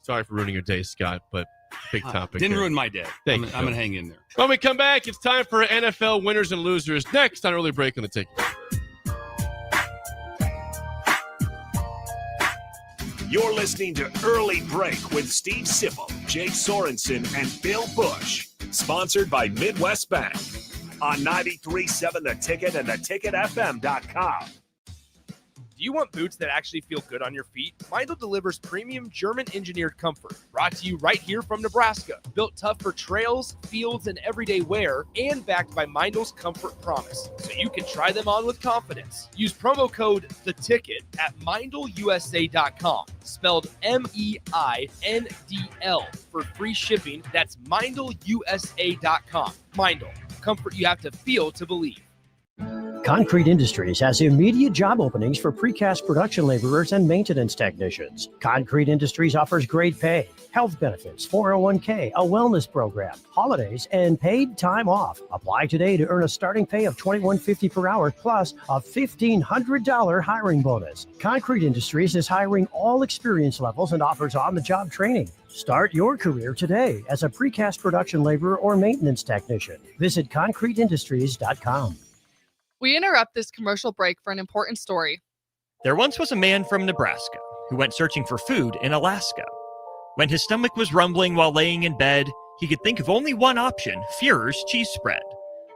Sorry for ruining your day, Scott, but big topic. Didn't here. ruin my day. I'm going to hang in there. When we come back, it's time for NFL winners and losers. Next on Early Break on the Ticket. You're listening to Early Break with Steve Sipple, Jake Sorensen, and Bill Busch. Sponsored by Midwest Bank on 93.7 The Ticket and theticketfm.com. Do you want boots that actually feel good on your feet? Meindl delivers premium German-engineered comfort, brought to you right here from Nebraska. Built tough for trails, fields, and everyday wear, and backed by Meindl's Comfort Promise, so you can try them on with confidence. Use promo code THETICKET at MeindlUSA.com, spelled MEINDL, for free shipping. That's MeindlUSA.com. Meindl, comfort you have to feel to believe. Concrete Industries has immediate job openings for precast production laborers and maintenance technicians. Concrete Industries offers great pay, health benefits, 401k, a wellness program, holidays, and paid time off. Apply today to earn a starting pay of $21.50 per hour plus a $1,500 hiring bonus. Concrete Industries is hiring all experience levels and offers on-the-job training. Start your career today as a precast production laborer or maintenance technician. Visit concreteindustries.com. We interrupt this commercial break for an important story. There once was a man from Nebraska who went searching for food in Alaska. When his stomach was rumbling while laying in bed, he could think of only one option, Führer's cheese spread.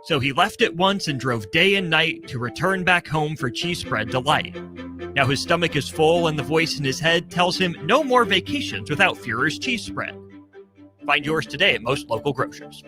So he left at once and drove day and night to return back home for cheese spread delight. Now his stomach is full and the voice in his head tells him no more vacations without Führer's cheese spread. Find yours today at most local grocers.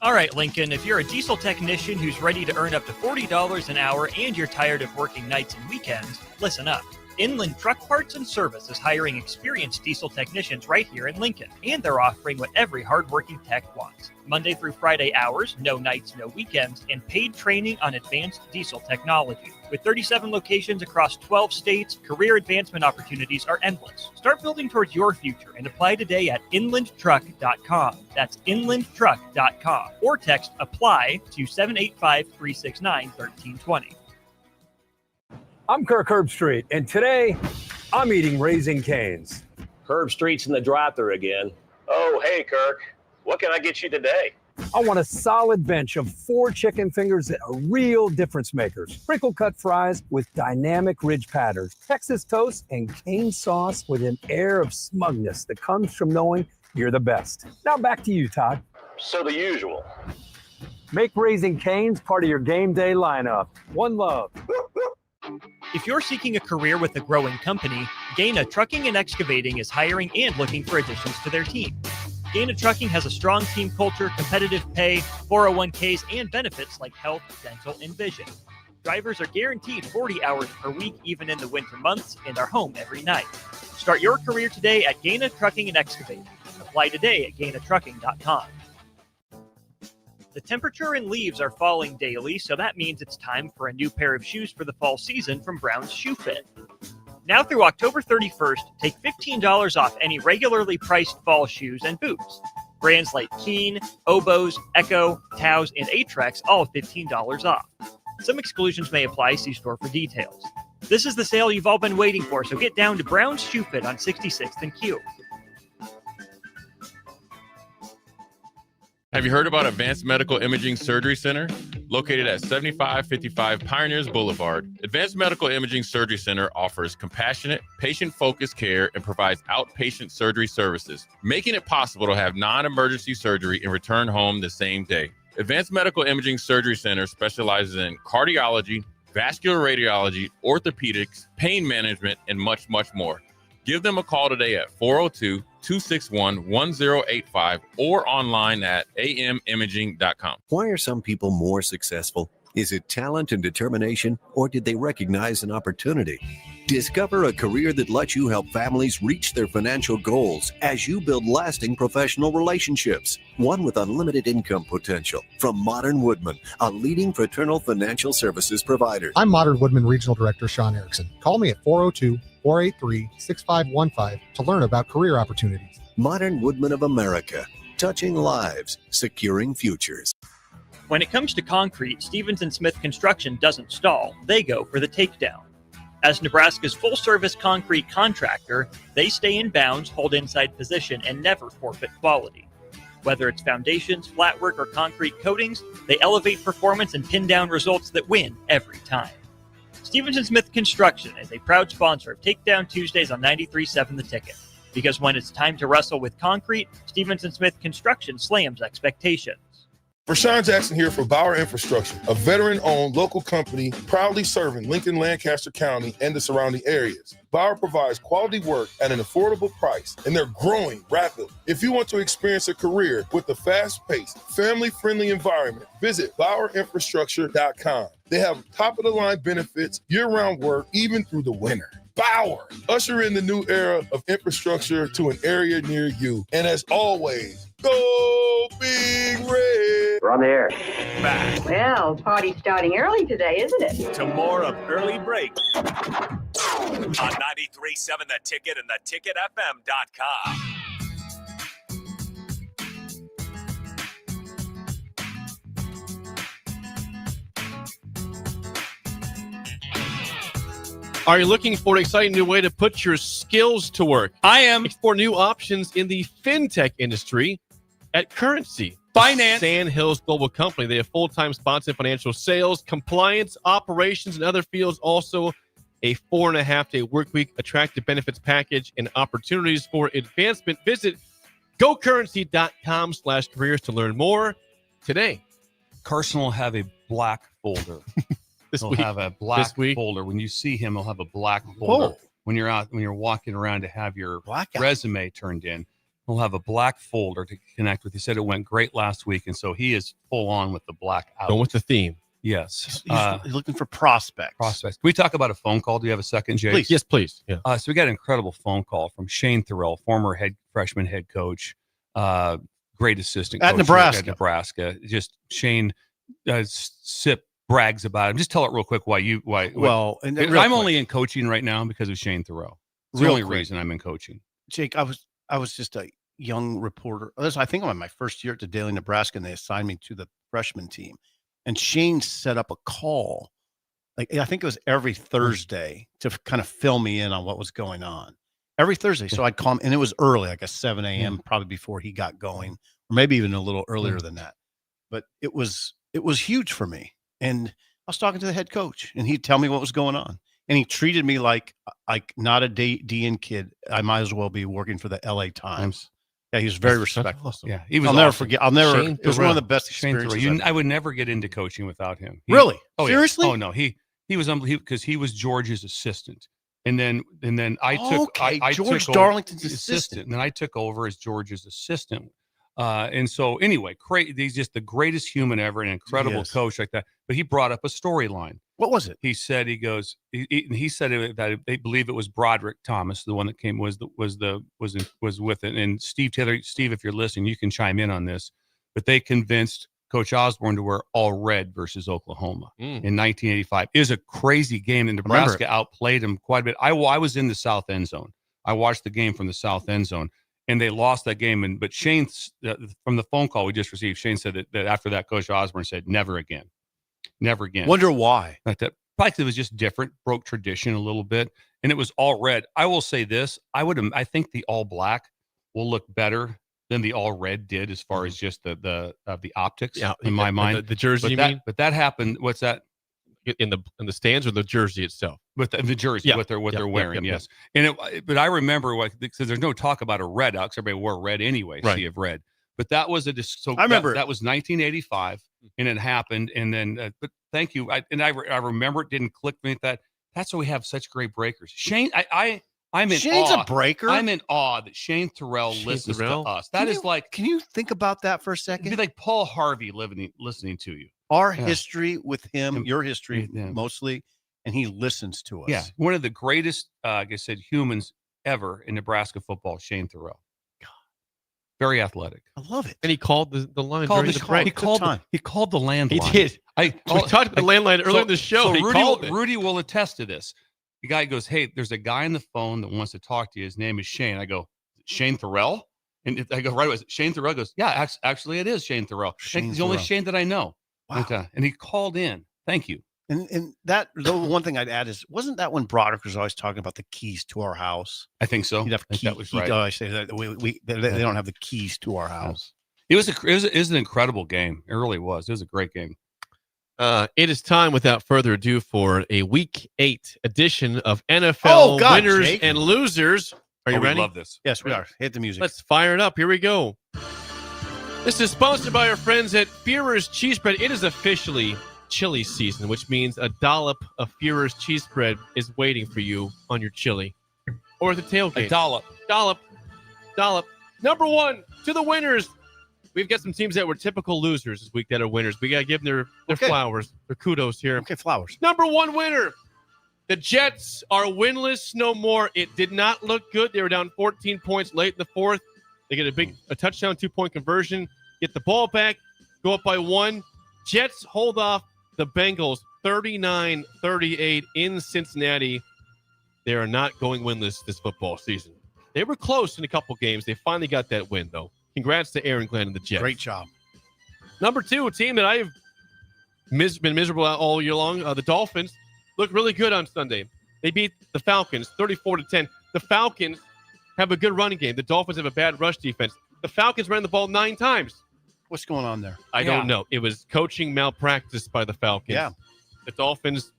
All right, Lincoln, if you're a diesel technician who's ready to earn up to $40 an hour and you're tired of working nights and weekends, listen up. Inland Truck Parts and Service is hiring experienced diesel technicians right here in Lincoln, and they're offering what every hardworking tech wants. Monday through Friday hours, no nights, no weekends, and paid training on advanced diesel technology. With 37 locations across 12 states, career advancement opportunities are endless. Start building towards your future and apply today at inlandtruck.com. That's inlandtruck.com. Or text APPLY to 785-369-1320. I'm Kirk Herbstreit, and today I'm eating Raising Cane's. Herbstreit's in the drive-thru again. Oh, hey, Kirk. What can I get you today? I want a solid bench of 4 chicken fingers that are real difference makers. Sprinkle cut fries with dynamic ridge patterns, Texas toast, and cane sauce with an air of smugness that comes from knowing you're the best. Now back to you, Todd. So the usual. Make Raising Cane's part of your game day lineup. One love. If you're seeking a career with a growing company, Gaina Trucking and Excavating is hiring and looking for additions to their team. Gaina Trucking has a strong team culture, competitive pay, 401ks, and benefits like health, dental, and vision. Drivers are guaranteed 40 hours per week, even in the winter months, and are home every night. Start your career today at Gaina Trucking and Excavating. Apply today at gainatrucking.com. The temperature and leaves are falling daily, so that means it's time for a new pair of shoes for the fall season from Brown's Shoe Fit. Now through October 31st, take $15 off any regularly priced fall shoes and boots. Brands like Keen, Oboz, Echo, Taos, and Atrex all $15 off. Some exclusions may apply. See store for details. This is the sale you've all been waiting for, so get down to Brown's Shoe Fit on 66th and Q. Have you heard about Advanced Medical Imaging Surgery Center? Located at 7555 Pioneers Boulevard, Advanced Medical Imaging Surgery Center offers compassionate, patient-focused care and provides outpatient surgery services, making it possible to have non-emergency surgery and return home the same day. Advanced Medical Imaging Surgery Center specializes in cardiology, vascular radiology, orthopedics, pain management, and much, much more. Give them a call today at 402-261-1085 or online at amimaging.com. Why are some people more successful? Is it talent and determination, or did they recognize an opportunity? Discover a career that lets you help families reach their financial goals as you build lasting professional relationships, one with unlimited income potential. From Modern Woodman, a leading fraternal financial services provider. I'm Modern Woodman Regional Director Sean Erickson. Call me at 402-483-6515 to learn about career opportunities. Modern Woodman of America, touching lives, securing futures. When it comes to concrete, Stevens & Smith Construction doesn't stall. They go for the takedown. As Nebraska's full-service concrete contractor, they stay in bounds, hold inside position, and never forfeit quality. Whether it's foundations, flatwork, or concrete coatings, they elevate performance and pin down results that win every time. Stevens & Smith Construction is a proud sponsor of Takedown Tuesdays on 93.7 The Ticket. Because when it's time to wrestle with concrete, Stevens & Smith Construction slams expectations. Rashawn Jackson here for Bauer Infrastructure, a veteran-owned local company proudly serving Lincoln, Lancaster County, and the surrounding areas. Bauer provides quality work at an affordable price, and they're growing rapidly. If you want to experience a career with a fast-paced, family-friendly environment, visit BauerInfrastructure.com. They have top-of-the-line benefits, year-round work, even through the winter. Bauer, usher in the new era of infrastructure to an area near you. And as always, go Big Red! We're on the air. Back Well, party's starting early today, isn't it? to more of Early Break on 93.7 The Ticket and theticketfm.com. Are you looking for an exciting new way to put your skills to work? I am. Explore new options in the fintech industry at Currency Finance. Sand Hills Global Company. They have full-time spots in financial sales, compliance, operations, and other fields. Also, a 4.5-day work week, attractive benefits package, and opportunities for advancement. Visit gocurrency.com/careers to learn more today. Carson will have a black folder. He'll week. have a black This week. folder. When you see him, he'll have a black folder. Whoa. When you're walking around to have your Blackout. resume turned in, he'll have a black folder to connect with. He said it went great last week, and so he is full on with the blackout. Going with the theme. Yes. He's looking for prospects. Prospects. Can we talk about a phone call? Do you have a second, Jay? Please. Yes, please. Yeah. So we got an incredible phone call from Shane Thorell, former freshman head coach, great assistant At coach Nebraska. At Nebraska. Just Shane Sip brags about him. Just tell it real quick Well, and real I'm quick. only in coaching right now because of Shane Thorell. It's the Real only quick. reason I'm in coaching. Jake, I was just a young reporter. I think I'm in my first year at the Daily Nebraska, and they assigned me to the freshman team. And Shane set up a call, like I think it was every Thursday, to kind of fill me in on what was going on. Every Thursday. So I'd call him, and it was early, like a 7 a.m., probably before he got going, or maybe even a little earlier than that. But it was huge for me. And I was talking to the head coach, and he'd tell me what was going on. And he treated me like not a DN kid. I might as well be working for the LA Times. Yeah, he was very respectful. Awesome. Yeah, he was. I'll never awesome. forget. It was one of the best Shane experiences. Thorell. I would never get into coaching without him. Really? Oh, Seriously? Yeah. Oh no, he was unbelievable because he was George's assistant, and then I took George took Darlington's over, assistant. and then I took over as George's assistant. And so anyway, he's just the greatest human ever, an incredible Yes. coach like that. But he brought up a storyline. What was it? He said he said that they believe it was Broderick Thomas, the one that came was with it. And Steve Taylor, if you're listening, you can chime in on this. But they convinced Coach Osborne to wear all red versus Oklahoma in 1985. It was a crazy game, and Nebraska outplayed him quite a bit. I was in the south end zone. I watched the game from the south end zone, and they lost that game. But Shane, from the phone call we just received, Shane said that after that, Coach Osborne said, "Never again, never again." Wonder why? Like that. Probably 'cause it was just different, broke tradition a little bit, and it was all red. I will say this: I think the all black will look better than the all red did as far as just the optics. Yeah, in my mind, the jersey. But that happened. What's that? In the stands or the jersey itself? With the jersey, Yeah. what they're wearing, yeah. yes. But I remember because there's no talk about a red out because everybody wore red anyway, Right. sea of red. But that was I remember that was 1985, and it happened. And then, but thank you. I remember it didn't click me that. That's why we have such great breakers. Shane, I'm in Shane's awe. a breaker. I'm in awe that Shane Thorell listens to us. That is like, can you think about that for a it'd second? be like Paul Harvey listening to you. Our Yeah. history with him, your history Yeah. mostly, and he listens to us. Yeah, one of the greatest, like I said, humans ever in Nebraska football, Shane Thorell. Very athletic. I love it. And he called the line Called during the the break. He called the landline. He did. We We talked about the landline earlier in the show. So He called it. Rudy will attest to this. The guy goes, "Hey, there's a guy on the phone that wants to talk to you. His name is Shane." I go, "Shane Thorell?" And I go, "Right away." Shane Thorell goes, "Yeah, actually, it is Shane Thorell. He's the only Shane that I know." Wow. And he called in. Thank you. And that the one thing I'd add is, wasn't that when Broderick was always talking about the keys to our house? I think so. He'd have I think that was he'd right. always say that they don't have the keys to our house. It was an incredible game. It really was. It was a great game. It is time, without further ado, for a Week 8 edition of NFL Winners Jake. and Losers. Are you we ready? love this. Yes, we are. Hit the music. Let's fire it up. Here we go. This is sponsored by our friends at Führer's Cheese Bread. It is officially chili season, which means a dollop of Führer's cheese spread is waiting for you on your chili or the tailgate. A dollop. Dollop. Number one to the winners. We've got some teams that were typical losers this week that are winners. We got to give them their flowers, their kudos here. Okay, flowers. Number one winner. The Jets are winless no more. It did not look good. They were down 14 points late in the fourth. They get a touchdown, 2-point conversion, get the ball back, go up by 1. Jets hold off the Bengals 39-38 in Cincinnati. They are not going winless this football season. They were close in a couple games. They finally got that win, though. Congrats to Aaron Glenn and the Jets. Great job. Number 2, a team that I've been miserable at all year long, the Dolphins, looked really good on Sunday. They beat the Falcons 34-10. The Falcons have a good running game. The Dolphins have a bad rush defense. The Falcons ran the ball 9 times. What's going on there? I don't know. It was coaching malpractice by the Falcons. Yeah. The Dolphins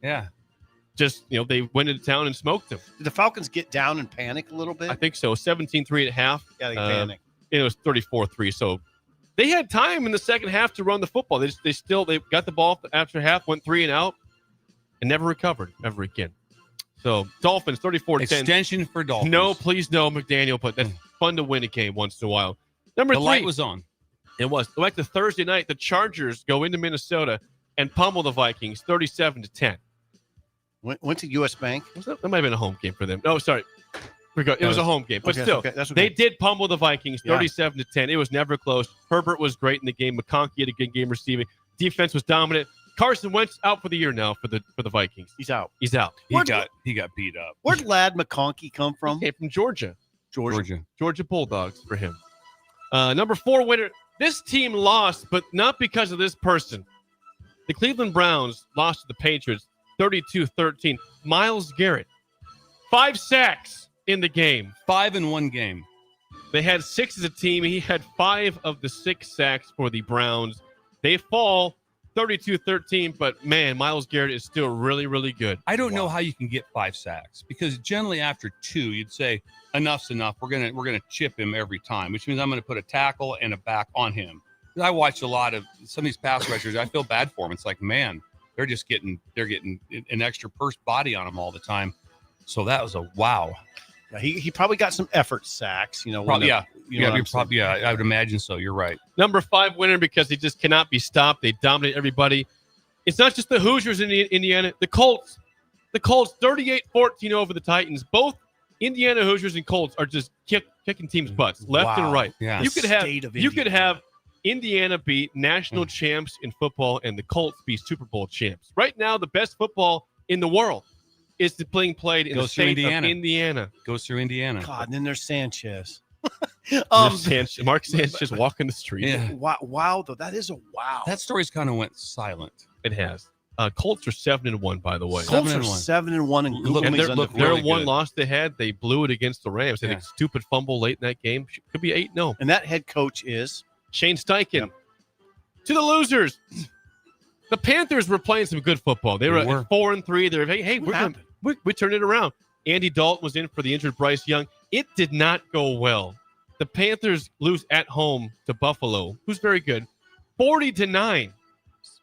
just, they went into town and smoked them. Did the Falcons get down and panic a little bit? I think so. 17-3 at half. Yeah, they panicked. It was 34-3. So they had time in the second half to run the football. They got the ball after half, went 3 and out, and never recovered ever again. So Dolphins 34-10. Extension for Dolphins. No, please no, McDaniel. But that's fun to win a game once in a while. Number 3. The light was on. It was. Like the Thursday night, the Chargers go into Minnesota and pummel the Vikings 37-10. Went to U.S. Bank. That might have been a home game for them. No, sorry. It was a home game. But still, they did pummel the Vikings 37-10. It was never close. Herbert was great in the game. McConkey had a good game receiving. Defense was dominant. Carson Wentz out for the year now for the Vikings. He's out. He got beat up. Where'd Lad McConkey come from? He came from Georgia. Georgia Bulldogs for him. Number 4 winner. This team lost, but not because of this person. The Cleveland Browns lost to the Patriots 32-13. Myles Garrett, 5 sacks in the game. 5 in one game. They had 6 as a team. He had 5 of the 6 sacks for the Browns. They fall 32-13, but man, Myles Garrett is still really, really good. I don't know how you can get 5 sacks, because generally after 2, you'd say enough's enough. We're gonna chip him every time, which means I'm gonna put a tackle and a back on him. I watch a lot of some of these pass rushers. I feel bad for them. It's like, man, they're getting an extra body on them all the time. So that was a wow. Yeah, he probably got some effort sacks. I would imagine so. You're right. Number 5 winner because they just cannot be stopped. They dominate everybody. It's not just the Hoosiers in Indiana. The Colts 38-14 over the Titans. Both Indiana Hoosiers and Colts are just kicking teams' butts left and right. Yeah. You could have Indiana beat national champs in football and the Colts be Super Bowl champs. Right now, the best football in the world is being played in the state of Indiana. Goes through Indiana. God, and then there's Sanchez. Mark Sanchez walking the street. Yeah. Wow, though. That is a wow. That story's kind of went silent. It has. Colts are 7-1, by the way. Colts are 7-1, and their one loss they had, they blew it against the Rams. They had a stupid fumble late in that game. Could be 8-0. And that head coach is Shane Steichen. Yep. To the losers. The Panthers were playing some good football. They were 4-3. They were, we turned it around. Andy Dalton was in for the injured Bryce Young. It did not go well. The Panthers lose at home to Buffalo, who's very good, 40-9.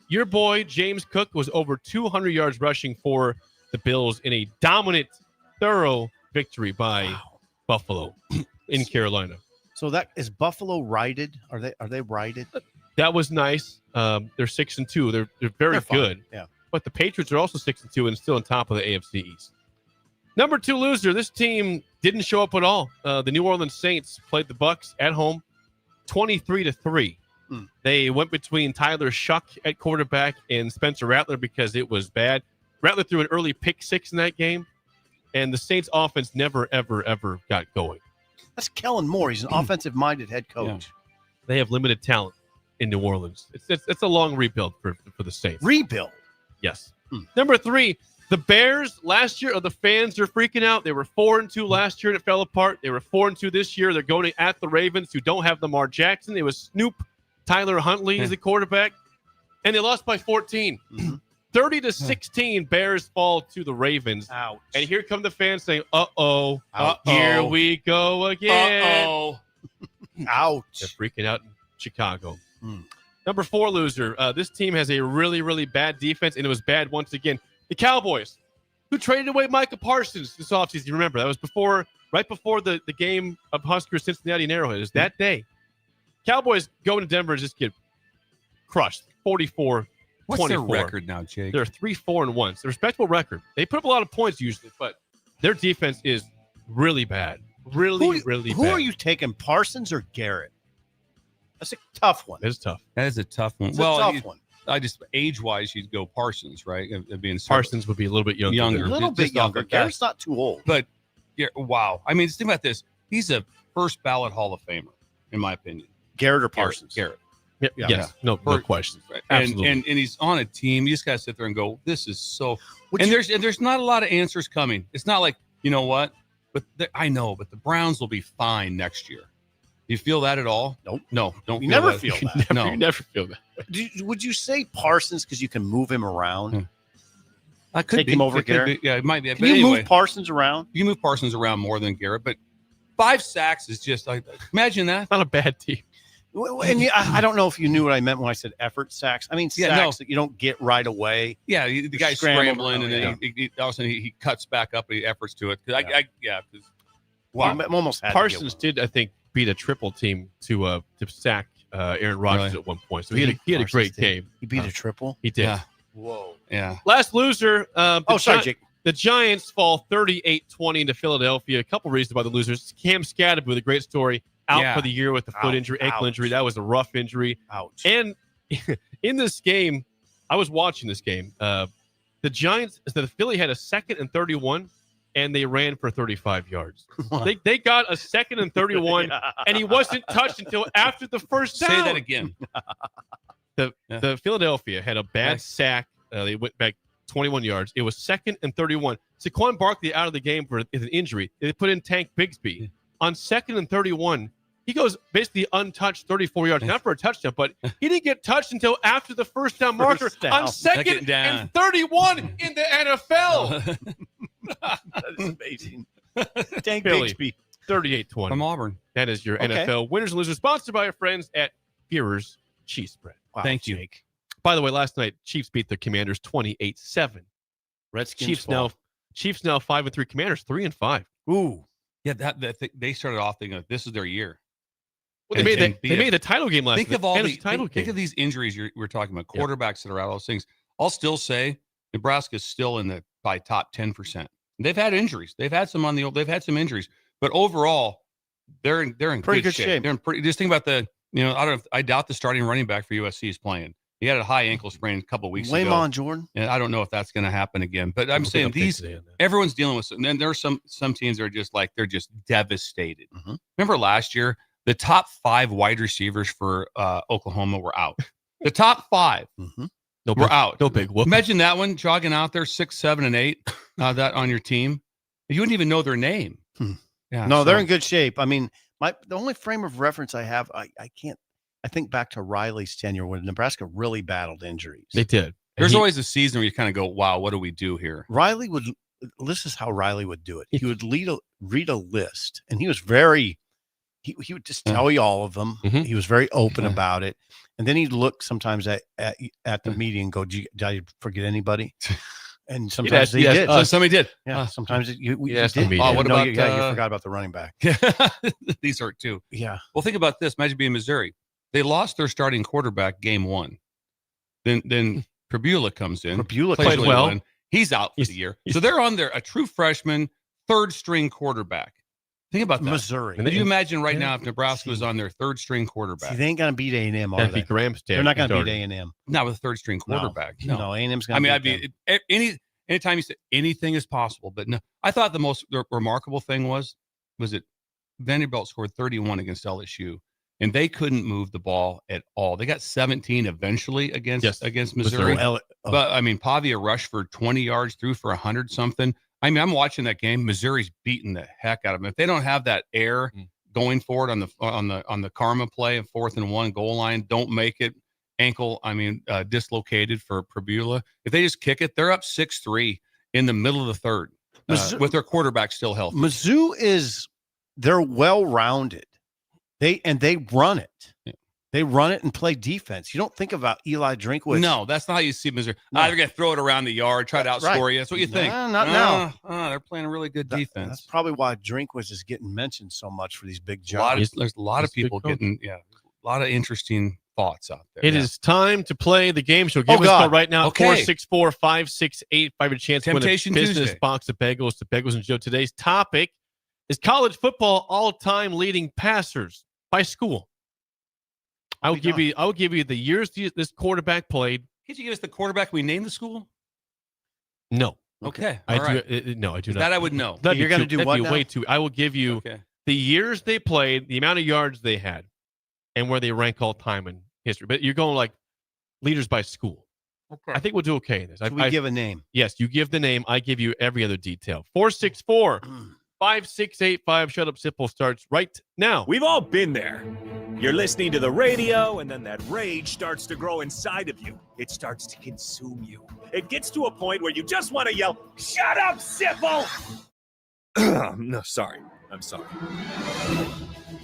Your boy, James Cook, was over 200 yards rushing for the Bills in a dominant, thorough victory by Buffalo in Carolina. So that is Buffalo righted? Are they righted? That was nice. They're 6-2. They're very good. Yeah. But the Patriots are also 6-2 and still on top of the AFC East. Number 2 loser. This team didn't show up at all. The New Orleans Saints played the Bucs at home, 23-3. They went between Tyler Shuck at quarterback and Spencer Rattler because it was bad. Rattler threw an early pick 6 in that game, and the Saints offense never, ever, ever got going. That's Kellen Moore. He's an offensive-minded head coach. Yeah. They have limited talent in New Orleans. It's a long rebuild for the Saints. Rebuild? Yes. Number 3, the Bears last year, the fans are freaking out. They were 4-2 last year and it fell apart. They were 4-2 this year. They're going at the Ravens, who don't have Lamar Jackson. It was Snoop Tyler Huntley is the quarterback, and they lost by 14. 30-16, Bears fall to the Ravens. Ouch. And here come the fans saying, uh-oh, here we go again. Uh-oh. Ouch. They're freaking out in Chicago. Number 4 loser. This team has a really, really bad defense, and it was bad once again. The Cowboys, who traded away Micah Parsons this offseason. You remember, that was right before the game of Huskers, Cincinnati, and Arrowhead. It was that day. Cowboys go into Denver and just get crushed, 44-24. What's their record now, Jake? They're 3-4-1. It's a respectable record. They put up a lot of points usually, but their defense is really bad. Really bad. Who are you taking, Parsons or Garrett? That's a tough one. It's tough. That is a tough one. It's a tough one. I just age-wise, you'd go Parsons, right? Being Parsons would be a little bit younger. A little bit younger. Garrett's not too old. But wow. I mean, just think about this. He's a first ballot Hall of Famer, in my opinion. Garrett or Parsons? Garrett. Yes. No questions. Right. Absolutely. And he's on a team. You just gotta sit there and go, this is so. There's not a lot of answers coming. It's not like, you know what? But I know, but the Browns will be fine next year. Do you feel that at all? Nope. No, don't. You feel never that. feel that. No, You never feel that. Would you say Parsons because you can move him around? I could take be. him over It could Garrett. be. Yeah, it might be. Can But you anyway, move Parsons around? You can move Parsons around more than Garrett, but 5 sacks is just like, imagine that. Not a bad team. And I don't know if you knew what I meant when I said effort sacks. I mean sacks that you don't get right away. Yeah, the guy's scrambling, and then he all of a sudden he cuts back up and he efforts to it. Wow, I'm almost had Parsons did, I think, beat a triple team to sack Aaron Rodgers at one point. So he had a great game. He beat a triple. He did. Yeah. Whoa. Yeah. Last loser. Sorry, Jake. The Giants fall 38-20 into Philadelphia. A couple reasons why the losers. Cam Scatterby, a great story, out for the year with a foot injury, ankle injury. That was a rough injury. Ouch. And in this game, I was watching this game. The Giants, the Philly had a 2nd and 31, and they ran for 35 yards. They got a 2nd and 31, and he wasn't touched until after the first down. Say that again. The Philadelphia had a bad sack. They went back 21 yards. It was 2nd and 31. Saquon Barkley out of the game for an injury. They put in Tank Bigsby. On 2nd and 31, he goes basically untouched 34 yards, not for a touchdown, but he didn't get touched until after the first down marker on 2nd and 31 in the NFL. That is amazing. Tank Philly, Bigsby. 38-20. From Auburn. That is your Okay. NFL winners and losers, sponsored by our friends at Fearer's Cheese Spread. Wow, Thank you. Jake. By the way, last night, Chiefs beat the Commanders 28-7. Redskins Chiefs fall. now 5-3. Commanders 3-5. Ooh. Yeah, they started off thinking this is their year. Well, they made the title game last night. Think of all the title think game. of these injuries we're talking about. Quarterbacks that are out, all those things. I'll still say Nebraska's still in the by top 10%. They've had injuries. They've had some injuries, but overall, they're in Pretty good shape. They're in just think about I doubt the starting running back for USC is playing. He had a high ankle sprain a couple weeks ago. Lamont Jordan. And I don't know if that's going to happen again. But I'm saying everyone's dealing with it. And then there are some teams that are just like they're just devastated. Mm-hmm. Remember last year, the top 5 wide receivers for Oklahoma were out. The top 5 were out. No big whoop. Imagine that one jogging out there, 6, 7, and 8. That on your team, you wouldn't even know their name. Yeah, No, they're in good shape. I mean, the only frame of reference I have, I can't. I think back to Riley's tenure when Nebraska really battled injuries. They did. There's always a season where you kind of go, wow, what do we do here? Riley would, this is how Riley would do it. He would read a list, and he was very, he would just tell you all of them. Mm-hmm. He was very open about it. And then he'd look sometimes at the media and go, did I forget anybody? And sometimes he did. Somebody did. Yeah, sometimes you Yes, did. Oh, what about, you forgot about the running back. These hurt too. Yeah. Well, think about this. Imagine being Missouri. They lost their starting quarterback game 1. Then Prabula comes in. Prabula plays played well. one. He's out for the year. So they're on there, a true freshman, 3rd string quarterback. Think about that. Missouri. Could you imagine right now if Nebraska was on their 3rd string quarterback? See, they ain't going to beat A&M, are That'd they? be Graham's dad. They're not going to beat A&M. Not with a 3rd string quarterback. No, A&M's going to I mean, anytime you say anything is possible, but no. I thought the most remarkable thing was it Vanderbilt scored 31 against LSU, and they couldn't move the ball at all. They got 17 eventually against Missouri. But I mean, Pavia rushed for 20 yards, threw for 100 something. I mean, I'm watching that game. Missouri's beating the heck out of them. If they don't have that air going for it on the karma play and 4th and 1 goal line, don't make it. Ankle, dislocated for Prabula. If they just kick it, they're up 6-3 in the middle of the third with their quarterback still healthy. Mizzou they're well-rounded. They run it. Yeah. They run it and play defense. You don't think about Eli Drinkwitz. No, that's not how you see Missouri. No. They're going to throw it around the yard, try to outscore you. That's what you think. Not now. They're playing a really good defense. That's probably why Drinkwitz is getting mentioned so much for these big jobs. There's a lot of people getting, a lot of interesting thoughts out there. It is time to play the game show. Give us a call right now. 464-5685. A chance to win a business Tuesday. Box of bagels to Bagels and Joe. Today's topic is college football all-time leading passers by school. I will give you the years this quarterback played. Can't you give us the quarterback we named the school? No. Okay. I all right. I do not. That I would know. You're going to do what now? Way too. I will give you the years they played, the amount of yards they had, and where they rank all time in history. But you're going like leaders by school. Okay. I think we'll do okay in this. We give a name. Yes, you give the name. I give you every other detail. 464-5685. Shut Up Simple starts right now. We've all been there. You're listening to the radio, and then that rage starts to grow inside of you. It starts to consume you. It gets to a point where you just want to yell, "Shut up, Sipple!" No, sorry. I'm sorry.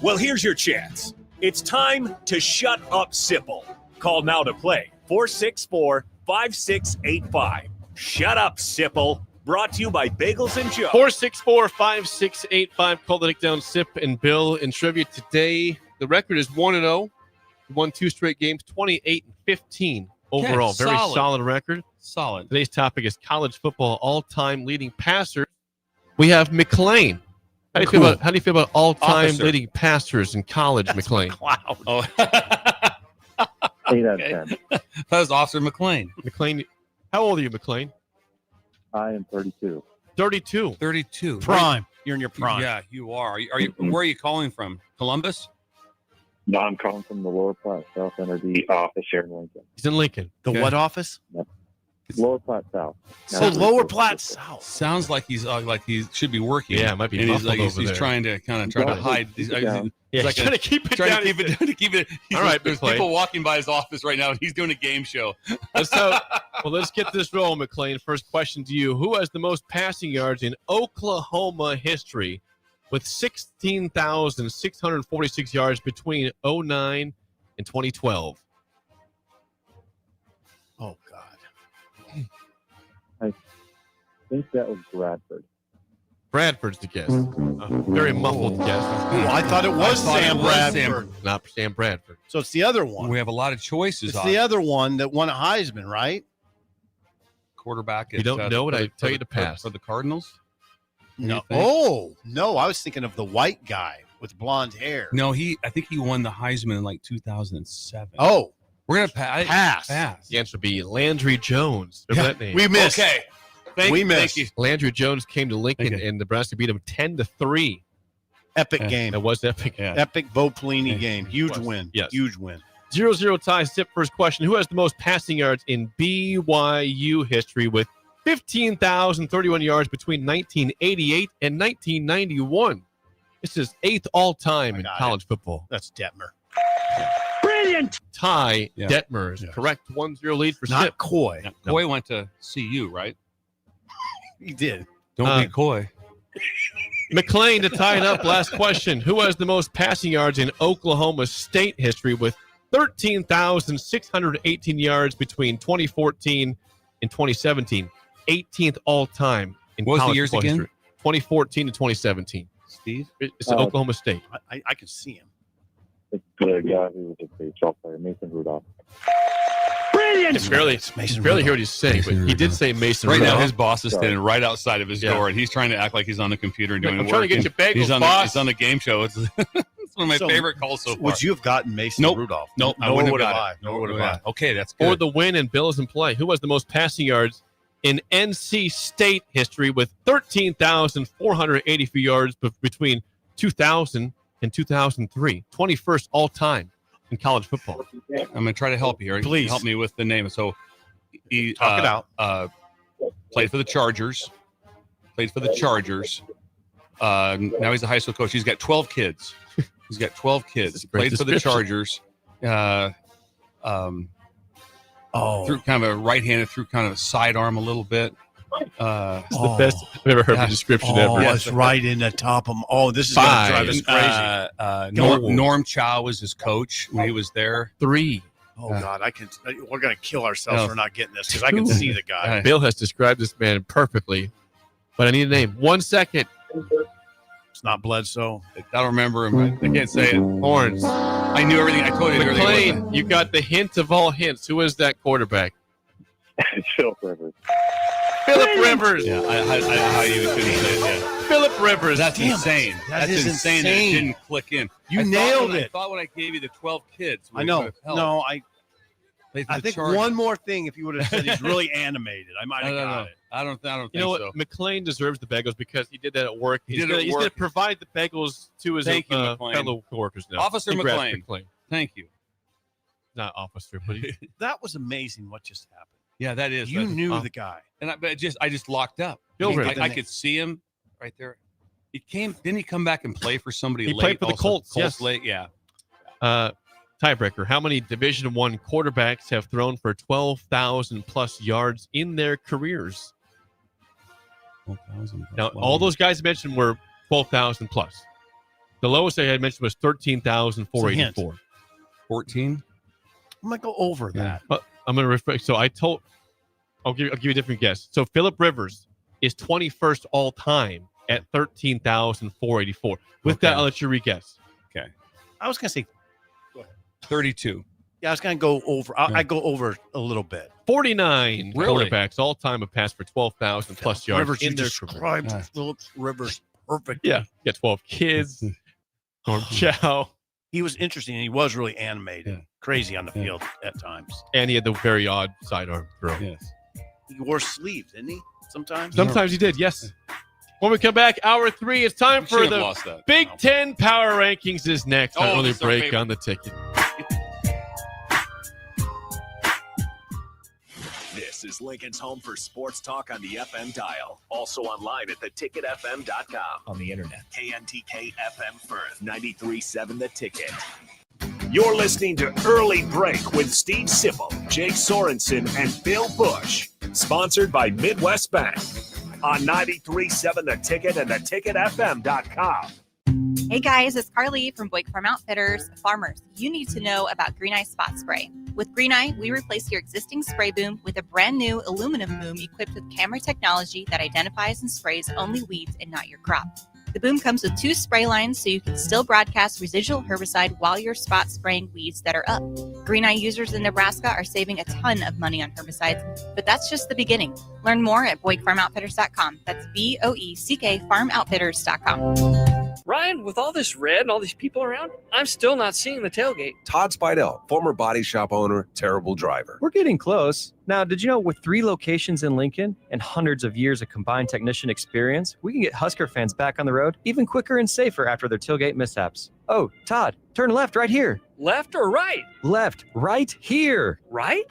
Well, here's your chance. It's time to shut up, Sipple. Call now to play. 464-5685. Shut up, Sipple. Brought to you by Bagels and Joe. 464-5685. Call the Nick Down Sip and Bill in trivia today. The record is 1-0. Won 2 straight games, 28-15 overall. Okay, very solid record. Solid. Today's topic is college football all-time leading passers. We have McLean. How do you feel about all-time leading passers in college, McLean? Wow. Oh. 8 out of 10. That was Officer McLean. McLean, how old are you, McLean? I am 32. 32. 32. Prime. You're in your prime. Yeah, you are. Are you? Where are you calling from? Columbus? No, I'm calling from the Lower Platte South Energy office here in Lincoln. He's in Lincoln. The what office? Yep. Lower Platte South. So Lower Platte South. Sounds like he's like he should be working. Yeah, it might be. And muffled he's over there. trying to hide. He's Yeah, he's trying to keep it trying down. to keep it. All right, there's McLean. people walking by his office right now, and he's doing a game show. Let's get this rolling, McLean. First question to you: who has the most passing yards in Oklahoma history, with 16,646 yards between 2009 and 2012? Oh God. I think that was Bradford. Bradford's the guess. Very muffled guess. I thought it was Sam Bradford. Not Sam Bradford. So it's the other one. We have a lot of choices. It's the other one that won a Heisman, right? Quarterback. You don't know what I tell you to pass for the Cardinals. No. Oh no, I was thinking of the white guy with blonde hair. No, I think he won the Heisman in like 2007. Oh, we're gonna pass. The answer would be Landry Jones. Remember that name? We missed. Okay. Thank you. Landry Jones came to Lincoln, and Nebraska beat him 10-3. Epic game. It was epic. Yeah. Epic Bo Pelini game. Huge win. Yes. Huge win. 0-0 tie. Zip first question. Who has the most passing yards in BYU history with 15,031 yards between 1988 and 1991? This is 8th all-time in college football. That's Detmer. Brilliant. Ty Yeah. Detmer is correct. 1-0 lead for Not Zip. Coy. Yeah. Coy went to CU, right? He did. Don't be coy. McLean to tie it up. Last question. Who has the most passing yards in Oklahoma State history with 13,618 yards between 2014 and 2017? 18th all-time in What was the college years football again? history. 2014 to 2017. Steve? It's Oklahoma State. I can see him. It's the guy who was a baseball player, Mason Rudolph. Brilliant. It's Mason barely Rudolph. hear what he's saying, but he did say Mason Right Rudolph. now, his boss is standing right outside of his door, and he's trying to act like he's on the computer and doing I'm work. trying to get and you bagels, he's on boss. he's on the game show. It's, it's one of my So, favorite calls so far. Would you have gotten Mason Nope. Rudolph? Nope. I Nor wouldn't would have have got I. it. Nor would have I. Okay, that's For good. the win and Bills in play. Who has the most passing yards in NC State history with 13,483 yards between 2000 and 2003? 21st all-time in college football. I'm going to try to help you here. Please. Help me with the name. So he Talk it out. Played for the Chargers. Now he's a high school coach. He's got 12 kids. This is a great Played for the description. Chargers. Threw kind of a right-handed, threw kind of a sidearm a little bit. It's the best I've ever heard of a description ever. It's right in the top of them. Oh, this is going to drive us crazy. Norm Chow was his coach when he was there. 3. Oh God, we're going to kill ourselves for not getting this because I can see the guy. Bill has described this man perfectly, but I need a name. 1 second. It's not Bledsoe. I don't remember him. I can't say it. Horns. I knew everything. I told you everything. McLean, you got the hint of all hints. Who is that quarterback? Phil Rivers. Philip Rivers. Yeah, how you couldn't say it. Yeah. Philip Rivers. That's insane. That That's is insane. That it didn't click in. You nailed I it. thought when I gave you the 12 kids. I know. No, I I think one more thing. If you would have said he's really animated, I might have got it. I don't think You know what? so. McLean deserves the bagels because he did that at work. He He's did it at going to work. provide the bagels to his Thank you, McLean. fellow coworkers now. Officer Congrats, McLean. Thank you. Not officer, but he, That was amazing. What just happened? Yeah, that is. You that's- knew the guy. And I just locked up. Bill Rivers. I could see him right there. He came. Didn't he come back and play for somebody? He late played for the also? Colts, yes. late. Yeah. tiebreaker. How many Division I quarterbacks have thrown for 12,000 plus yards in their careers? 12,000. Now, all those guys mentioned were 12,000 plus. The lowest I had mentioned was 13,484. 14. I'm gonna go over that. I'm gonna refresh. So I'll give you a different guess. So Philip Rivers is 21st all time at 13,484. With that, I'll let you re-guess. Okay. I was gonna say 32. Yeah, I was gonna go over. I go over a little bit. 49 Really? quarterbacks all time have passed for 12,000 plus yards Rivers, in you their described career. Philip Rivers perfect. Yeah, got 12 kids. Norm Chow. He was interesting and he was really animated, crazy on the field at times. And he had the very odd sidearm throw. Yes. He wore sleeves, didn't he? Sometimes. Sometimes he did, yes. When we come back, hour 3, it's time for should've the lost that. Big Ten Power Rankings is next. Oh, An early that's our break favorite. on the ticket. This is Lincoln's home for sports talk on the FM dial. Also online at theticketfm.com. On the internet. KNTK FM Firth, 93.7 The Ticket. You're listening to Early Break with Steve Sipple, Jake Sorensen, and Bill Busch. Sponsored by Midwest Bank. On 93.7 The Ticket and theticketfm.com. Hey guys, it's Carly from Buick Farm Outfitters. Farmers, you need to know about Green Eye Spot Spray. With Green Eye, we replace your existing spray boom with a brand new aluminum boom equipped with camera technology that identifies and sprays only weeds and not your crop. The boom comes with 2 spray lines so you can still broadcast residual herbicide while you're spot spraying weeds that are up. Green Eye users in Nebraska are saving a ton of money on herbicides, but that's just the beginning. Learn more at BoyckFarmOutfitters.com. That's BOECK FarmOutfitters.com. Ryan, with all this red and all these people around, I'm still not seeing the tailgate. Todd Spidell, former body shop owner, terrible driver. We're getting close. Now, did you know with 3 locations in Lincoln and hundreds of years of combined technician experience, we can get Husker fans back on the road even quicker and safer after their tailgate mishaps? Oh, Todd, turn left right here. Left or right? Left, right here. Right?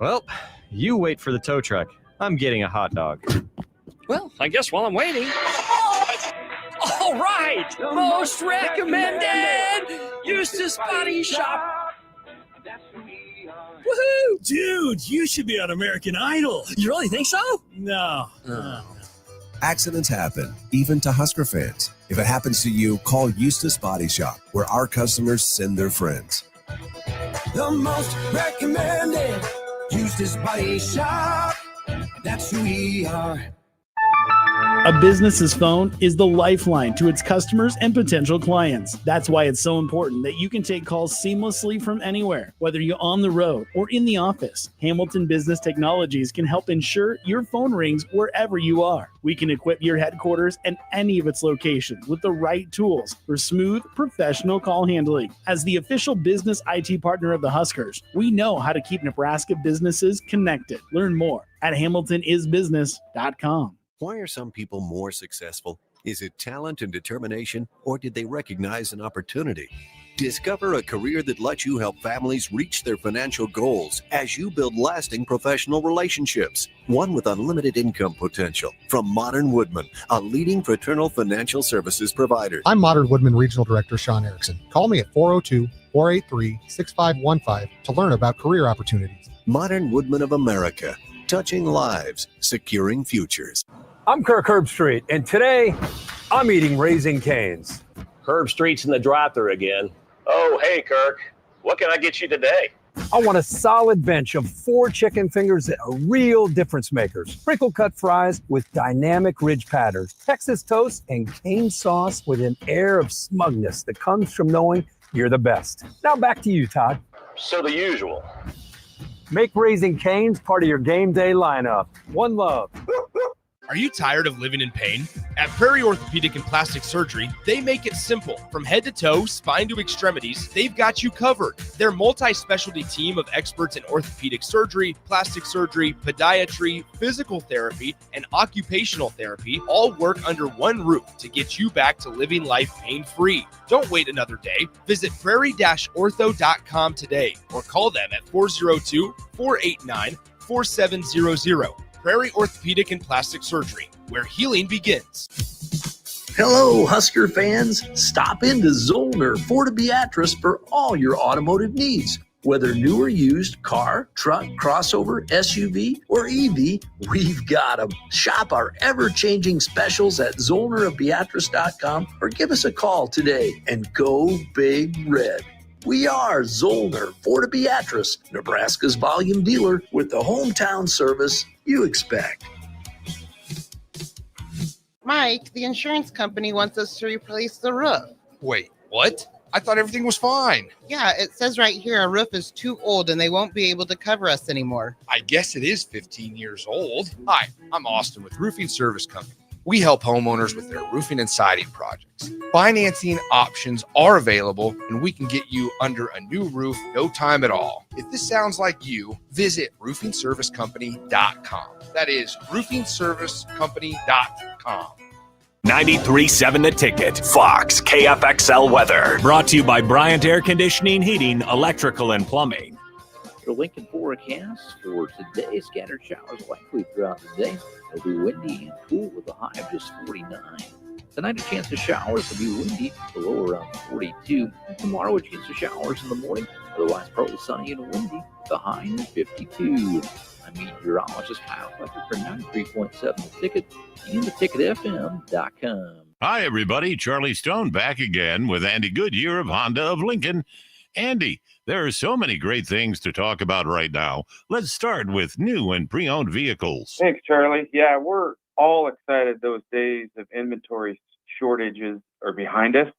Well, you wait for the tow truck. I'm getting a hot dog. Well, I guess while I'm waiting. All right! Most recommended! Eustace Body Shop! Woohoo! Dude, you should be on American Idol. You really think so? No. Accidents happen, even to Husker fans. If it happens to you, call Eustace Body Shop, where our customers send their friends. The most recommended Eustace Body Shop. That's who we are. A business's phone is the lifeline to its customers and potential clients. That's why it's so important that you can take calls seamlessly from anywhere, whether you're on the road or in the office. Hamilton Business Technologies can help ensure your phone rings wherever you are. We can equip your headquarters and any of its locations with the right tools for smooth, professional call handling. As the official business IT partner of the Huskers, we know how to keep Nebraska businesses connected. Learn more at hamiltonisbusiness.com. Why are some people more successful? Is it talent and determination, or did they recognize an opportunity? Discover a career that lets you help families reach their financial goals as you build lasting professional relationships, one with unlimited income potential. From Modern Woodman, a leading fraternal financial services provider. I'm Modern Woodman Regional Director Sean Erickson. Call me at 402-483-6515 to learn about career opportunities. Modern Woodman of America, touching lives, securing futures. I'm Kirk Herbstreit, and today I'm eating Raising Cane's. Herb Street's in the drive-thru again. Oh, hey, Kirk. What can I get you today? I want a solid bench of 4 chicken fingers that are real difference makers. Sprinkle cut fries with dynamic ridge patterns, Texas toast, and cane sauce with an air of smugness that comes from knowing you're the best. Now back to you, Todd. So the usual. Make Raising Cane's part of your game day lineup. One love. Are you tired of living in pain? At Prairie Orthopedic and Plastic Surgery, they make it simple. From head to toe, spine to extremities, they've got you covered. Their multi-specialty team of experts in orthopedic surgery, plastic surgery, podiatry, physical therapy, and occupational therapy all work under one roof to get you back to living life pain-free. Don't wait another day. Visit prairie-ortho.com today or call them at 402-489-4700. Prairie Orthopedic and Plastic Surgery, where healing begins. Hello, Husker fans. Stop into Zollner Ford Beatrice for all your automotive needs. Whether new or used, car, truck, crossover, SUV, or EV, we've got them. Shop our ever-changing specials at ZollnerofBeatrice.com or give us a call today and go Big Red. We are Zollner Ford Beatrice, Nebraska's volume dealer with the hometown service you expect. Mike, the insurance company wants us to replace the roof. Wait, what? I thought everything was fine. Yeah, it says right here our roof is too old and they won't be able to cover us anymore. I guess it is 15 years old. Hi, I'm Austin with Roofing Service Company. We help homeowners with their roofing and siding projects. Financing options are available, and we can get you under a new roof no time at all. If this sounds like you, visit roofingservicecompany.com. That is roofingservicecompany.com. 93.7 The Ticket, Fox, KFXL weather. Brought to you by Bryant Air Conditioning, Heating, Electrical, and Plumbing. The Lincoln forecast for today, scattered showers likely throughout the day. It'll be windy and cool with a high of just 49. Tonight, a chance of showers will be windy, the low around 42. Tomorrow, a chance of showers in the morning, otherwise partly sunny and windy, the high in 52. I'm meteorologist Kyle Fletcher for 93.7 The Ticket and theticketfm.com. Hi, everybody. Charlie Stone back again with Andy Goodyear of Honda of Lincoln. Andy, there are so many great things to talk about right now. Let's start with new and pre-owned vehicles. Thanks, Charlie. Yeah, we're all excited those days of inventory shortages are behind us.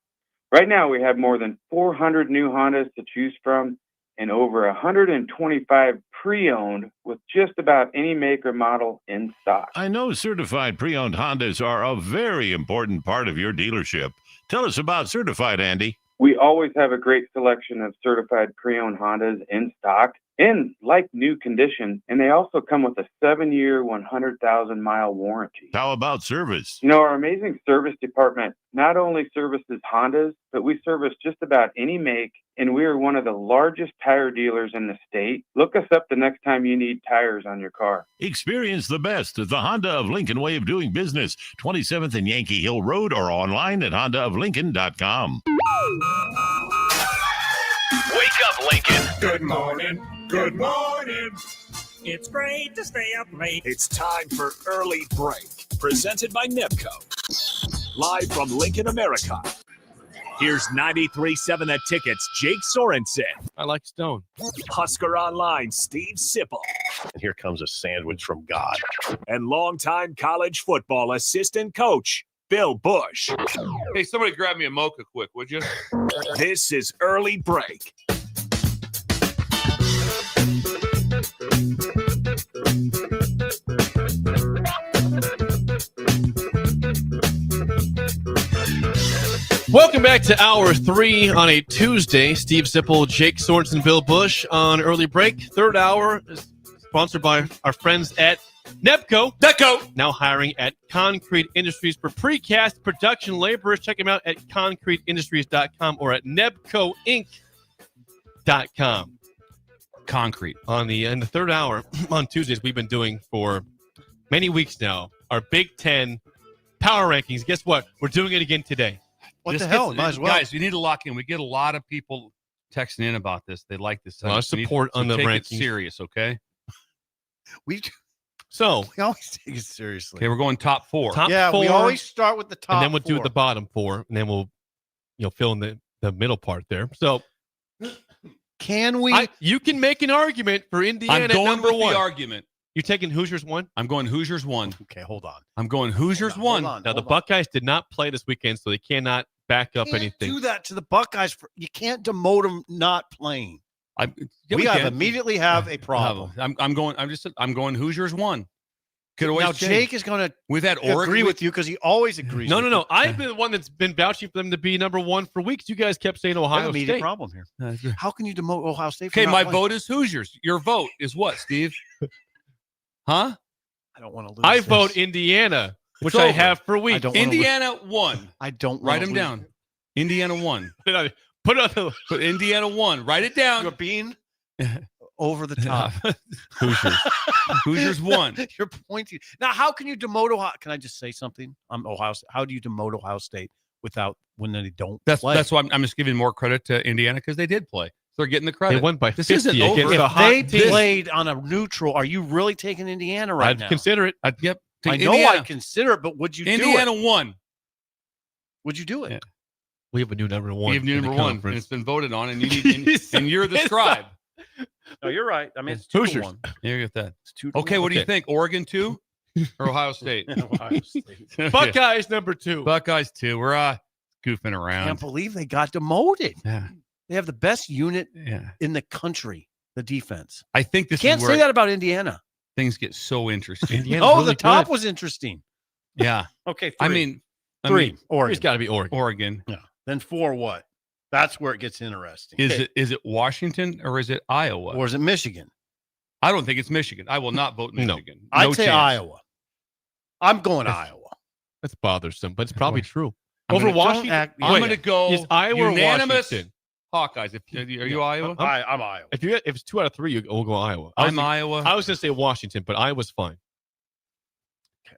Right now, we have more than 400 new Hondas to choose from and over 125 pre-owned with just about any make or model in stock. I know certified pre-owned Hondas are a very important part of your dealership. Tell us about certified, Andy. We always have a great selection of certified pre-owned Hondas in stock in like new condition, and they also come with a 7-year, 100,000-mile warranty. How about service? You know, our amazing service department not only services Hondas, but we service just about any make, and we are one of the largest tire dealers in the state. Look us up the next time you need tires on your car. Experience the best at the Honda of Lincoln way of doing business, 27th and Yankee Hill Road, or online at hondaoflincoln.com. Wake up, Lincoln. Good morning. Good morning. It's great to stay up late. It's time for Early Break, presented by NEPCO. Live from Lincoln, America. Here's 93.7 The Ticket's Jake Sorensen. I like Stone. Husker Online, Steve Sipple. And here comes a sandwich from God. And longtime college football assistant coach, Bill Busch. Hey, somebody grab me a mocha quick, would you? This is Early Break. Welcome back to Hour 3 on a Tuesday. Steve Sipple, Jake Sorensen, Bill Busch on Early Break. Third hour is sponsored by our friends at NEPCO. Now hiring at Concrete Industries for precast production laborers. Check them out at concreteindustries.com or at nebcoinc.com. Concrete. In the third hour on Tuesdays, we've been doing for many weeks now our Big Ten power rankings. Guess what? We're doing it again today. What the hell? Might as well. Guys, you need to lock in. We get a lot of people texting in about this. They like this. A lot of support on the take rankings. It serious, okay? We always take it seriously. Okay, we're going top four. Top four, we always start with the top and then we'll four. do the bottom four, and then we'll fill in the middle part there. So can we? You can make an argument for Indiana I'm going number with one. The argument. You taking Hoosiers 1? I'm going Hoosiers 1. Okay, hold on. I'm going Hoosiers 1. Now the Buckeyes did not play this weekend, so they cannot back up anything. Do that to the Buckeyes. You can't demote them not playing. We immediately have a problem. I'm going Hoosiers won. Could always Now change. Jake is going to We've had Oregon agree with you because he always agrees. No, with no. you. I've been the one that's been vouching for them to be number one for weeks. You guys kept saying We have Ohio an immediate State. problem here. How can you demote Ohio State? Okay, my vote is Hoosiers. Your vote is what, Steve? Huh? I don't want to lose. I this. vote Indiana, which It's I over. have for weeks. I don't wanna Indiana won. I don't Write wanna them lose. down. Indiana won. Put it on the But Indiana won. Write it down. You're being over the top. Hoosiers. Hoosiers won. You're pointing. Now, how can you demote Ohio? Can I just say something? I'm Ohio. How do you demote Ohio State without when they don't play? That's why I'm just giving more credit to Indiana because they did play. They're getting the credit. They won by this 50 isn't over. against If a hot they team. played on a neutral, are you really taking Indiana right I'd now? consider it. Yep. I know Indiana. I'd consider it, but would you Indiana do it? won. Would you do it? Yeah. We have a new number one. We have new in the number one, and conference. it's been voted on, and you need, and you're the scribe. No, you're right. I mean, it's Hoosiers. 2-1. Yeah, you get that. It's 2-1. Okay, what do you Okay. think? Oregon 2 or Ohio State? Ohio State. Buckeyes number 2. Buckeyes 2. We're goofing I around. can't believe they got demoted. Yeah. They have the best unit Yeah. in the country, the defense. I think this Can't is say where that about Indiana. things get so interesting. Indiana's Oh, really the top good. was interesting. Yeah. Okay, I 3. mean, 3. Oregon. It's got to be Oregon. Oregon. Yeah. Then 4 what? That's where it gets interesting. Is it Washington or is it Iowa? Or is it Michigan? I don't think it's Michigan. I will not vote No. Michigan. I'd say chance. Iowa. I'm going Iowa. That's bothersome, but it's probably true. I'm Over gonna- Washington. I'm Wait, going to go is Iowa or unanimous Washington? Hawkeyes. Are you Iowa? I'm Iowa. If it's 2 out of 3, we'll go Iowa. I'm Iowa. I was going to say Washington, but Iowa's fine.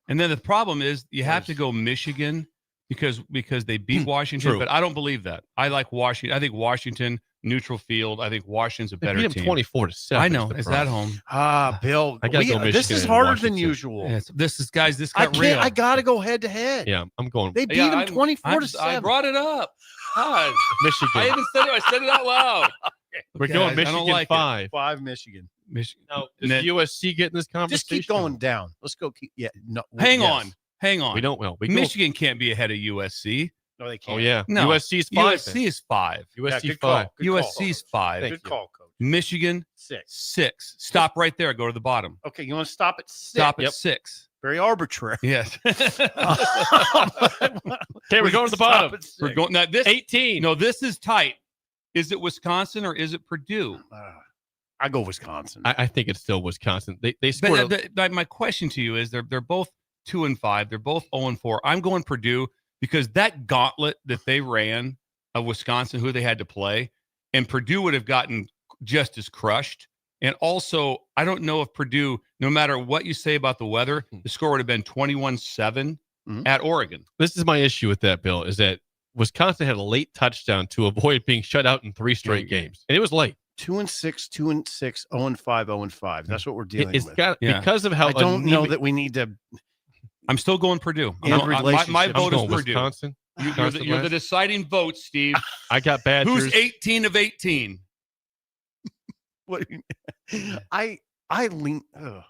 And then the problem is you have to go Michigan because they beat Washington, True. but I don't believe that. I like Washington. I think Washington neutral field. I think Washington's a They better beat them team. 24-7. I know. the It's problem. at home. Ah, Bill. I gotta go this Michigan is and harder Washington. than usual. Yes, this I got real. can't. I got to go head to head. Yeah, I'm going They beat Yeah, them I'm- 24-7. I brought it up. God. Michigan. I even said it. I said it out loud. We're Okay, going I don't Michigan like it. 5. 5 Michigan. Michigan. Now, And does then- USC get in this conversation? Just keep going down. Let's go. No. Hang yes. on. Hang on. We don't. Well, we go. Michigan can't be ahead of USC. No, they can't. Oh yeah. No. USC is 5. USC is 5. USC good 5. call. Good USC's 5. Good call, coach. Michigan 6. 6. Stop right there. Go to the bottom. Okay, you want to stop at 6? Stop at Yep. 6. Very arbitrary. Yes. Okay, we're going to the bottom. We're going now. This 18. No, this is tight. Is it Wisconsin or is it Purdue? I go Wisconsin. I think it's still Wisconsin. They scored. But my question to you is they're both 2 and 5. They're both 0 and 4. I'm going Purdue because that gauntlet that they ran of Wisconsin, who they had to play, and Purdue would have gotten just as crushed. And also, I don't know if Purdue, no matter what you say about the weather, the score would have been 21-7 at Oregon. This is my issue with that, Bill, is that Wisconsin had a late touchdown to avoid being shut out in 3 straight games, and it was late. 2 and 6, 2 and 6, 0 and 5, 0 and 5. That's what we're dealing It's with. got because of how I don't know that we need to. I'm still going Purdue. In My vote is going Purdue. Wisconsin. You're the deciding vote, Steve. I got Badgers. Who's 18 of 18? What do you- I lean. Ugh.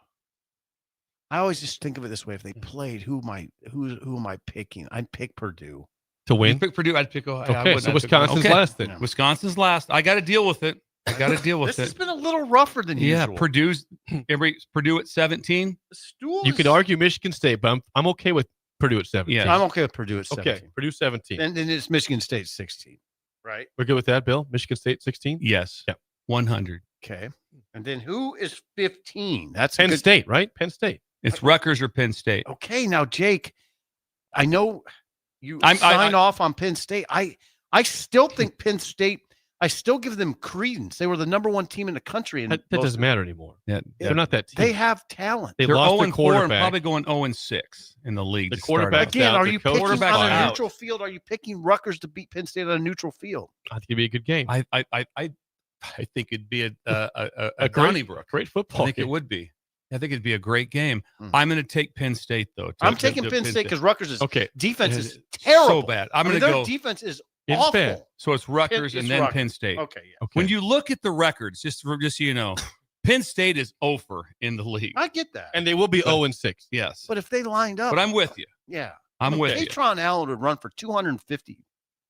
I always just think of it this way: if they played, who am I picking? I'd pick Purdue to win. You'd pick Purdue. I'd pick Ohio. Okay, so Wisconsin's last then. Wisconsin's last. I got to deal with it. I got to deal with This it. has been a little rougher than Yeah, usual. Purdue at 17. You could argue Michigan State, but I'm okay with Purdue at 17. Yeah. I'm okay with Purdue at 17. Okay, Purdue 17. And then it's Michigan State 16, right? We're good with that, Bill? Michigan State 16? Yes. Yeah. 100. Okay. And then who is 15? That's a Penn good- State, right? Penn State. It's Rutgers or Penn State. Okay, now Jake, I know you I- signed off on Penn State. I still think Penn State. I still give them credence. They were the number 1 team in the country, and That doesn't matter anymore. Yeah. They're not that team. they have talent. They They're lost 0 their and 4 and quarterback. probably going 0 and 6 in the league. The to start quarterback- out. Again, out. are The you coach picking is on a out. neutral field? Are you picking Rutgers to beat Penn State on a neutral field? I think it'd be a good game. I think it'd be a great, Donnybrook. great I football think game. it would be. I think it'd be a great game. I'm going to take Penn State though. I'm taking Penn State because Rutgers' Okay. defense It is is terrible. so bad. I'm I mean, going to their go. defense is It's awful. bad. So it's Rutgers It's and then Rutgers. Penn State. Okay, yeah. When you look at the records, just so you know, Penn State is over in the league. I get that. And they will be 0 and 6. Yes. But if they lined up, But I'm with you. yeah, I'm with you. Patron Allen would run for 250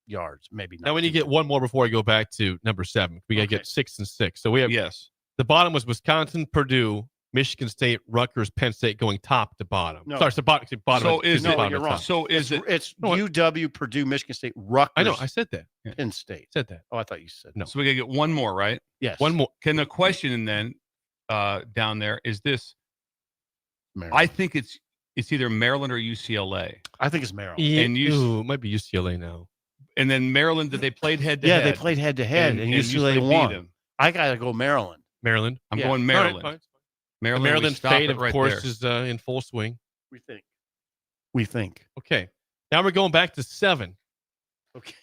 yards, maybe not. Now, when you get one more before I go back to number 7, we got to get 6 and 6. So we have the bottom was Wisconsin, Purdue, Michigan State, Rutgers, Penn State going top to bottom. No. Sorry, it's the bottom. So is it? You're wrong. So is it? It's UW, Purdue, Michigan State, Rutgers. I know. I said that. Penn State. Said that. Oh, I thought you said no. So we got to get one more, right? Yes. One more. Can the question then down there is this? Maryland. I think it's either Maryland or UCLA. I think it's Maryland. Yeah, And it might be UCLA now. And then Maryland, that they played head to head. Yeah, they played head to head, and UCLA beat won. them. I gotta go Maryland. Maryland. I'm Yeah. going All right, Maryland. fine. Maryland, Maryland stop fade, it of right course, there. is in full swing. We think. Okay. Now we're going back to 7. Okay.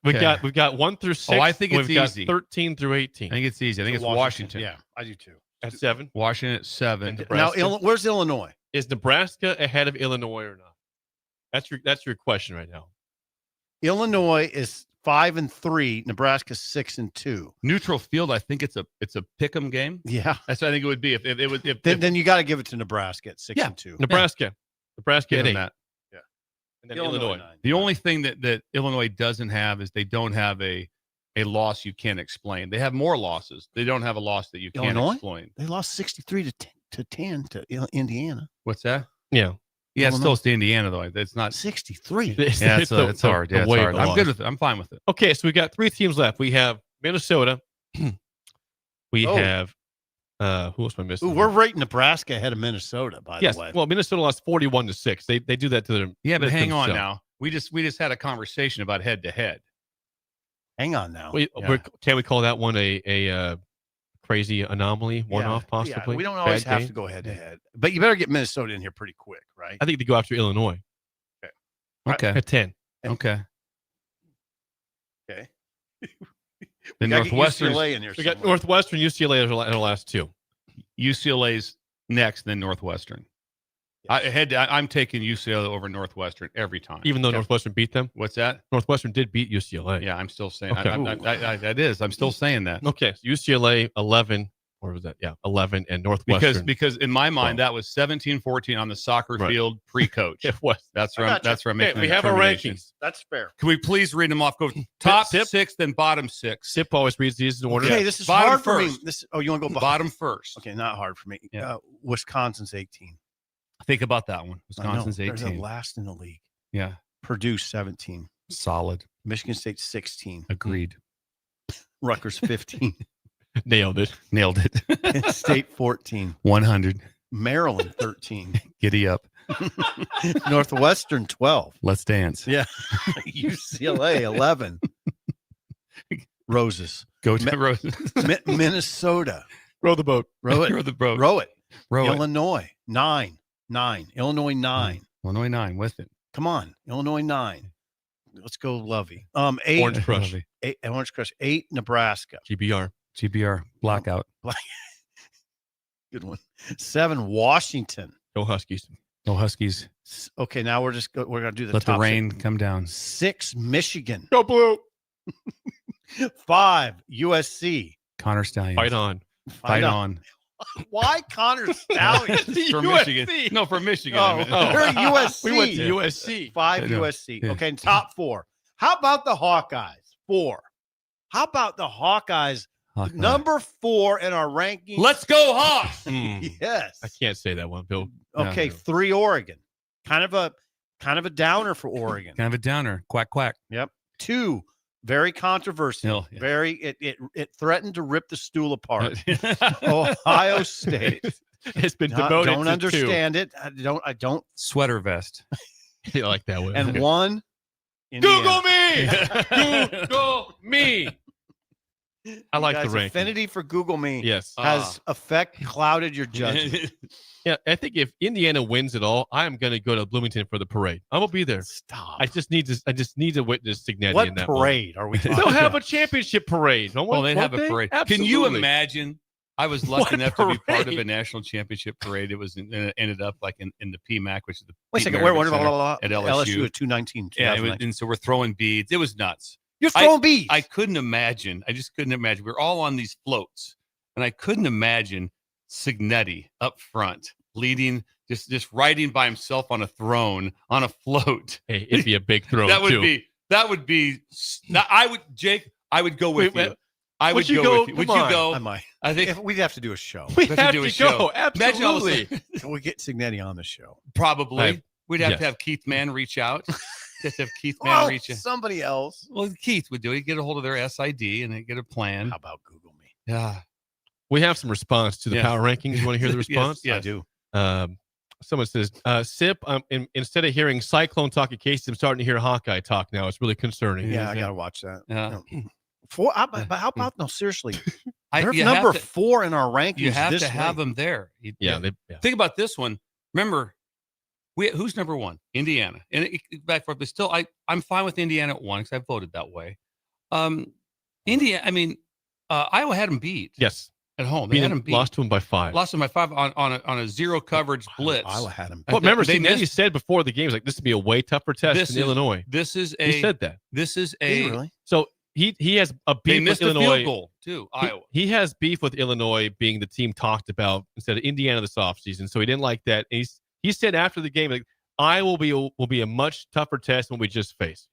We've got 1 through 6. Oh, I think it's We've got easy. 13 through 18. I think it's easy. I think it's Washington. Yeah, I do too. At 7. Washington at 7. Now, where's Illinois? Is Nebraska ahead of Illinois or not? That's your question right now. Illinois is 5-3. Nebraska 6-2. Neutral field. I think it's a pick'em game. Yeah, that's what I think it would be. If it was, then you got to give it to Nebraska at 6-2. Nebraska at 8. That. Yeah, and then Illinois. The only thing that Illinois doesn't have is they don't have a loss you can't explain. They have more losses. They don't have a loss that you can't Illinois? explain. They lost 63 to 10 to Indiana. What's that? Yeah. Yeah, it's still to Indiana though. It's not 63. Yeah, it's hard. Yeah, it's hard. I'm good with it. I'm fine with it. Okay, so we've got 3 teams left. We have Minnesota. We have who else am I missing? Ooh, we're rating Nebraska ahead of Minnesota, by the way. Well, Minnesota lost 41-6. They do that to them. Yeah, but hang on now. We just had a conversation about head to head. Hang on now. Can we call that one a crazy anomaly, one-off possibly? Yeah, we don't always have to go head to head, but you better get Minnesota in here pretty quick, right? I think they go after Illinois. Okay. At 10. Okay. Okay. The Northwestern. UCLA in here We got Northwestern, UCLA are the last 2. UCLA's next, then Northwestern. I'm taking UCLA over Northwestern every time. Even though Northwestern beat them? What's that? Northwestern did beat UCLA. Yeah, I'm still saying Okay. that is. I'm still saying that. Okay, so UCLA 11, or was that? Yeah, 11, and Northwestern. Because in my mind that was 17-14 on the soccer field pre-coach. It was. That's where I'm making. We have our rankings. That's fair. Can we please read them off? Go top Sip. 6, then bottom 6. Sip always reads these in order. Okay, this is Bottom hard for first. me. You want to go bottom first? Okay, not hard for me. Yeah. Wisconsin's 18. Think about that one. Wisconsin's They're 18. the last in the league. Yeah. Purdue 17. Solid. Michigan State 16. Agreed. Rutgers 15. Nailed it. Penn State 14. 100. Maryland 13. Giddy up. Northwestern 12. Let's dance. Yeah. UCLA 11. Roses. Go to Roses. Minnesota. Row the boat. Row it. Row the boat. Row it. Row it. Illinois 9. Illinois 9. Illinois 9 with it. Come on. Illinois 9. Let's go Lovey. 8. Orange Crush. 8 Orange Crush. 8 Nebraska. GBR. Blackout. Good one. 7 Washington. Go Huskies. Go Huskies. Okay, now we're gonna do the Let top the rain 6. come down. 6 Michigan. Go Blue. 5 USC. Connor Stallions. Fight on. Fight on. Why Connor Stallions? For USC. Michigan. No, for Michigan. Oh, they're USC. We went to USC. 5 I know. USC. Yeah. Okay, and top 4. How about the Hawkeyes? 4. How about the Hawkeyes? Hawkeye. Number 4 in our ranking. Let's go Hawks. Yes. I can't say that one, Bill. Okay, 3 Oregon. Kind of a downer for Oregon. Kind of a downer. Quack, quack. Yep. 2, very controversial. Yeah. Very it threatened to rip the stool apart. Ohio State. It's been devoted Don't to understand it. I don't. Sweater vest. You like that one. And 1 Google Indiana. me. Google me. I like the Guys, ranking. affinity for Google me Yes. has clouded your judgment. Yeah, I think if Indiana wins it all, I am going to go to Bloomington for the parade. I will be there. Stop. I just need to witness Signetti What in that parade are we talking They'll have about? a championship parade. Well, they have a parade. Absolutely. Can you imagine? I was lucky What enough to be part of a parade? national championship parade. It was ended up like in the PMAC, which is the Wait a second. Pete Where Maravich Center at at LSU LSU. at 219. Yeah, and so we're throwing beads. It was nuts. You're throwing beads. I couldn't imagine. I just couldn't imagine. We were all on these floats, and I couldn't imagine Signetti up front leading, just riding by himself on a throne on a float. Hey, it'd be a big throw. That would too. be That would be. I would, Jake. I would go with you. I would go with you. Would you go? I might. I think we'd have to do a show. We have to do a go. show. Absolutely. Can we get Signetti on the show? Probably. We'd have yes. to have Keith Mann reach out. Just have Keith Mann reach out. Somebody else. Well, Keith would do it. He'd get a hold of their SID and they'd get a plan. How about Google me? Yeah. We have some response to the power rankings. You want to hear the response? Yes, I do. Someone says, Sip, instead of hearing Cyclone talk at Casey, I'm starting to hear Hawkeye talk now. It's really concerning. Yeah, I got to watch that. Yeah. But how about, no, seriously. They're you number have to- 4 in our rankings. You have this to have week. them there. Think about this one. Remember, who's number 1? Indiana. And back forth, but still, I'm fine with Indiana at 1 because I voted that way. Iowa had them beat. Yes. At home. They had them beat. Lost to them by 5. Lost them by 5 on a zero coverage blitz. Iowa had them. Well, remember, he said before the game, like, this would be a way tougher test than Illinois. He said that. This is Did he really? So he has a beef They missed with a Illinois. field goal, too, Iowa. He has beef with Illinois being the team talked about instead of Indiana this offseason. So he didn't like that. And he said after the game, like, Iowa will be a much tougher test than we just faced.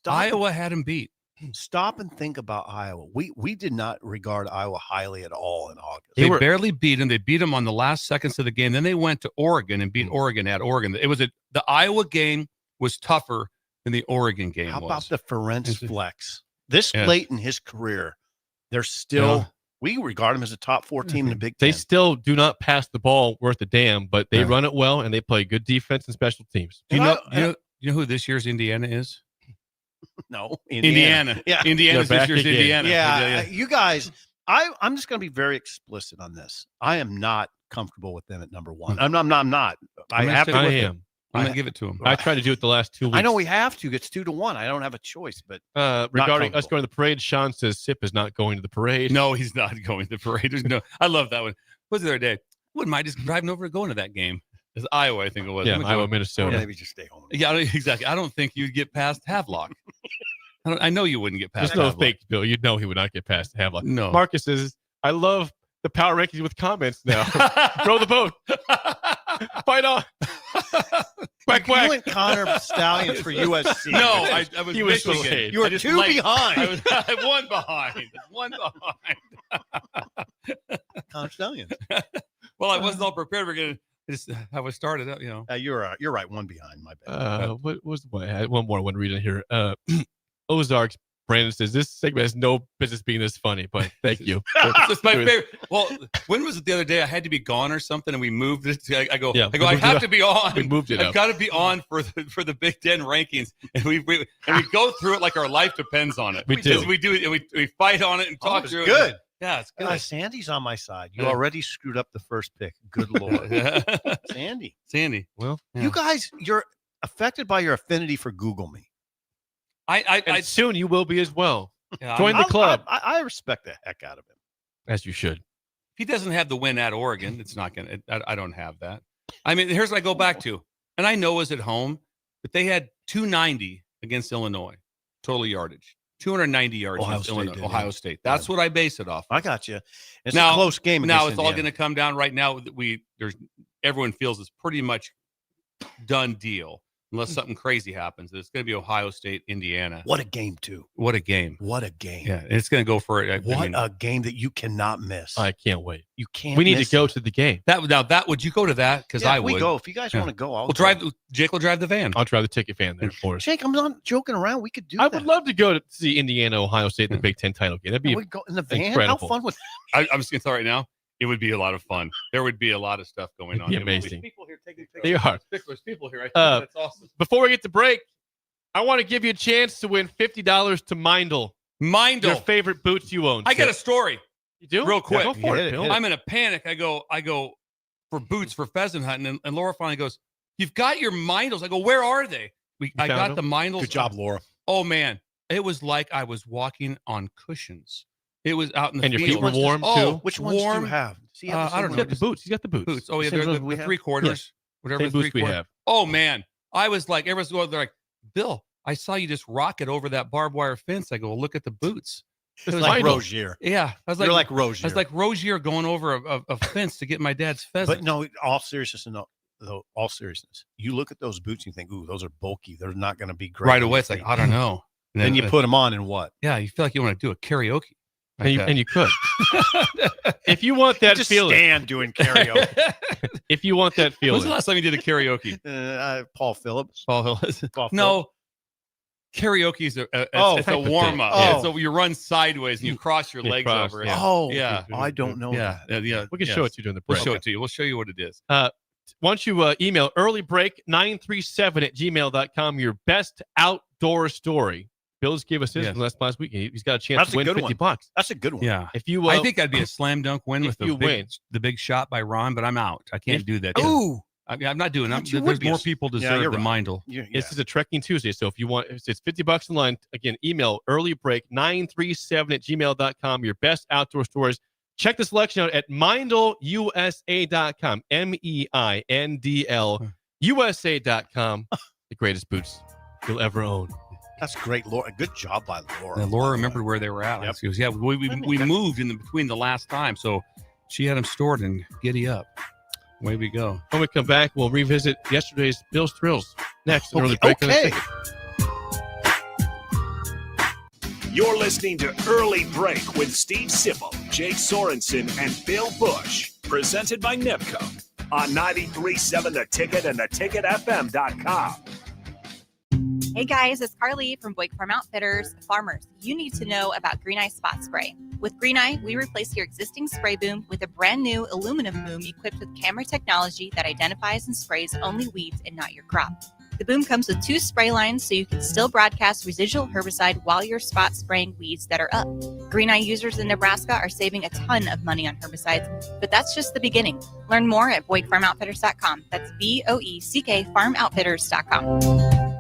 Iowa had him beat. Stop and think about Iowa. We did not regard Iowa highly at all in August. They barely beat them. They beat them on the last seconds of the game. Then they went to Oregon and beat Oregon at Oregon. It was the Iowa game was tougher than the Oregon game. How was. about the Ferenc flex? This late in his career, they're still we regard him as a top 4 team in the Big Ten. They still do not pass the ball worth a damn, but they run it well and they play good defense and special teams. Do you know who this year's Indiana is? No, Indiana. Yeah, Indiana's this year's Indiana. Yeah, you guys. I'm just going to be very explicit on this. I am not comfortable with them at number 1. I'm not. I have to. I am. I'm going to give it to him. I tried to do it the last 2 weeks. I know we have to. It's 2-1. I don't have a choice. But regarding us going to the parade, Sean says Sip is not going to the parade. No, he's not going to the parade. No, I love that one. What was the other day? Wouldn't mind just driving over and going to that game. It's Iowa, I think it was. Yeah, Iowa, Minnesota. Maybe just stay home. Yeah, exactly. I don't think you'd get past Havelock. I know you wouldn't get past. There's no Havelock. fake, Bill. You'd know he would not get past Havelock. No. Marcus says, I love the power rankings with comments now. Throw the vote. Fight on. Quack, quack. You went Connor Stallions for USC. No, I was He was Michigan. delayed. You were 2 behind. I was one behind. One behind. Connor Stallions. Well, I wasn't all prepared. We're gonna just how it started out. You're right. 1 behind. My bad. What was the one? I had one more I want to read in here. Ozarks. Brandon says this segment has no business being this funny, but thank you. It's my favorite. Well, when was it the other day? I had to be gone or something, and we moved it. I go. I have to be on. We moved it. I've got to be on for the Big Ten rankings, and we go through it like our life depends on it. We do. We do it, and we fight on it and talk through good. it. Yeah, it's good. Sandy's on my side. You Yeah. already screwed up the first pick. Good Lord. Sandy. Well, You guys, you're affected by your affinity for Google Me. And soon you will be as well. Yeah, Join the club. I respect the heck out of him. As you should. If he doesn't have the win at Oregon, it's not going to. I don't have that. I mean, here's what I go back to, and I know it was at home, but they had 290 against Illinois total yardage, 290 yards against Illinois. Ohio State. That's what I base it off. I got you. It's a close game. Now it's all going to come down right now. Everyone feels it's pretty much done deal. Unless something crazy happens, it's going to be Ohio State, Indiana. What a game, too. What a game. What a game. Yeah, it's going to go for it. A game that you cannot miss. I can't wait. You can't. We need to go to the game. Would you go to that? Because I would. We go. If you guys want to go, We'll drive. Jake will drive the van. I'll drive the ticket van there for us. Jake, I'm not joking around. We could do I that. would love to go to see Indiana, Ohio State in the Big Ten title game. That'd be we go in the van. incredible. How fun would I'm just going to tell right now. It would be a lot of fun. There would be a lot of stuff going on. It'd be amazing. People here taking pictures. They are. There's people here. That's awesome. Before we get to break, I want to give you a chance to win $50 to Mindle. Your favorite boots you own. I got a story. You do? Real quick. Yeah, go for it, Bill. I'm in a panic. I go for boots for pheasant hunting, and Laura finally goes, "You've got your Mindles." I go, "Where are they?" I got the Mindles. Good job, Laura. Oh man, it was like I was walking on cushions. It was out in the and your field. feet were warm too. Which ones do you have? I don't know. He's got the boots. He's got the boots. Oh yeah, they're the 3/4. Yeah. Whatever Same boots we have. Oh man, I was like, everyone's going. They're like, Bill, I saw you just rocket over that barbed wire fence. I go, well, look at the boots. It was like Rozier. Yeah, I was like, you're like Rozier. I was like Rozier going over a fence to get my dad's pheasant. But no, all seriousness, all seriousness, you look at those boots and you think, ooh, those are bulky. They're not going to be great. Right away, it's like, I don't know. Then you put them on and what? Yeah, you feel like you want to do a karaoke. And you could. If you want that just feeling. stand doing karaoke. If you want that feeling. When's the last time you did a karaoke? Paul Phillips. No. Karaoke is it's a warm up. Oh. So you run sideways and you cross your legs over. Yeah. Oh, yeah. I don't know. Yeah. We can show it to you during the break. We'll show it to you. We'll show you what it is. Why don't you email earlybreak937@gmail.com your best outdoor story. Bill's gave us his last week. He's got a chance to win $50. That's a good one. Yeah. If you, I think that'd be a slam dunk win with you win. the big shot by Ron, but I'm out. I can't do that. Ooh. I'm not doing it. You There's would be more a- people Yeah, deserve you're the right. Mindle. This is a Trekking Tuesday. So if you want, it's $50 in line. Again, email earlybreak937@gmail.com your best outdoor stories. Check the selection out at mindlusa.com. MEINDL USA.com. The greatest boots you'll ever own. That's great, Laura. Good job by Laura. And Laura remembered where they were at. Yep. She goes, yeah, we moved in between the last time, so she had them stored and giddy up. Way we go. When we come back, we'll revisit yesterday's Bill's Thrills next. Early break on the ticket. You're listening to Early Break with Steve Sipple, Jake Sorensen, and Bill Busch. Presented by NIPCO on 93.7 The Ticket and theticketfm.com. Hey guys, it's Carly from Boyd Farm Outfitters. Farmers, you need to know about Green Eye Spot Spray. With Green Eye, we replace your existing spray boom with a brand new aluminum boom equipped with camera technology that identifies and sprays only weeds and not your crop. The boom comes with 2 spray lines so you can still broadcast residual herbicide while you're spot spraying weeds that are up. Green Eye users in Nebraska are saving a ton of money on herbicides, but that's just the beginning. Learn more at BoydFarmOutfitters.com. That's BOECK FarmOutfitters.com.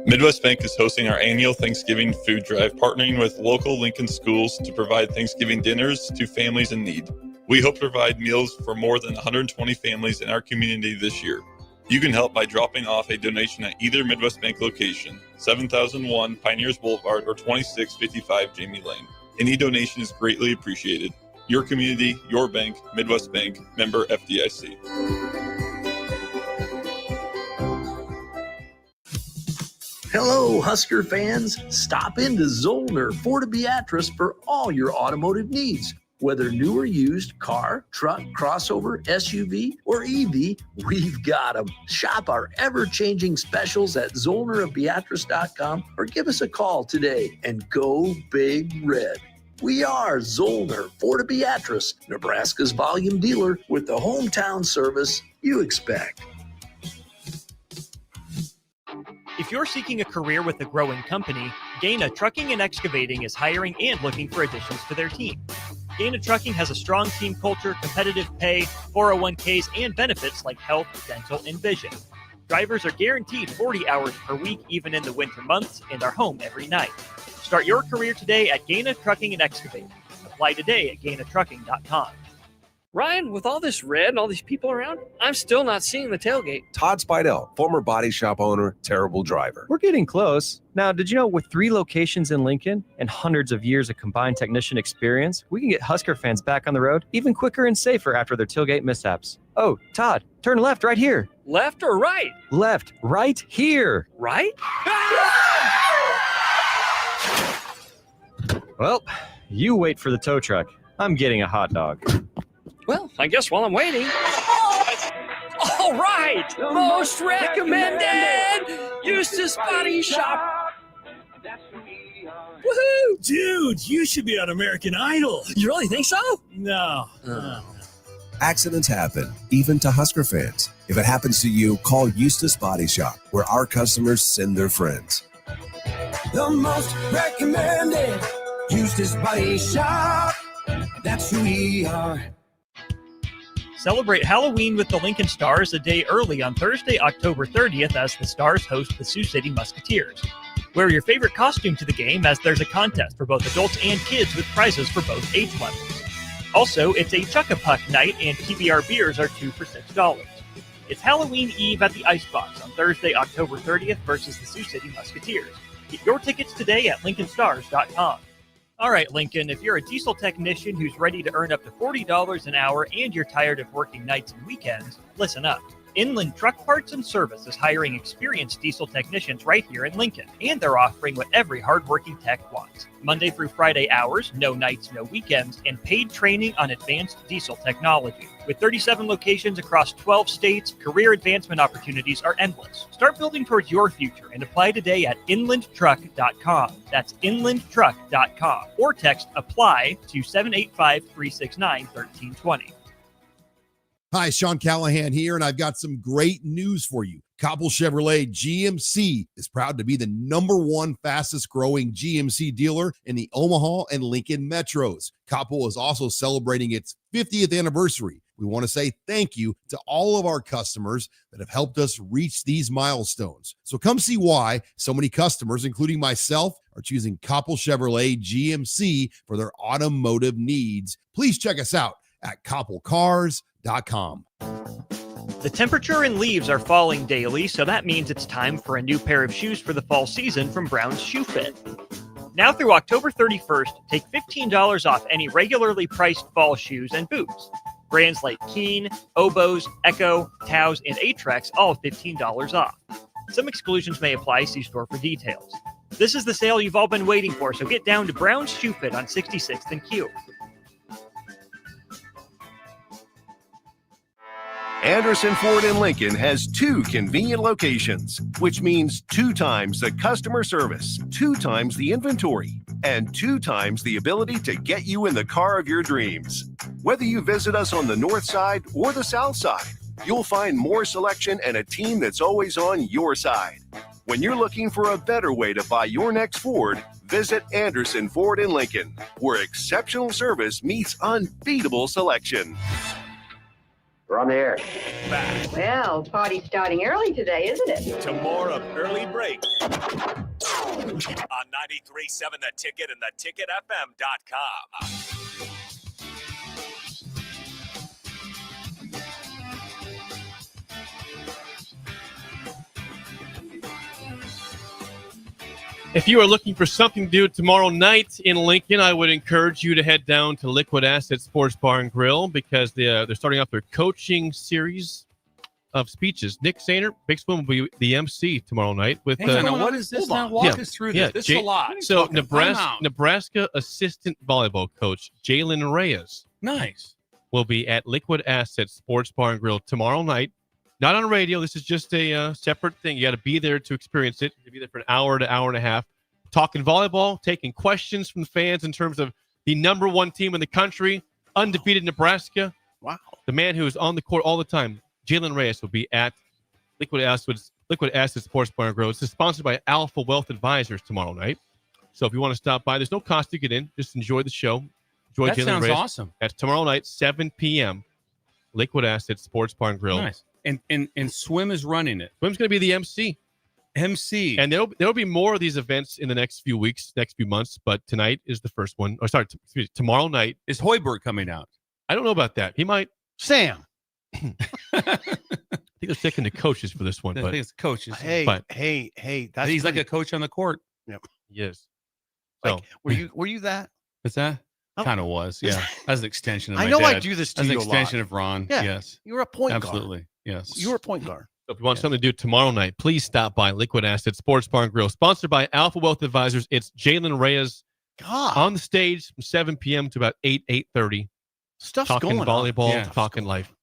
Midwest Bank is hosting our annual Thanksgiving food drive, partnering with local Lincoln schools to provide Thanksgiving dinners to families in need. We hope to provide meals for more than 120 families in our community this year. You can help by dropping off a donation at either Midwest Bank location, 7001 Pioneers Boulevard or 2655 Jamie Lane. Any donation is greatly appreciated. Your community, your bank, Midwest Bank, member FDIC. Hello, Husker fans. Stop into Zollner Ford Beatrice for all your automotive needs. Whether new or used, car, truck, crossover, SUV, or EV, we've got them. Shop our ever-changing specials at ZollnerofBeatrice.com or give us a call today and go Big Red. We are Zollner Ford Beatrice, Nebraska's volume dealer with the hometown service you expect. If you're seeking a career with a growing company, Gaina Trucking and Excavating is hiring and looking for additions to their team. Gaina Trucking has a strong team culture, competitive pay, 401ks, and benefits like health, dental, and vision. Drivers are guaranteed 40 hours per week, even in the winter months, and are home every night. Start your career today at Gaina Trucking and Excavating. Apply today at GainaTrucking.com. Ryan, with all this red and all these people around, I'm still not seeing the tailgate. Todd Spidell, former body shop owner, terrible driver. We're getting close. Now, did you know with 3 locations in Lincoln and hundreds of years of combined technician experience, we can get Husker fans back on the road even quicker and safer after their tailgate mishaps? Oh, Todd, turn left right here. Left or right? Left, right here. Right? Well, you wait for the tow truck. I'm getting a hot dog. Well, I guess while I'm waiting. All right, most recommended Eustace Body Shop. Woohoo! Dude, you should be on American Idol. You really think so? No. Accidents happen, even to Husker fans. If it happens to you, call Eustace Body Shop, where our customers send their friends. The most recommended Eustace Body Shop. That's who we are. Celebrate Halloween with the Lincoln Stars a day early on Thursday, October 30th, as the Stars host the Sioux City Musketeers. Wear your favorite costume to the game, as there's a contest for both adults and kids with prizes for both age levels. Also, it's a Chuck-a-Puck night, and PBR beers are 2 for $6. It's Halloween Eve at the Icebox on Thursday, October 30th versus the Sioux City Musketeers. Get your tickets today at LincolnStars.com. All right, Lincoln, if you're a diesel technician who's ready to earn up to $40 an hour and you're tired of working nights and weekends, listen up. Inland Truck Parts and Service is hiring experienced diesel technicians right here in Lincoln, and they're offering what every hardworking tech wants. Monday through Friday hours, no nights, no weekends, and paid training on advanced diesel technology. With 37 locations across 12 states, career advancement opportunities are endless. Start building towards your future and apply today at inlandtruck.com. That's inlandtruck.com. Or text APPLY to 785-369-1320. Hi, Sean Callahan here, and I've got some great news for you. Copple Chevrolet GMC is proud to be the #1 fastest growing GMC dealer in the Omaha and Lincoln metros. Copple is also celebrating its 50th anniversary. We want to say thank you to all of our customers that have helped us reach these milestones. So come see why so many customers, including myself, are choosing Copple Chevrolet GMC for their automotive needs. Please check us out at copplecars.com. The temperature and leaves are falling daily, so that means it's time for a new pair of shoes for the fall season from Brown's Shoe Fit. Now through October 31st, take $15 off any regularly priced fall shoes and boots. Brands like Keen, Oboz, Echo, Taos, and Atrex all $15 off. Some exclusions may apply. See store for details. This is the sale you've all been waiting for, so get down to Brown's Shoe Fit on 66th and Q. Anderson Ford in Lincoln has 2 convenient locations, which means 2 times the customer service, 2 times the inventory, and 2 times the ability to get you in the car of your dreams. Whether you visit us on the north side or the south side, you'll find more selection and a team that's always on your side. When you're looking for a better way to buy your next Ford, visit Anderson Ford in Lincoln, where exceptional service meets unbeatable selection. We're on the air. Back Well, party's starting early today, isn't it? to more of Early Break on 93.7 The Ticket and theticketfm.com. If you are looking for something to do tomorrow night in Lincoln, I would encourage you to head down to Liquid Asset Sports Bar and Grill because they're starting off their coaching series of speeches. Nick Sainer, Big Spoon, will be the MC tomorrow night. With what is this now? Walk us through this. This is a lot. So Nebraska assistant volleyball coach Jalen Reyes Nice. will be at Liquid Asset Sports Bar and Grill tomorrow night. Not on radio. This is just a separate thing. You got to be there to experience it. You'll be there for an hour to hour and a half, talking volleyball, taking questions from the fans in terms of the #1 team in the country, undefeated Nebraska. Wow. The man who is on the court all the time, Jalen Reyes, will be at Liquid Asset Sports Bar and Grill. It's sponsored by Alpha Wealth Advisors tomorrow night. So if you want to stop by, there's no cost to get in. Just enjoy the show. Enjoy That Jalen sounds Reyes. awesome. That's tomorrow night, 7 p.m. Liquid Asset Sports Bar and Grill. Nice. And Swim is running it. Swim's going to be the MC. And there'll be more of these events in the next few weeks, next few months. But tonight is the first one. Or sorry, tomorrow night. Is Hoiberg coming out? I don't know about that. He might. Sam. I think they're taking the coaches for this one. I But think it's coaches. Hey. That's He's like pretty- a coach on the court. Yep. yes. Like, So were you that? What's that? Kind of was, yeah. As an extension of I my know I dad. do this to As an you a extension lot. of Ron. Yeah. Yes. You were a point guard. Absolutely. Yes. You were a point guard. So if you want something to do tomorrow night, please stop by Liquid Asset Sports Bar and Grill, sponsored by Alpha Wealth Advisors. It's Jalen Reyes on the stage from 7 p.m. to about 8:30. Stuff's talking going on. volleyball, Yeah. talking life.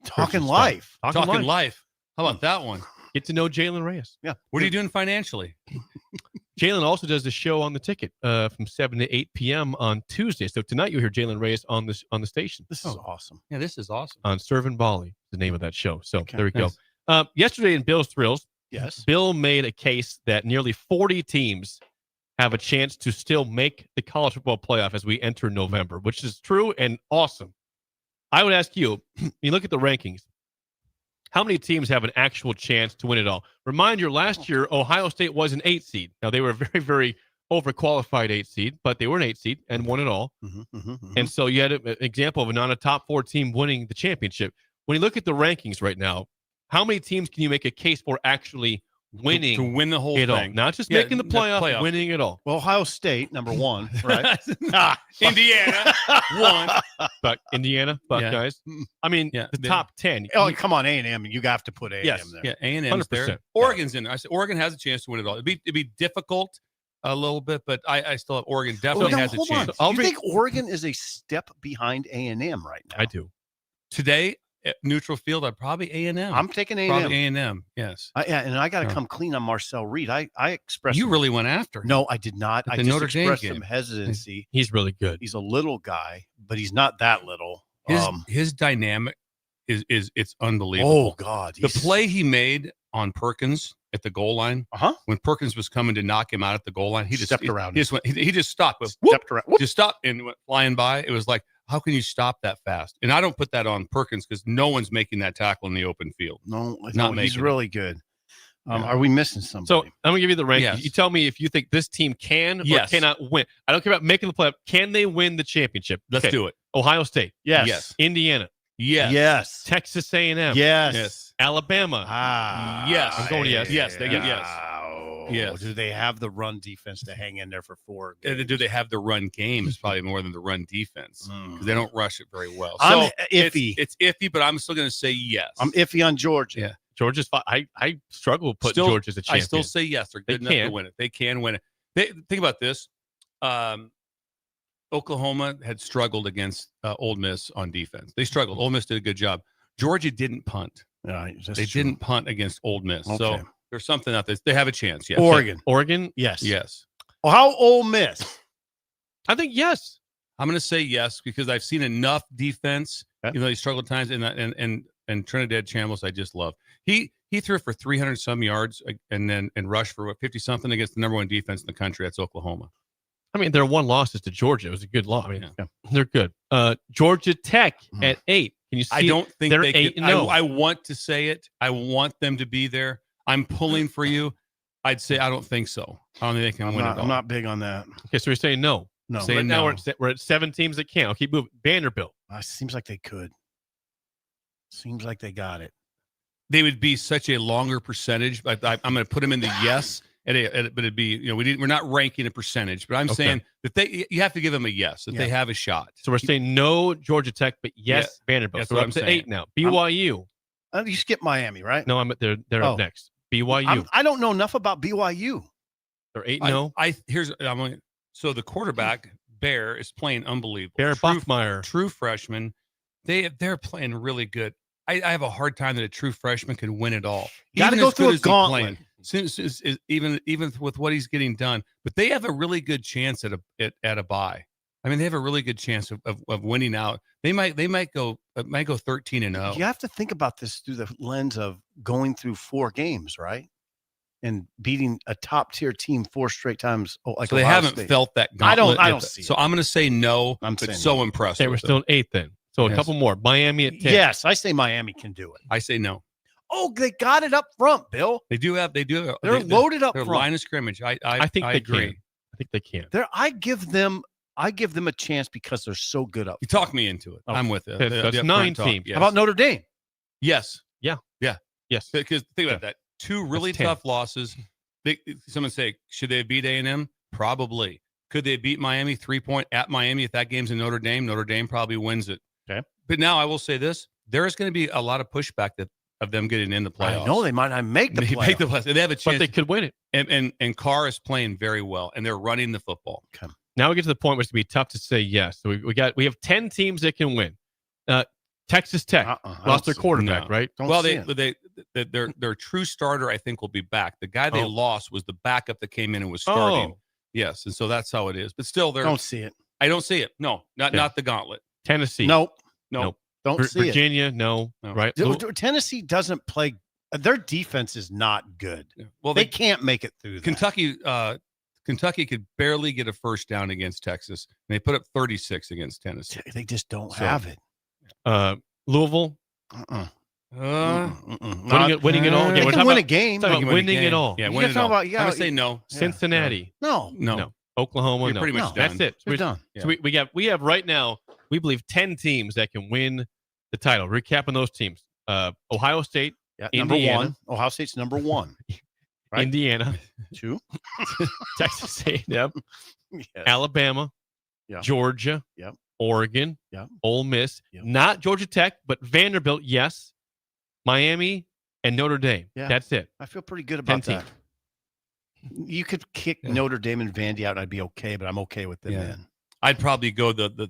Talking life. Talking life. How about that one? Get to know Jalen Reyes. Yeah. What are you doing financially? Jalen also does the show on the ticket from 7 to 8 p.m. on Tuesday. So tonight you'll hear Jalen Reyes on the station. This is awesome. Yeah, this is awesome. On Servin' Volley, the name of that show. So there we go. Yesterday in Bill's Thrills, yes, Bill made a case that nearly 40 teams have a chance to still make the college football playoff as we enter November, which is true and awesome. I would ask you, you look at the rankings, how many teams have an actual chance to win it all? Remind you, last year, Ohio State was an 8 seed. Now, they were a very, very overqualified 8 seed, but they were an 8 seed and won it all. And so you had an example of a top 4 team winning the championship. When you look at the rankings right now, how many teams can you make a case for actually winning to win the whole it all, thing, not just Yeah, making the playoff, winning it all. Well, Ohio State, number one, right? Indiana, one. But Indiana, Buckeyes. I mean, the top 10. Oh, come on, A&M. You have to put A&M Yes, there. yeah, A&M's there. 100%. Oregon's in there. I said Oregon has a chance to win it all. It'd be difficult a little bit, but I still have Oregon definitely has a chance. You think Oregon is a step behind A&M right now? I do. Today at neutral field, I'd probably A&M. I'm taking A&M. Probably A&M. Yes. And I got to come clean on Marcel Reed. I expressed. You really went after him. No, I did not. At I the just Notre Dame expressed game. some hesitancy. He's really good. He's a little guy, but he's not that little. His dynamic is it's unbelievable. Oh God, the play he made on Perkins at the goal line. When Perkins was coming to knock him out at the goal line, he just Stepped around He just went. He just stopped. Stepped around. Just stopped and went flying by. It was like, how can you stop that fast? And I don't put that on Perkins because no one's making that tackle in the open field. No, making he's it. really good. Are we missing somebody? So I'm gonna give you the rankings. Yes. You tell me if you think this team can or cannot win. I don't care about making the playoff. Can they win the championship? Let's do it. Ohio State. Yes. Indiana. Yes. Texas A&M. Yes. Alabama. Yes. I'm going yes. Yes. They get yes. Yes. Do they have the run defense to hang in there for 4 games? Do they have the run game? Is probably more than the run defense because they don't rush it very well. I'm So iffy. It's iffy, but I'm still going to say yes. I'm iffy on Georgia. Yeah. Georgia's fine. I struggle with putting Georgia as a champion. I still say yes. They're good enough to win it. They can win it. Think about this. Oklahoma had struggled against Ole Miss on defense. They struggled. Ole Miss did a good job. Georgia didn't punt. They didn't punt against Ole Miss. Okay. So there's something out there. They have a chance. Yes. Oregon. Yes. Yes. Well, how Ole Miss? I think yes. I'm going to say yes because I've seen enough defense. Even though he struggled at times, and Trinidad Chambliss, I just love. He threw for 300 some yards and rushed for 50 something against the number one defense in the country. That's Oklahoma. I mean, their one loss is to Georgia. It was a good loss. I mean, they're good. Georgia Tech at 8. Can you see? I don't think they're they 8 can. and 0. I want to say it. I want them to be there. I'm pulling for you. I'd say I don't think so. I don't think they can win it all. I'm not big on that. Okay, so we're saying no. No. Right now we're at 7 teams that can. I'll keep moving. Vanderbilt. Seems like they could. Seems like they got it. They would be such a longer percentage. I'm going to put them in the yes. But it'd be, we're not ranking a percentage, but I'm saying that you have to give them a yes, that they have a shot. So we're saying no Georgia Tech, but yes Vanderbilt. That's So what we're I'm up to saying. 8 now. BYU. You skip Miami, right? No, they're up next. BYU. I don't know enough about BYU. They're 8-0. So the quarterback Bear is playing unbelievable. Bear Bachmeier, true freshman. They're playing really good. I have a hard time that a true freshman can win it all. Got to go through a gauntlet. Even with what he's getting done, but they have a really good chance at a bye. I mean, they have a really good chance of winning out. They might go 13-0. You have to think about this through the lens of going through 4 games, right? And beating a top tier team 4 straight times. So they haven't felt that gauntlet. I don't see it. So I'm going to say no. I'm but saying so no. impressed. Okay, we're still at 8 then. So a couple more. Miami at 10. Yes, I say Miami can do it. I say no. Oh, they got it up front, Bill. They do. They're loaded up their front. line of scrimmage. I think they agree. can. I think they can. I give them a chance because they're so good up. You talk me into it. I'm with it. That's 9 teams. Yes. How about Notre Dame? Yes. Yeah. Yes. Because think about that. 2 really tough losses. Someone say, should they beat A&M? Probably. Could they beat Miami 3-point at Miami? If that game's in Notre Dame probably wins it. Okay. But now I will say this: there is going to be a lot of pushback of them getting in the playoffs. I know they might not make the playoffs. They have a chance, but they could win it. And Carr is playing very well, and they're running the football. Okay. Now we get to the point where it's going to be tough to say yes. So we have 10 teams that can win. Texas Tech lost their quarterback, right? Their true starter, I think, will be back. The guy they lost was the backup that came in and was starting. Yes, and so that's how it is. But still, don't see it. I don't see it. No, not the gauntlet. Tennessee. Nope. Don't see Virginia, it. No. Right? Tennessee doesn't play. Their defense is not good. Well, they can't make it through that. Kentucky could barely get a first down against Texas, and they put up 36 against Tennessee. They just don't have it. Louisville. Winning it all. They can win a game. Winning it all. Yeah, winning it all. I'm going to say no. Cincinnati. No. Oklahoma. You're pretty much done. That's it. We're done. So we have right now, we believe 10 teams that can win the title. Recapping those teams. Ohio State. Number Indiana. 1. Ohio State's number 1. Right. Indiana, 2, Texas A&M, yes. Alabama, Yeah. Georgia, Yep. Oregon, Yep. Ole Miss, Yep. not Georgia Tech, but Vanderbilt, yes, Miami, and Notre Dame. Yeah. That's it. I feel pretty good about 10 that. You could kick Notre Dame and Vandy out, and I'd be okay, but I'm okay with them in. I'd probably go the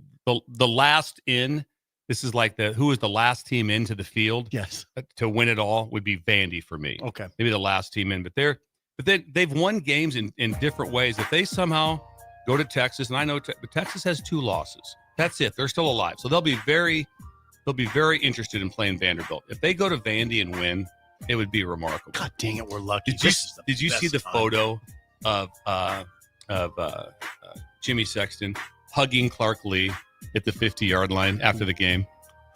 last in. This is like who was the last team into the field? Yes. To win it all would be Vandy for me. Okay. Maybe the last team in, but they've won games in different ways. If they somehow go to Texas, and I know Texas has 2 losses. That's it. They're still alive. So they'll be very interested in playing Vanderbilt. If they go to Vandy and win, it would be remarkable. God dang it, we're lucky. Did you see the photo of Jimmy Sexton hugging Clark Lee at the 50-yard line after the game?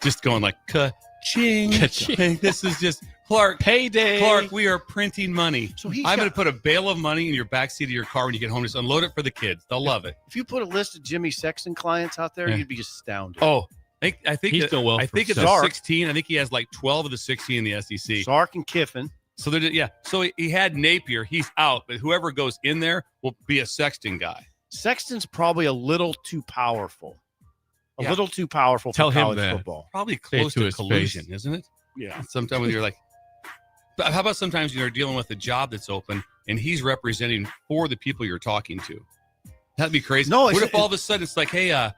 Just going like, ka-ching. Ka-ching. This is just, Clark, payday. Clark, we are printing money. So I'm going to put a bale of money in your backseat of your car when you get home. Just unload it for the kids. They'll love it. If you put a list of Jimmy Sexton clients out there, you'd be astounded. Oh, I think he's doing well. I think it's Sark. 16. I think he has like 12 of the 16 in the SEC. Sark and Kiffin. So So he had Napier. He's out, but whoever goes in there will be a Sexton guy. Sexton's probably a little too powerful. A Yeah. little too powerful Tell for him college that. football. Probably Say it close to to his collusion, face. isn't it? Yeah. Sometimes when you're like, but how about sometimes you're dealing with a job that's open and he's representing for the people you're talking to? That'd be crazy. No, What if all of a sudden it's like, hey, I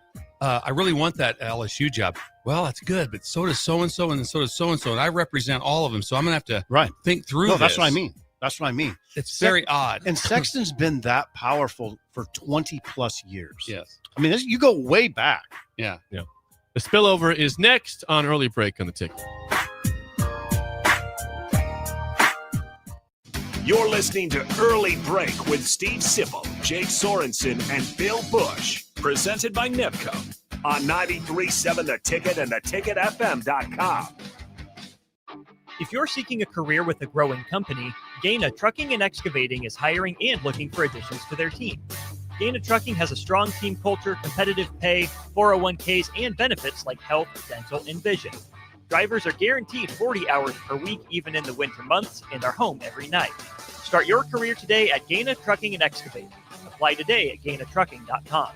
really want that LSU job. Well, that's good, but so does so-and-so and so does so-and-so, and I represent all of them, so I'm going to have to think through No, this. that's what I mean. That's what I mean. It's very odd. And Sexton's been that powerful for 20-plus years. Yes. I mean, you go way back. Yeah. Yeah. The spillover is next on Early Break on the Ticket. You're listening to Early Break with Steve Sipple, Jake Sorensen, and Bill Busch. Presented by NIPCO on 93.7 The Ticket and theticketfm.com. If you're seeking a career with a growing company, Gaina Trucking and Excavating is hiring and looking for additions to their team. Gaina Trucking has a strong team culture, competitive pay, 401ks, and benefits like health, dental, and vision. Drivers are guaranteed 40 hours per week, even in the winter months, and are home every night. Start your career today at Gaina Trucking and Excavating. Apply today at gainatrucking.com.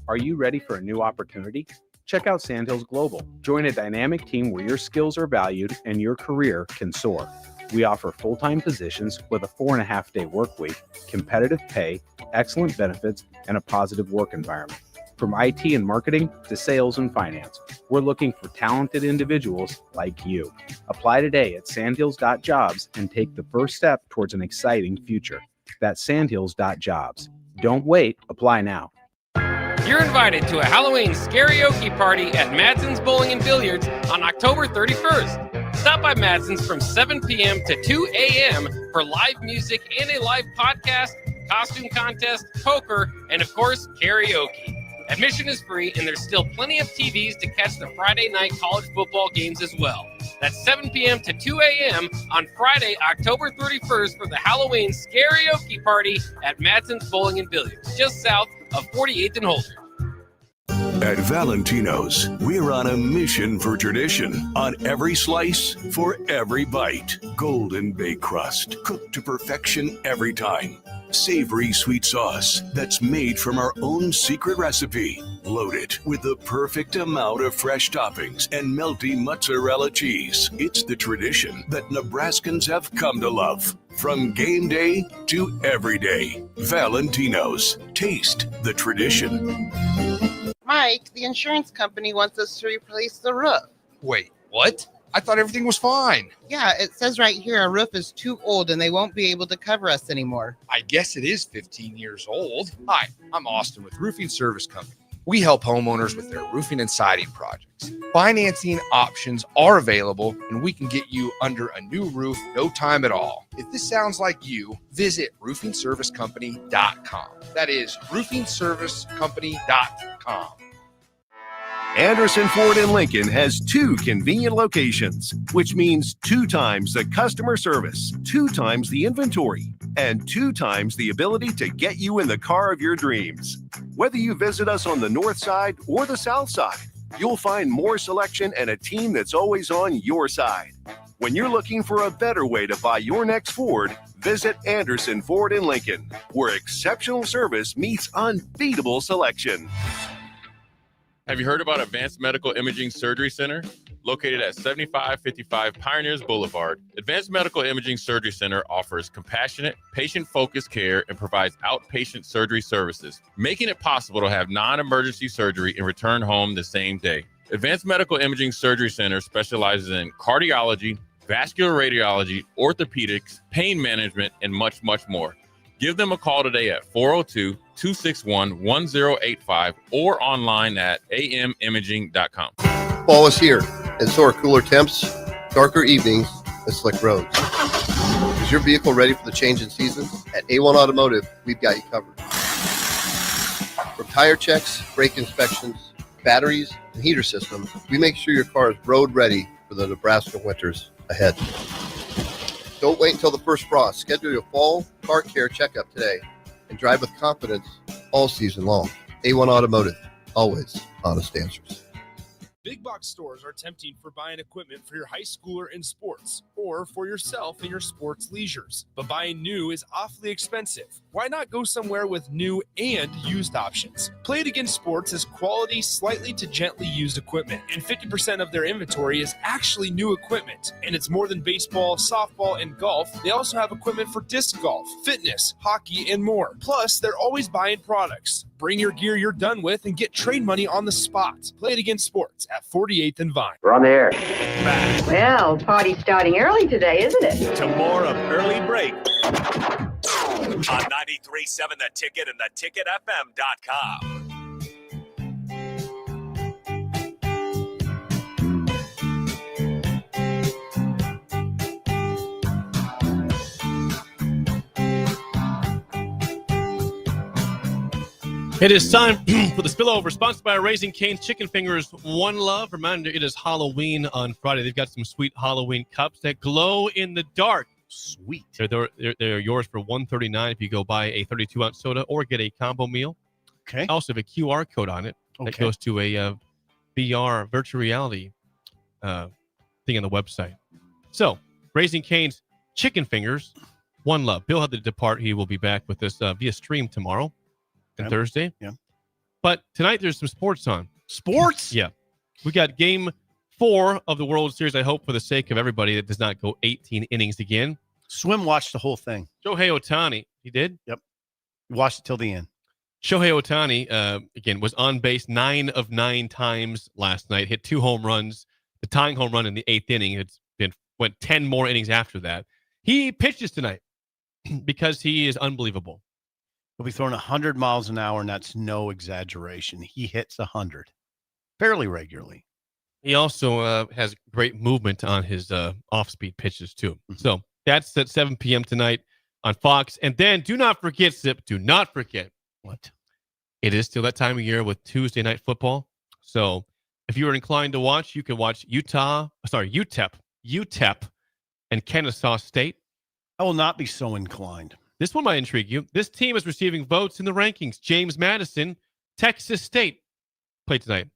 Are you ready for a new opportunity? Check out Sandhills Global. Join a dynamic team where your skills are valued and your career can soar. We offer full-time positions with a 4.5-day work week, competitive pay, excellent benefits, and a positive work environment. From IT and marketing to sales and finance, we're looking for talented individuals like you. Apply today at sandhills.jobs and take the first step towards an exciting future. That's sandhills.jobs. Don't wait. Apply now. You're invited to a Halloween karaoke party at Madsen's Bowling and Billiards on October 31st. Stop by Madsen's from 7 p.m. to 2 a.m. for live music and a live podcast, costume contest, poker, and of course, karaoke. Admission is free, and there's still plenty of TVs to catch the Friday night college football games as well. That's 7 p.m. to 2 a.m. on Friday, October 31st for the Halloween karaoke party at Madsen's Bowling and Billiards, just south of 48th and Holder. At Valentino's, we're on a mission for tradition. On every slice, for every bite. Golden baked crust, cooked to perfection every time. Savory sweet sauce that's made from our own secret recipe. Loaded with the perfect amount of fresh toppings and melty mozzarella cheese. It's the tradition that Nebraskans have come to love. From game day to every day. Valentino's. Taste the tradition. Mike, the insurance company wants us to replace the roof. Wait, what? I thought everything was fine. Yeah, it says right here our roof is too old and they won't be able to cover us anymore. I guess it is 15 years old. Hi, I'm Austin with Roofing Service Company. We help homeowners with their roofing and siding projects. Financing options are available, and we can get you under a new roof no time at all. If this sounds like you, visit roofingservicecompany.com. That is roofingservicecompany.com. Anderson Ford in Lincoln has 2 convenient locations, which means 2 times the customer service, 2 times the inventory, and 2 times the ability to get you in the car of your dreams. Whether you visit us on the north side or the south side, you'll find more selection and a team that's always on your side. When you're looking for a better way to buy your next Ford, visit Anderson Ford in Lincoln, where exceptional service meets unbeatable selection. Have you heard about Advanced Medical Imaging Surgery Center? Located at 7555 Pioneers Boulevard, Advanced Medical Imaging Surgery Center offers compassionate, patient-focused care and provides outpatient surgery services, making it possible to have non-emergency surgery and return home the same day. Advanced Medical Imaging Surgery Center specializes in cardiology, vascular radiology, orthopedics, pain management, and much, much more. Give them a call today at 402-261-1085 or online at amimaging.com. Fall is here, and so are cooler temps, darker evenings, and slick roads. Is your vehicle ready for the change in seasons? At A1 Automotive, we've got you covered. From tire checks, brake inspections, batteries, and heater systems, we make sure your car is road ready for the Nebraska winters ahead. Don't wait until the first frost. Schedule your fall car care checkup today and drive with confidence all season long. A1 Automotive, always honest answers. Big box stores are tempting for buying equipment for your high schooler in sports or for yourself in your sports leisures. But buying new is awfully expensive. Why not go somewhere with new and used options? Play It Again Sports has quality, slightly to gently used equipment, and 50% of their inventory is actually new equipment. And it's more than baseball, softball, and golf. They also have equipment for disc golf, fitness, hockey, and more. Plus, they're always buying products. Bring your gear you're done with and get trade money on the spot. Play It Again Sports at 48th and Vine. We're on the air. Back Well, party's starting early today, isn't it? to more of Early Break on 93.7 The Ticket and theticketfm.com. It is time for the spillover, sponsored by Raising Cane's Chicken Fingers. One Love. Reminder, it is Halloween on Friday. They've got some sweet Halloween cups that glow in the dark. Sweet. They're yours for $139 if you go buy a 32-ounce soda or get a combo meal. Okay. Also have a QR code on it that goes to a VR, virtual reality thing on the website. So, Raising Cane's Chicken Fingers, One Love. Bill had to depart. He will be back with us via stream tomorrow. Thursday. Yeah. But tonight there's some sports on. Sports? Yeah. We got game 4 of the World Series, I hope, for the sake of everybody that does not go 18 innings again. Swim watched the whole thing. Shohei Ohtani. He did? Yep. Watched it till the end. Shohei Ohtani, again, was on base 9 of 9 times last night. Hit 2 home runs. The tying home run in the 8th inning. Went 10 more innings after that. He pitches tonight because he is unbelievable. He'll be throwing 100 miles an hour, and that's no exaggeration. He hits 100 fairly regularly. He also has great movement on his off-speed pitches, too. Mm-hmm. So that's at 7 p.m. tonight on Fox. And then do not forget, Zip, do not forget. What? It is still that time of year with Tuesday Night Football. So if you are inclined to watch, you can watch UTEP and Kennesaw State. I will not be so inclined. This one might intrigue you. This team is receiving votes in the rankings. James Madison, Texas State, played tonight.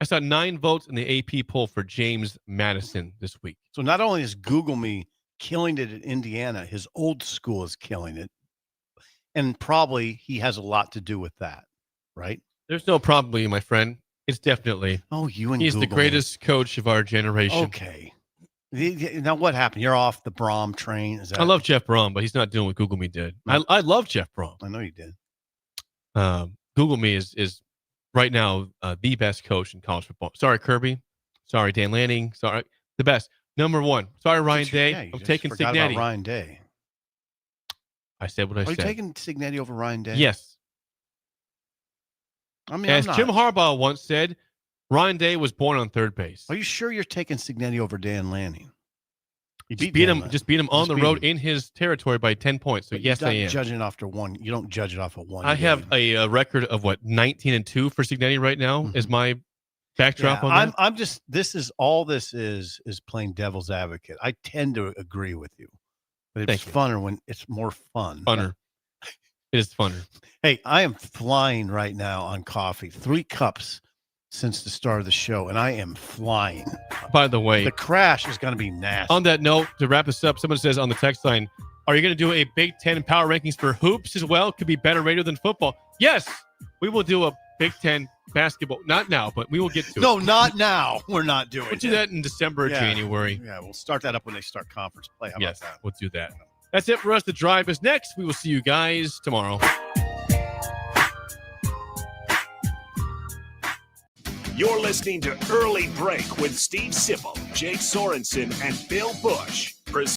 I saw 9 votes in the AP poll for James Madison this week. So not only is Google Me killing it at Indiana, his old school is killing it. And probably he has a lot to do with that, right? There's no probably, my friend. It's definitely. Oh, you and he's Google the greatest coach of our generation. Okay. Now, what happened? You're off the Brom train? Is that... I love Jeff Brom, but he's not doing what Google Me did. I love Jeff Brom. I know you did. Google Me is right now the best coach in college football. Sorry, Kirby. Sorry, Dan Lanning. Sorry, the best. Number 1. Sorry, Ryan Day. Yeah, I'm taking Cignetti. About Ryan Day. I said what I said. Are you taking Cignetti over Ryan Day? Yes. I mean, as Jim Harbaugh once said, Ryan Day was born on third base. Are you sure you're taking Cignetti over Dan Lanning? Just beat him on the road in his territory by 10 points. So yes, I am. Judging it after one, you don't judge it off of one. I have a record of 19-2 for Cignetti right now. Is my backdrop on that? I'm just. This is playing devil's advocate. I tend to agree with you, but it's funner when it's more fun. Funner. It is funner. Hey, I am flying right now on coffee. 3 cups since the start of the show, and I am flying. By the way, The crash is going to be nasty. on that note, to wrap this up, someone says on the text line, are you going to do a Big Ten power rankings for hoops as well? Could be better rated than football. Yes, we will do a Big Ten basketball. Not now, but we will get to it. No, not now. We're not doing We'll do it. that in December or Yeah. January. Yeah, we'll start that up when they start conference play. How Yes, about that? we'll do that. That's it for us. The Drive is next. We will see you guys tomorrow. You're listening to Early Break with Steve Sipple, Jake Sorensen, and Bill Busch.